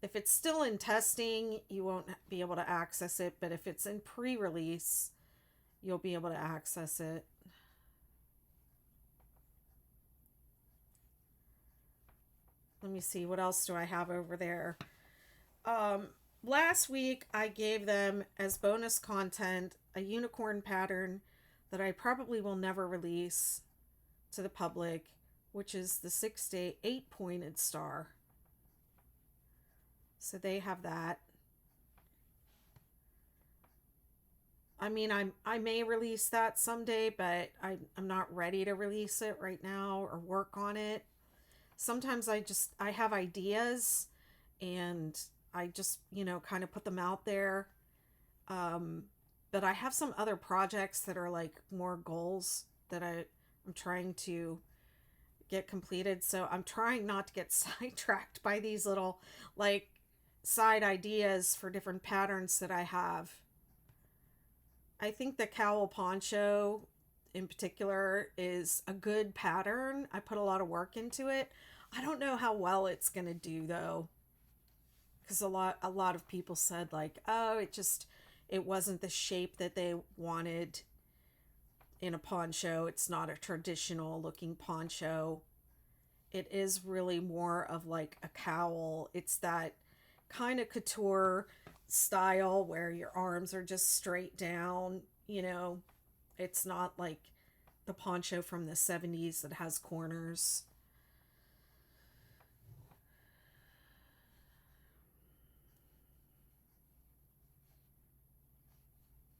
If it's still in testing, you won't be able to access it, but if it's in pre-release, you'll be able to access it. Let me see, what else do I have over there? Um, Last week I gave them as bonus content a unicorn pattern that I probably will never release to the public, which is the 6-day 8-pointed star. So they have that. I mean, I may release that someday, but I'm not ready to release it right now or work on it. Sometimes I have ideas, and I just, kind of put them out there. Um, but I have some other projects that are like more goals that I'm trying to get completed. So I'm trying not to get sidetracked by these little like side ideas for different patterns that I have. I think the cowl poncho in particular is a good pattern. I put a lot of work into it. I don't know how well it's going to do though, because a lot of people said like, oh, it wasn't the shape that they wanted in a poncho. It's not a traditional looking poncho. It is really more of like a cowl. It's that kind of couture style where your arms are just straight down, It's not like the poncho from the 70s that has corners.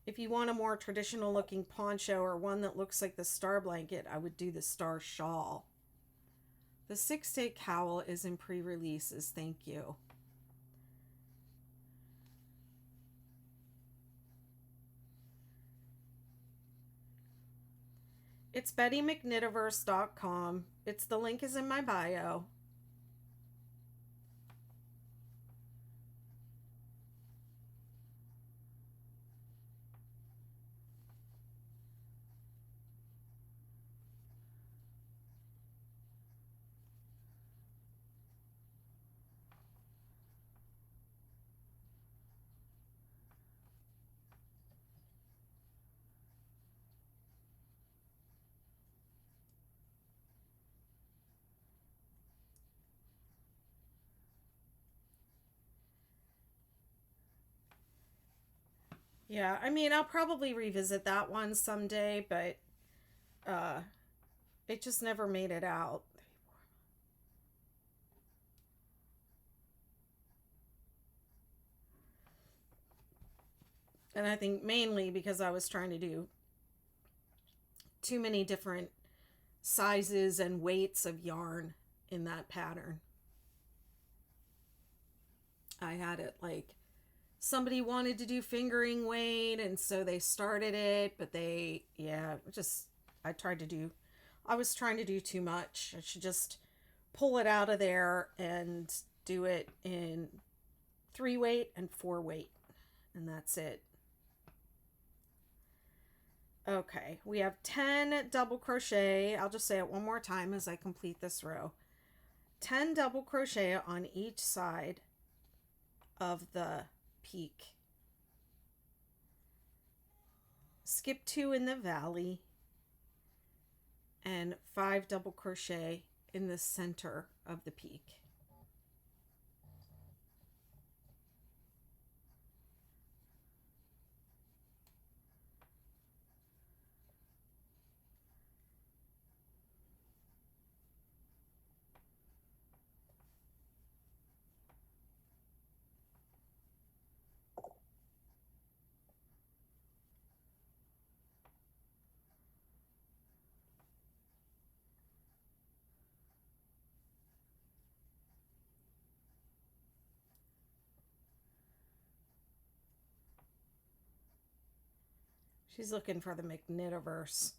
If you want a more traditional looking poncho or one that looks like the star blanket, I would do the star shawl. The 6-day cowl is in pre-releases. Thank you. It's BettyMcKnittiverse.com. The link is in my bio. Yeah, I mean, I'll probably revisit that one someday, but uh, it just never made it out. And I think mainly because I was trying to do too many different sizes and weights of yarn in that pattern. I had it like somebody wanted to do fingering weight, and so they started it, but I was trying to do too much. I should just pull it out of there and do it in 3 weight and 4 weight, and that's it. Okay, we have 10 double crochet. I'll just say it one more time as I complete this row. 10 double crochet on each side of the peak. Skip 2 in the valley and 5 double crochet in the center of the peak. She's looking for the McKnittiverse.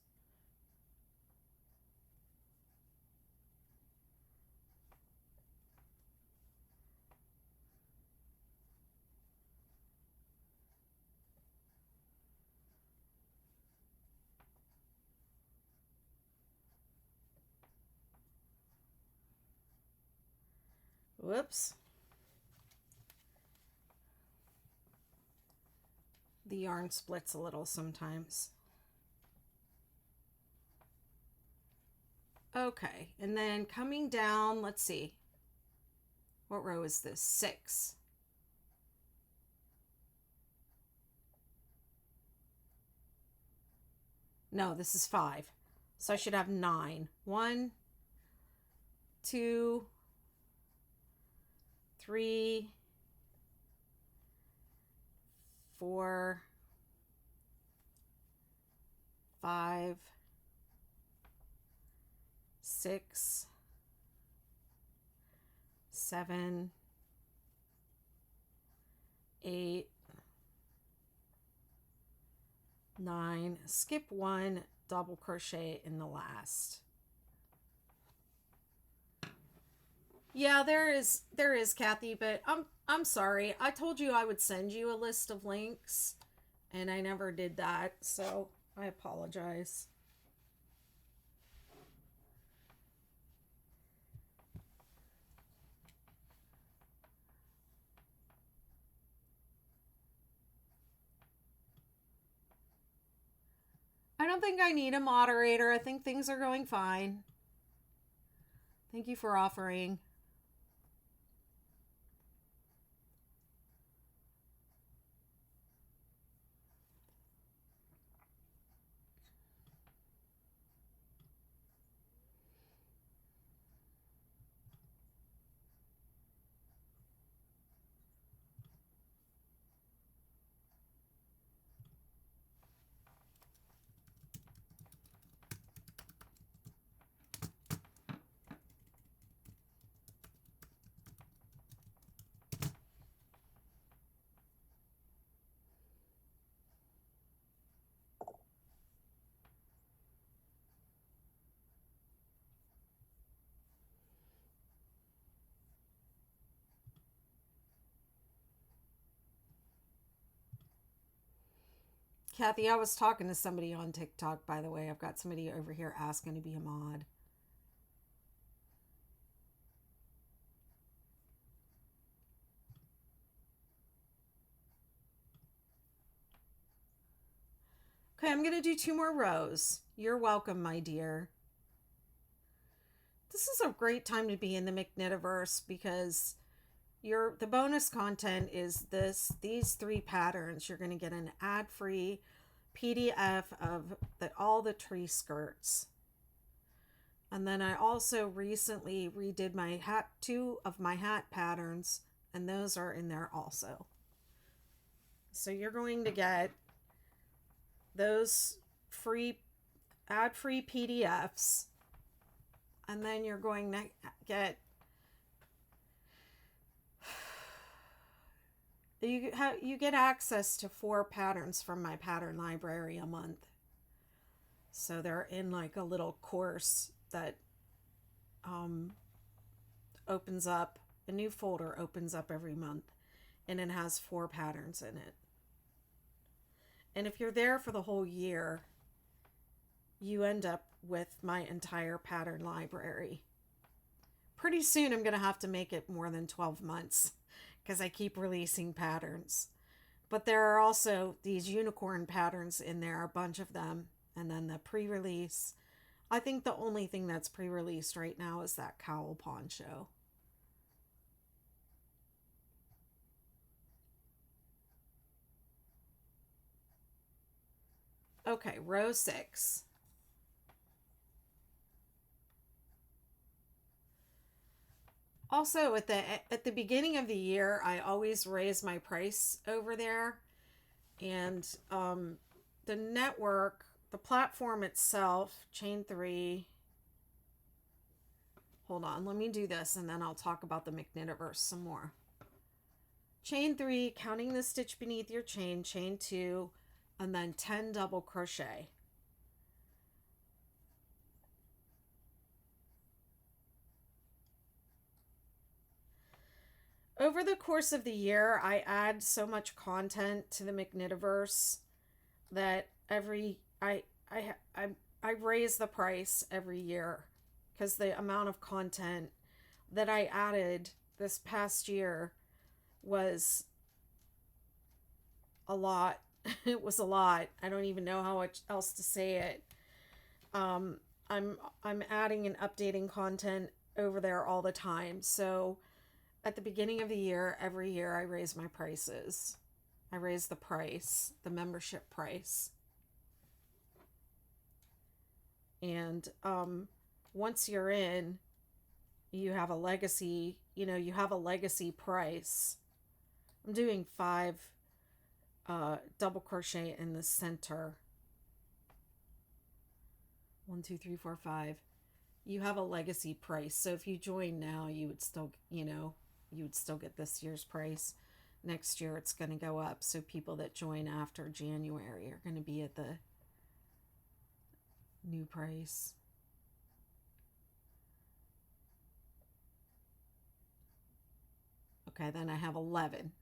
Whoops. The yarn splits a little sometimes. Okay, and then coming down, let's see. What row is this? 6. No, this is 5. So I should have 9. 1, 2, 3, 4, 5, 6, 7, 8, 9. Skip 1 double crochet in the last. Yeah, there is Kathy, but I'm sorry. I told you I would send you a list of links, and I never did that, so I apologize. I don't think I need a moderator. I think things are going fine. Thank you for offering. Kathy, I was talking to somebody on TikTok, by the way. I've got somebody over here asking to be a mod. Okay, I'm going to do 2 more rows. You're welcome, my dear. This is a great time to be in the McKnitiverse because the bonus content is these 3 patterns. You're going to get an ad-free PDF of all the tree skirts. And then I also recently redid my hat, 2 of my hat patterns, and those are in there also. So you're going to get those ad-free PDFs, and then you're going to get you get access to 4 patterns from my pattern library a month. So they're in like a little course that opens up, a new folder opens up every month, and it has 4 patterns in it. And if you're there for the whole year, you end up with my entire pattern library. Pretty soon I'm going to have to make it more than 12 months because I keep releasing patterns. But there are also these unicorn patterns in there, a bunch of them. And then the pre-release. I think the only thing that's pre-released right now is that cAL poncho. Okay, row 6. Also, at the beginning of the year, I always raise my price over there, and the network, the platform itself, Chain 3. Hold on, let me do this, and then I'll talk about the McKnitiverse some more. Chain 3, counting the stitch beneath your chain, chain 2, and then 10 double crochet. Over the course of the year, I add so much content to the McKnitiverse that I raise the price every year because the amount of content that I added this past year was a lot. It was a lot. I don't even know how else to say it. I'm adding and updating content over there all the time. So at the beginning of the year, every year I raise my prices. I raise the price, the membership price. And once you're in, you have a legacy, you have a legacy price. I'm doing 5 double crochet in the center. 1, 2, 3, 4, 5. You have a legacy price. So if you join now, you would still, you would still get this year's price. Next year it's going to go up. So people that join after January are going to be at the new price. Okay, then I have 11.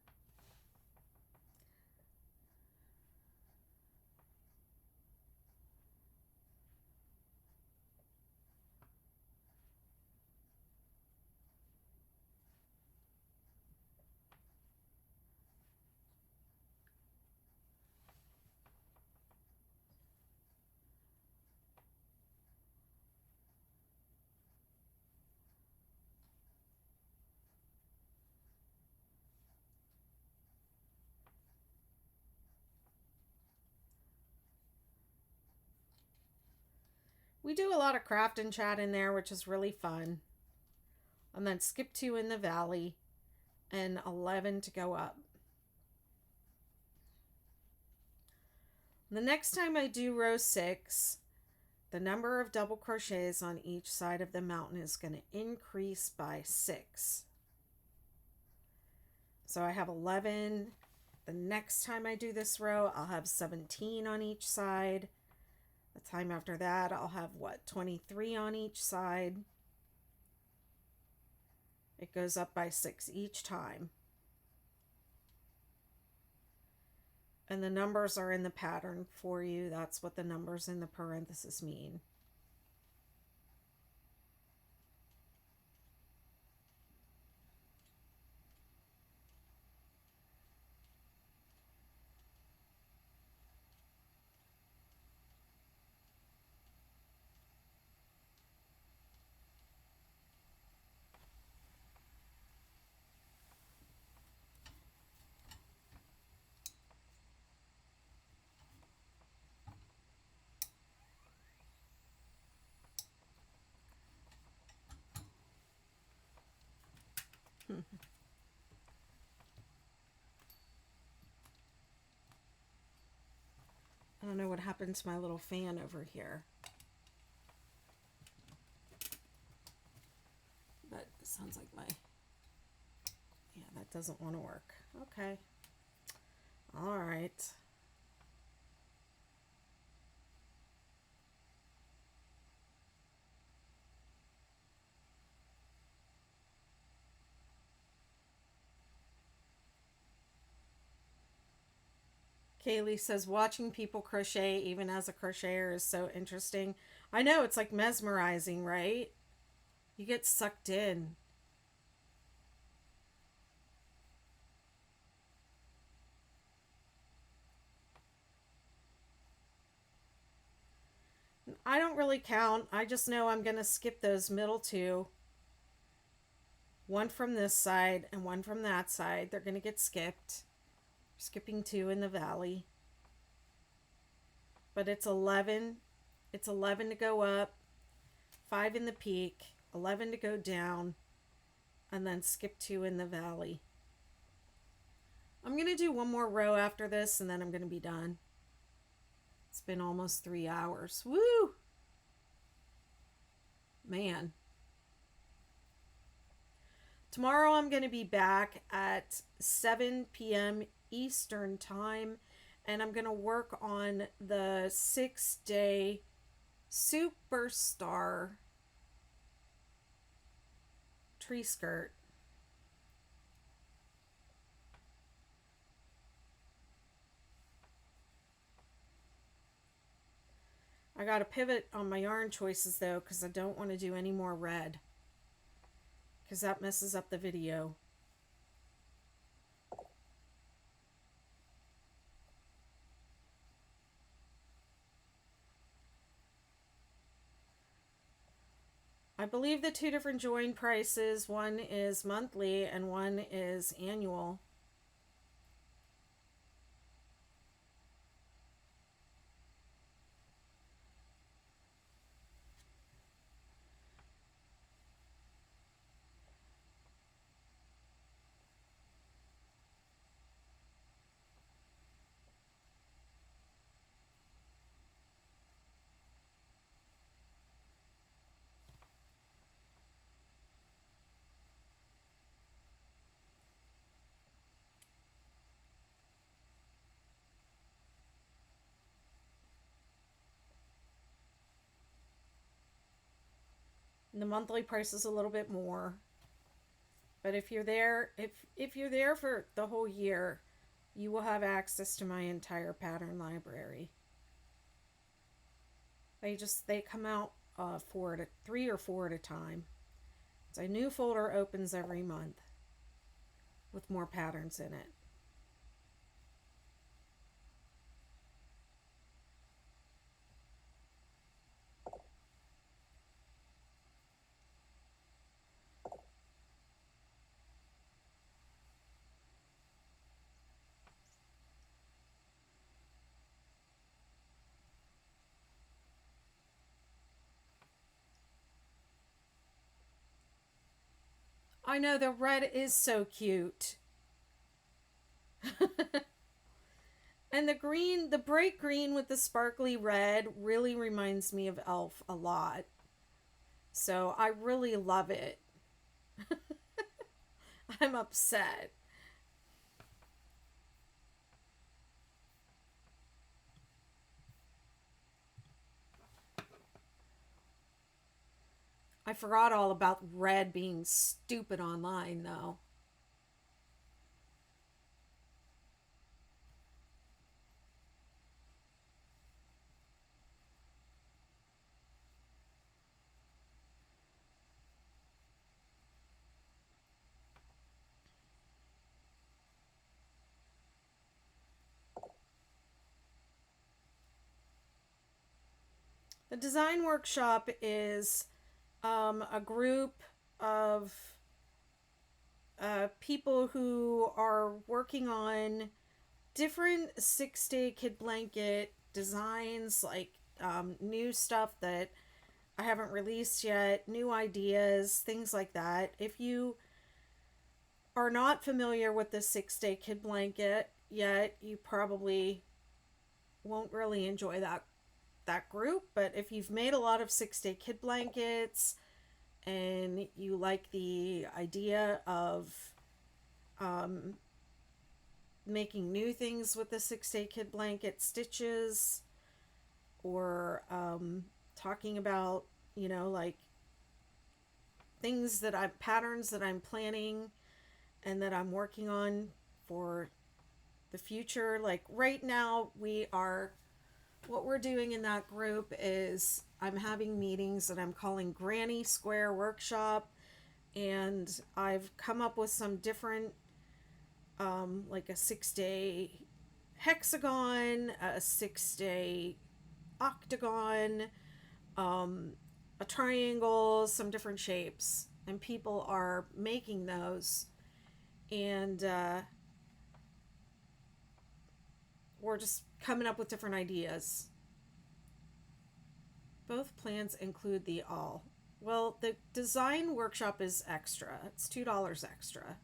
We do a lot of craft and chat in there, which is really fun. And then skip 2 in the valley and 11 to go up. The next time I do row 6, the number of double crochets on each side of the mountain is going to increase by 6. So I have 11. The next time I do this row, I'll have 17 on each side. The time after that, I'll have 23 on each side. It goes up by 6 each time. And the numbers are in the pattern for you. That's what the numbers in the parenthesis mean. I don't know what happened to my little fan over here. But it sounds like yeah, that doesn't want to work. Okay. All right. Kaylee says watching people crochet even as a crocheter is so interesting. I know, it's like mesmerizing, right? You get sucked in. I don't really count. I just know I'm going to skip those middle two. One from this side and one from that side. They're going to get skipped. Skipping two in the valley. But it's 11. It's 11 to go up, 5 in the peak, 11 to go down, and then skip two in the valley. I'm going to do one more row after this and then I'm going to be done. It's been almost 3 hours. Woo! Man. Tomorrow I'm going to be back at 7 p.m. Eastern Time, and I'm going to work on the 6-day Superstar tree skirt. I got to pivot on my yarn choices though, because I don't want to do any more red, because that messes up the video. I believe the two different join prices, one is monthly and one is annual. And the monthly price is a little bit more. But if you're there, if you're there for the whole year, you will have access to my entire pattern library. They come out 3 or 4 at a time. So a new folder opens every month with more patterns in it. I know the red is so cute. And the green, the bright green with the sparkly red really reminds me of Elf a lot. So I really love it. I'm upset. I forgot all about red being stupid online though. The design workshop is a group of people who are working on different 6-day kid blanket designs, like new stuff that I haven't released yet, new ideas, things like that. If you are not familiar with the 6-day kid blanket yet, you probably won't really enjoy that group. But if you've made a lot of 6-day kid blankets and you like the idea of um, making new things with the 6-day kid blanket stitches, or talking about, like things that I'm patterns that I'm planning and that I'm working on for the future. Like right now, what we're doing in that group is I'm having meetings that I'm calling Granny Square Workshop, and I've come up with some different, like a 6-day hexagon, a 6-day octagon, um, a triangle, some different shapes, and people are making those, and we're just coming up with different ideas. Both plans include the all. Well, the design workshop is extra. It's $2 extra.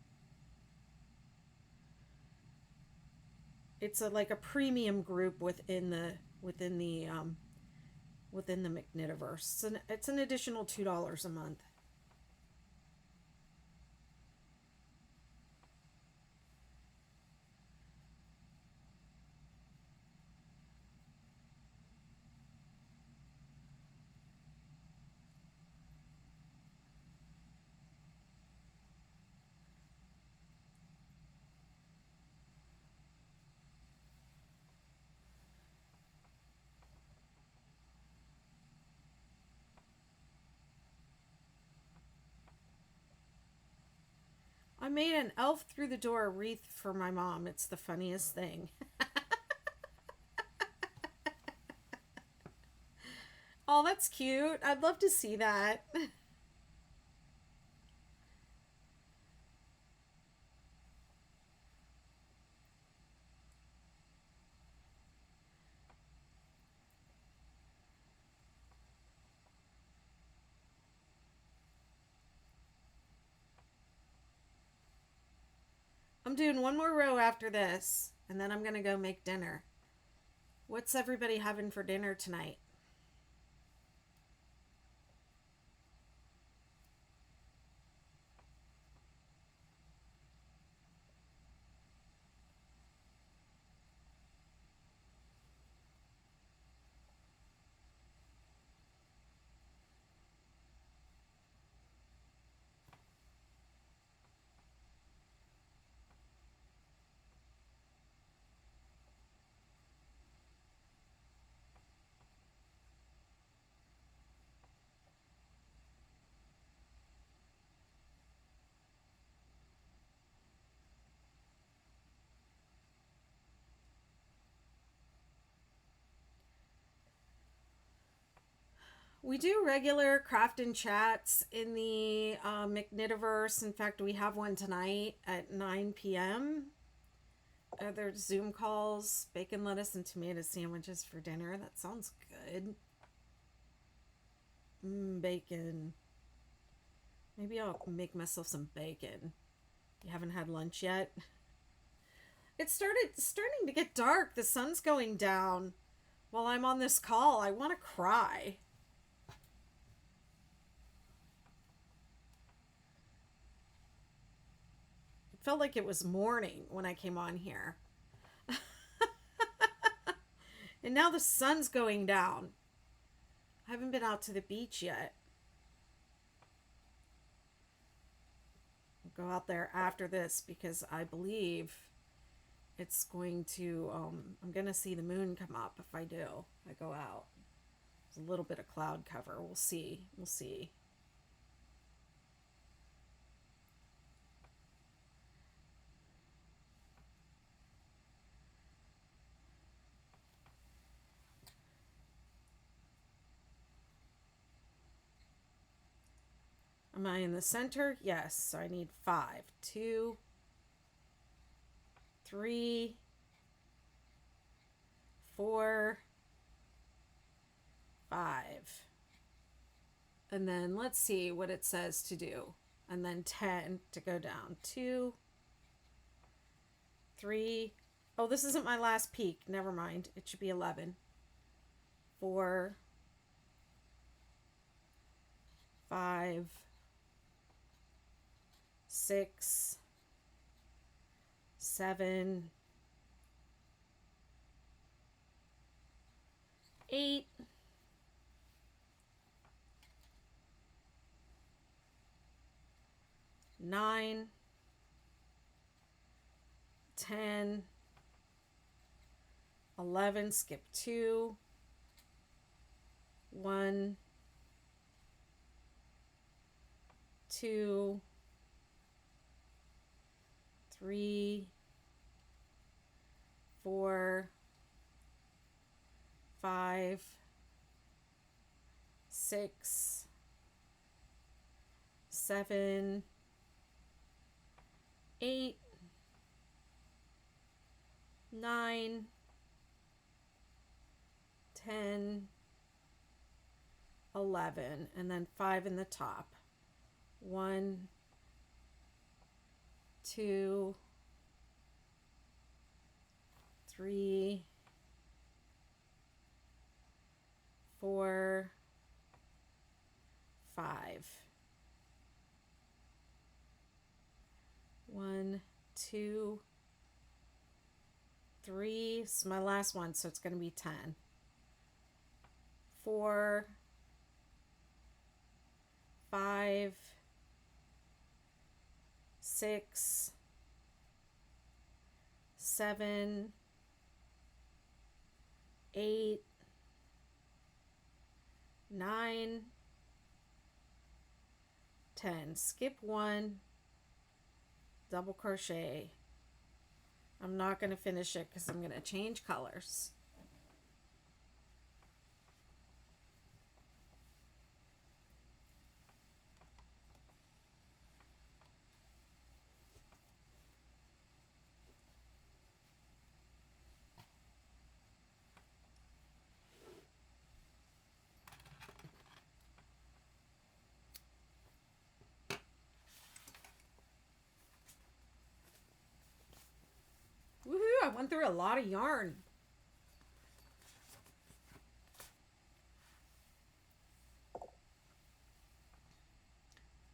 It's like a premium group within the within the McKnittiverse. It's an additional $2 a month. I made an elf through the door wreath for my mom. It's the funniest thing. Oh, that's cute. I'd love to see that. I'm doing one more row after this, and then I'm going to go make dinner. What's everybody having for dinner tonight? We do regular craft and chats in the McKnittiverse. In fact, we have one tonight at 9 p.m. There's Zoom calls, bacon, lettuce, and tomato sandwiches for dinner. That sounds good. Bacon. Maybe I'll make myself some bacon. You haven't had lunch yet? It's starting to get dark. The sun's going down. While I'm on this call, I want to cry. It felt like it was morning when I came on here. And now the sun's going down. I haven't been out to the beach yet. I'll go out there after this because I believe it's going to, I'm going to see the moon come up if I do. I go out. There's a little bit of cloud cover. We'll see. We'll see. Am I in the center? Yes. So I need 5. 2, 3, 4, 5. And then let's see what it says to do. And then 10 to go down. 2, 3. Oh, this isn't my last peak. Never mind. It should be 11. 4, 5, 6, 7, 8, 9, 10, 11, skip 2, 1, 2, 3, 4, 5, 6, 7, 8, 9, 10, 11, and then 5 in the top. 1, 2, 3, 4, 5. 1, 2, 3. This is my last one, so it's going to be 10. 4, 5, 6, 7, 8, 9, 10. Skip 1, double crochet. I'm not going to finish it because I'm going to change colors. Woohoo! I went through a lot of yarn.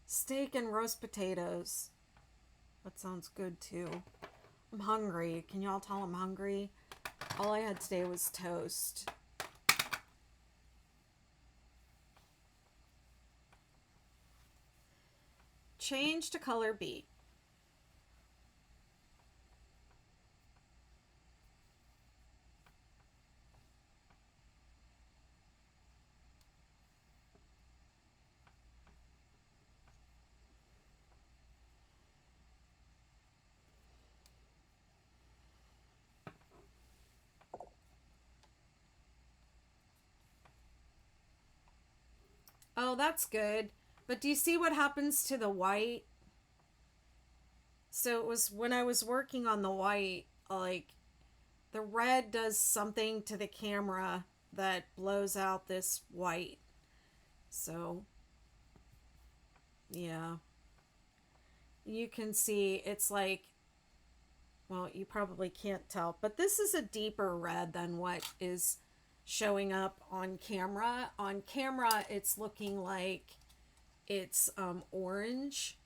Steak and roast potatoes. That sounds good too. I'm hungry. Can y'all tell I'm hungry? All I had today was toast. Change to color B. Oh, that's good. But do you see what happens to the white? So it was when I was working on the white, like the red does something to the camera that blows out this white. So, yeah. You can see it's like, well, you probably can't tell, but this is a deeper red than what is showing up on camera. On camera, it's looking like it's orange,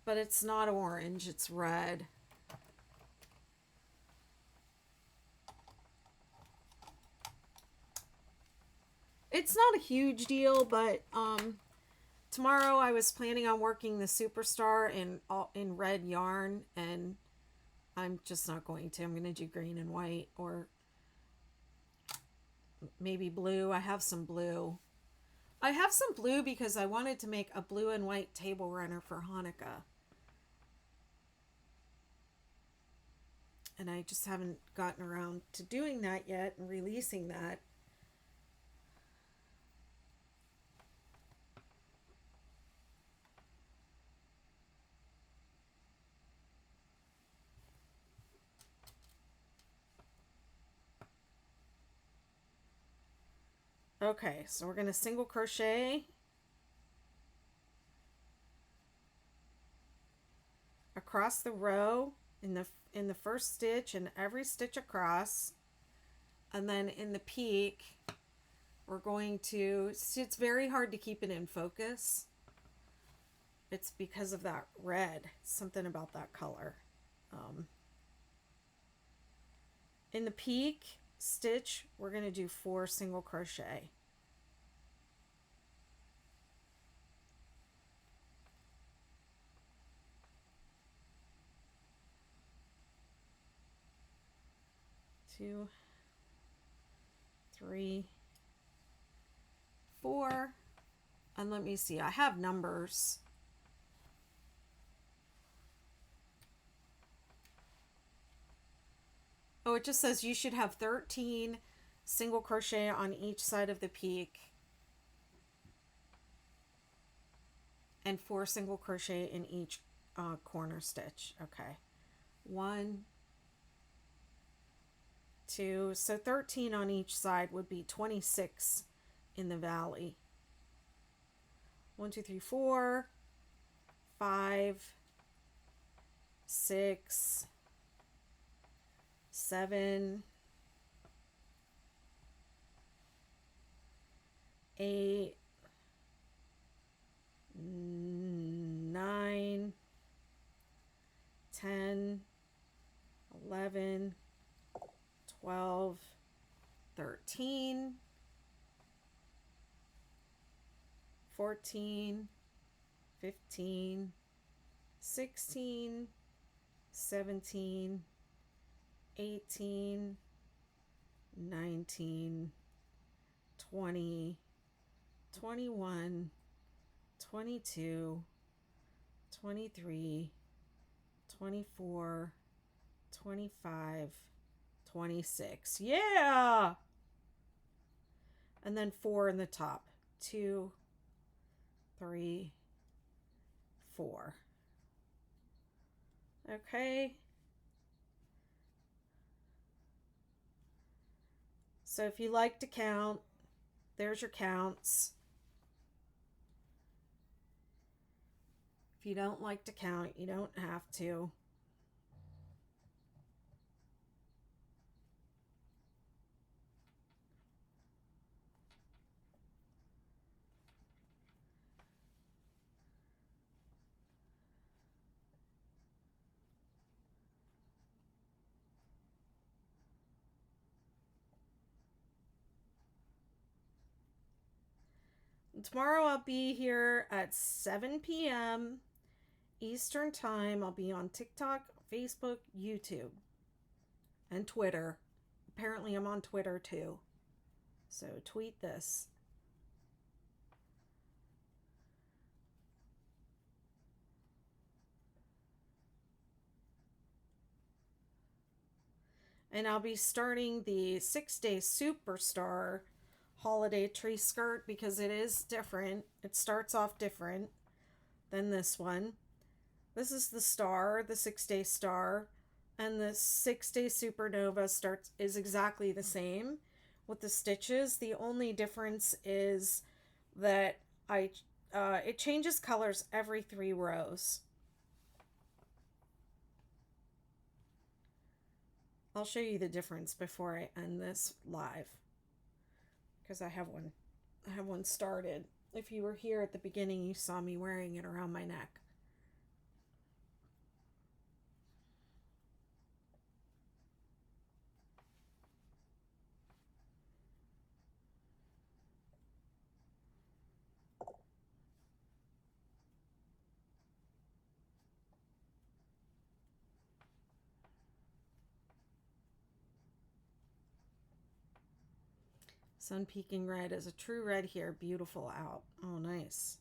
but it's not orange, it's red. It's not a huge deal, but tomorrow I was planning on working the Superstar in red yarn, and I'm just not going to. I'm going to do green and white, or maybe blue. I have some blue. I have some blue because I wanted to make a blue and white table runner for Hanukkah. And I just haven't gotten around to doing that yet and releasing that. Okay, so we're going to single crochet across the row in the first stitch and every stitch across, and then in the peak we're going to, it's very hard to keep it in focus. It's because of that red, something about that color. In the peak stitch we're going to do 4 single crochet. Two, 3, 4, and let me see, I have numbers. Oh, it just says you should have 13 single crochet on each side of the peak and 4 single crochet in each corner stitch. Okay, 1, 2, so 13 on each side would be 26 in the valley. 1, 2, 3, 4, 5, 6, 7, 8, 9, 10, 11, 12, 13, 14, 15, 16, 17, 18, 19, 20, 21, 22, 23, 24, 25, 26. Yeah! And then 4 in the top. 2, 3, 4. Okay. So if you like to count, there's your counts. If you don't like to count, you don't have to. Tomorrow I'll be here at 7 p.m. Eastern Time. I'll be on TikTok, Facebook, YouTube, and Twitter. Apparently I'm on Twitter too. So tweet this. And I'll be starting the 6-day Superstar holiday tree skirt because it is different. It starts off different than this one. This is the star, the 6-day star, and the 6-day supernova is exactly the same with the stitches. The only difference is that it changes colors every 3 rows. I'll show you the difference before I end this live because I have one started. If you were here at the beginning, you saw me wearing it around my neck. Sun peaking red is a true red here. Beautiful out. Oh, nice.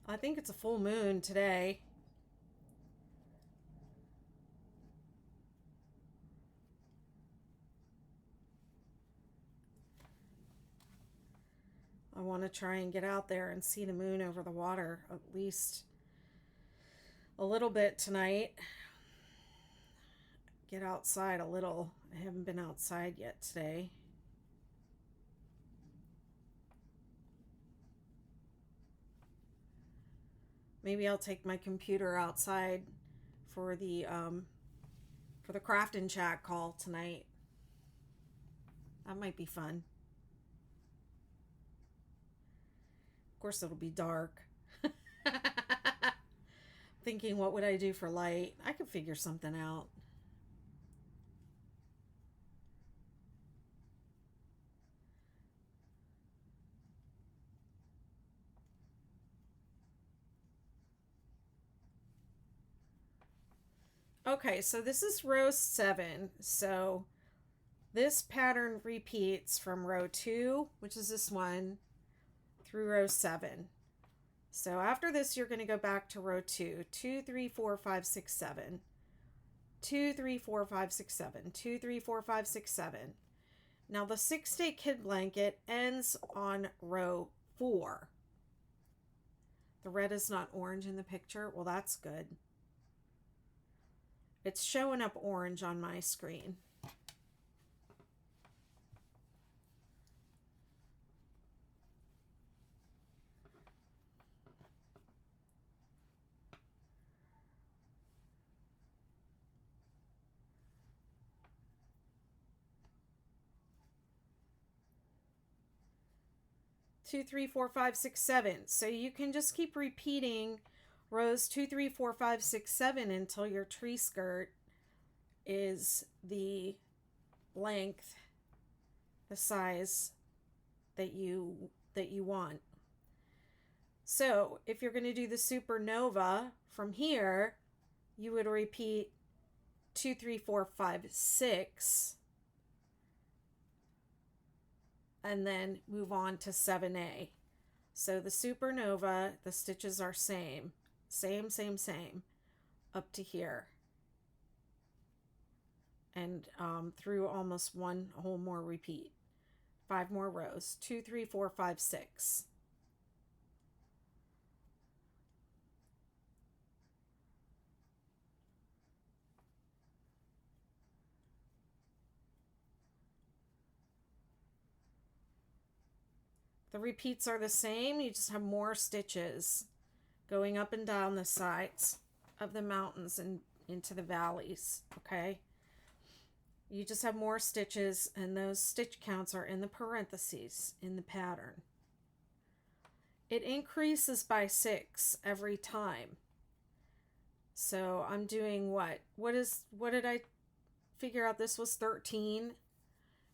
I think it's a full moon today. I want to try and get out there and see the moon over the water at least a little bit tonight. Get outside a little. I haven't been outside yet today. Maybe I'll take my computer outside for the craft and chat call tonight. That might be fun. Of course, it'll be dark. Thinking, what would I do for light? I could figure something out. Okay, so this is row 7. So this pattern repeats from row 2, which is this one, through row 7. So after this, you're going to go back to row 2. 2, 3, 4, 5, 6, 7. 2, 3, 4, 5, 6, 7. 2, 3, 4, 5, 6, 7. Now the 6-day kid blanket ends on row 4. The red is not orange in the picture. Well, that's good. It's showing up orange on my screen. Two, three, four, five, six, 7. So you can just keep repeating rows 2, 3, 4, 5, 6, 7 until your tree skirt is the length, the size that you want. So if you're going to do the supernova from here, you would repeat 2, 3, 4, 5, 6, and then move on to 7A. So the supernova, the stitches are same, up to here. And through almost one whole more repeat. 5 more rows. 2, 3, 4, 5, 6. The repeats are the same, you just have more stitches going up and down the sides of the mountains and into the valleys, okay? You just have more stitches, and those stitch counts are in the parentheses in the pattern. It increases by 6 every time. So I'm doing what did I figure out? This was 13.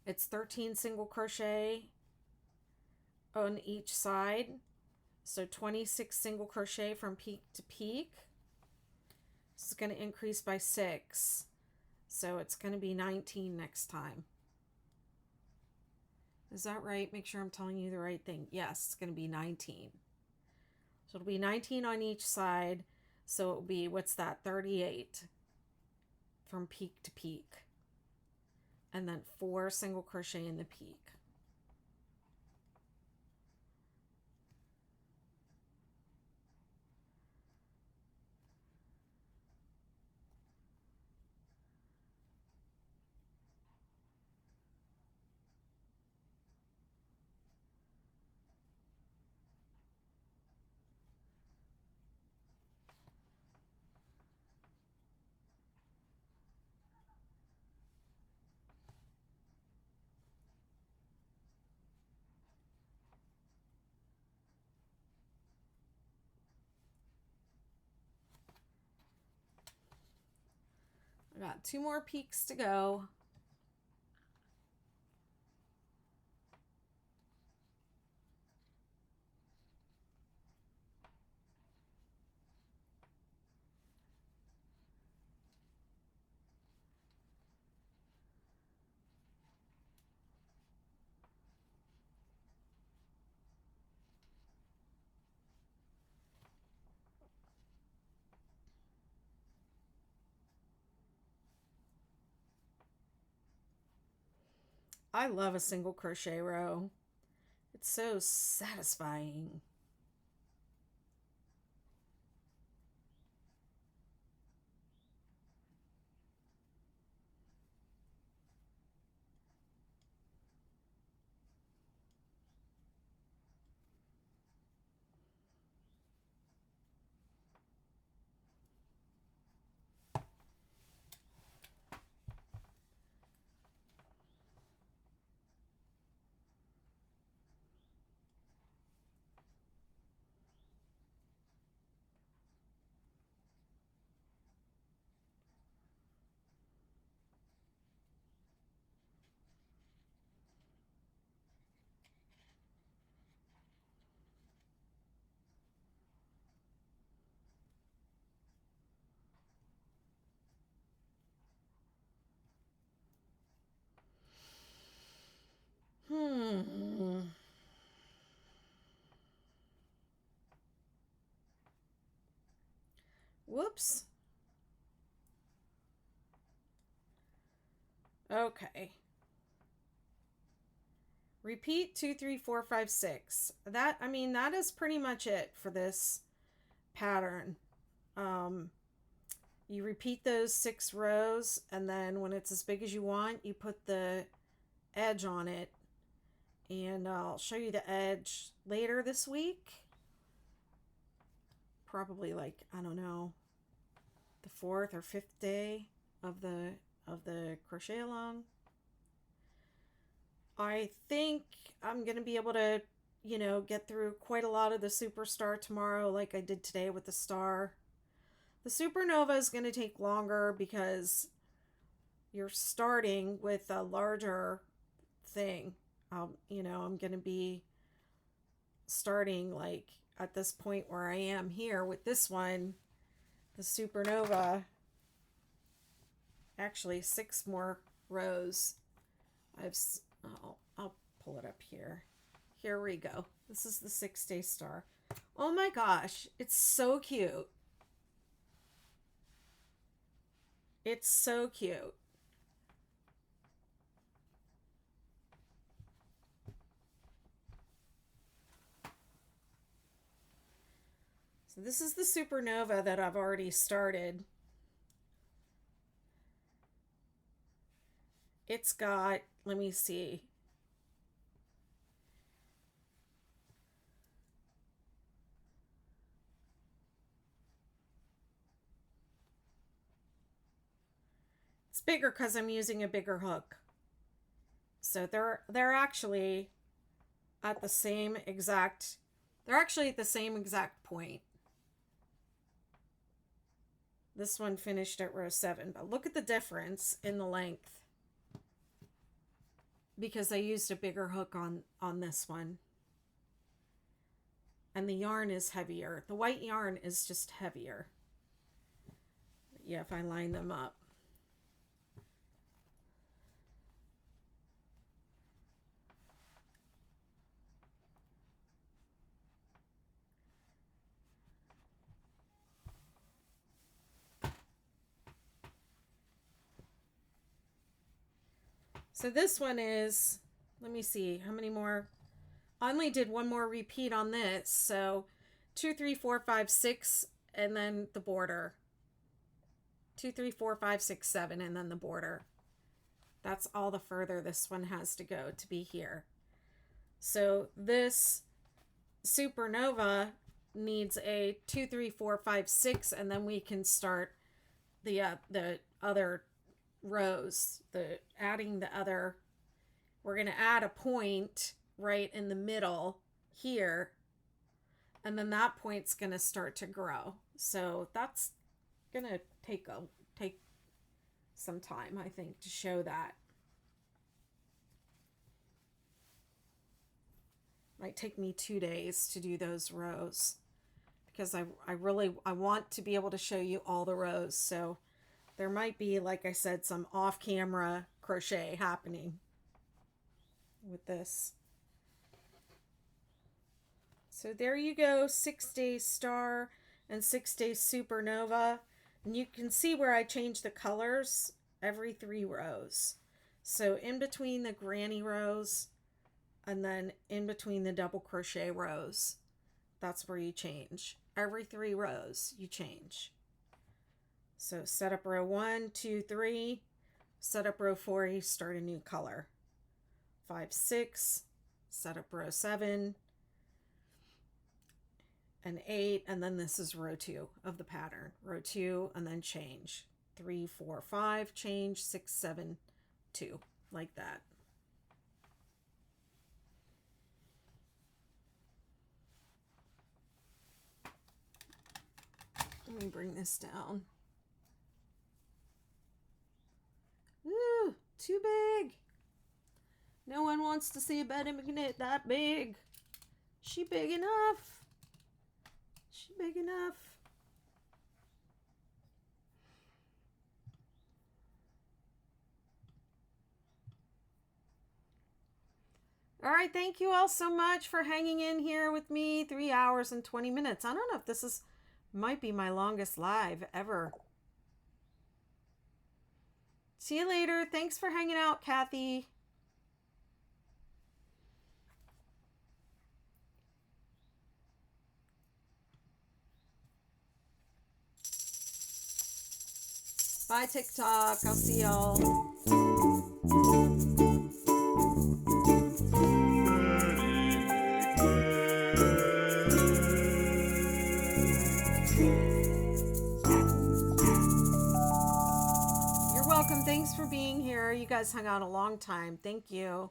It's 13 single crochet on each side. So 26 single crochet from peak to peak. This is going to increase by 6. So it's going to be 19 next time. Is that right? Make sure I'm telling you the right thing. Yes, it's going to be 19. So it'll be 19 on each side. So it'll be, what's that? 38 from peak to peak. And then 4 single crochet in the peak. I got 2 more peaks to go. I love a single crochet row. It's so satisfying. Whoops. Okay. Repeat 2, 3, 4, 5, 6. That, I mean, that is pretty much it for this pattern. You repeat those 6 rows, and then when it's as big as you want, you put the edge on it. And I'll show you the edge later this week. Probably like, I don't know, the 4th or 5th day of the crochet along. I think I'm going to be able to, get through quite a lot of the Superstar tomorrow like I did today with the star. The Supernova is going to take longer because you're starting with a larger thing. I'm going to be starting like at this point where I am here with this one, the Supernova. Actually, 6 more rows. I'll pull it up here. Here we go. This is the 6-day star. Oh my gosh, it's so cute. It's so cute. So this is the Supernova that I've already started. It's got, let me see. It's bigger because I'm using a bigger hook. So they're actually at the same exact, point. This one finished at row 7, but look at the difference in the length because I used a bigger hook on this one. And the yarn is heavier. The white yarn is just heavier. Yeah, if I line them up. So this one is, let me see, how many more? I only did one more repeat on this. So 2, 3, 4, 5, 6, and then the border. 2, 3, 4, 5, 6, 7, and then the border. That's all the further this one has to go to be here. So this Supernova needs a 2, 3, 4, 5, 6, and then we can start the other rows. We're going to add a point right in the middle here, and then that point's going to start to grow. So that's going to take some time, I think, to show that. Might take me 2 days to do those rows because I want to be able to show you all the rows. So there might be, like I said, some off-camera crochet happening with this. So there you go, 6-day star and 6-day Supernova. And you can see where I change the colors every 3 rows. So in between the granny rows and then in between the double crochet rows, that's where you change. Every 3 rows you change. So set up row 1, 2, 3, set up row 4, you start a new color. 5, 6, set up row 7 and 8, and then this is row 2 of the pattern. Row 2 and then change. 3, 4, 5, change, 6, 7, 2, like that. Let me bring this down. Ooh, too big. No one wants to see a Betty McNitt that big. She big enough. She big enough. All right, thank you all so much for hanging in here with me. 3 hours and 20 minutes. I don't know if this is Might be my longest live ever. See you later. Thanks for hanging out, Kathy. Bye, TikTok. I'll see y'all. You're welcome. Thanks for being here. You guys hung out a long time. Thank you.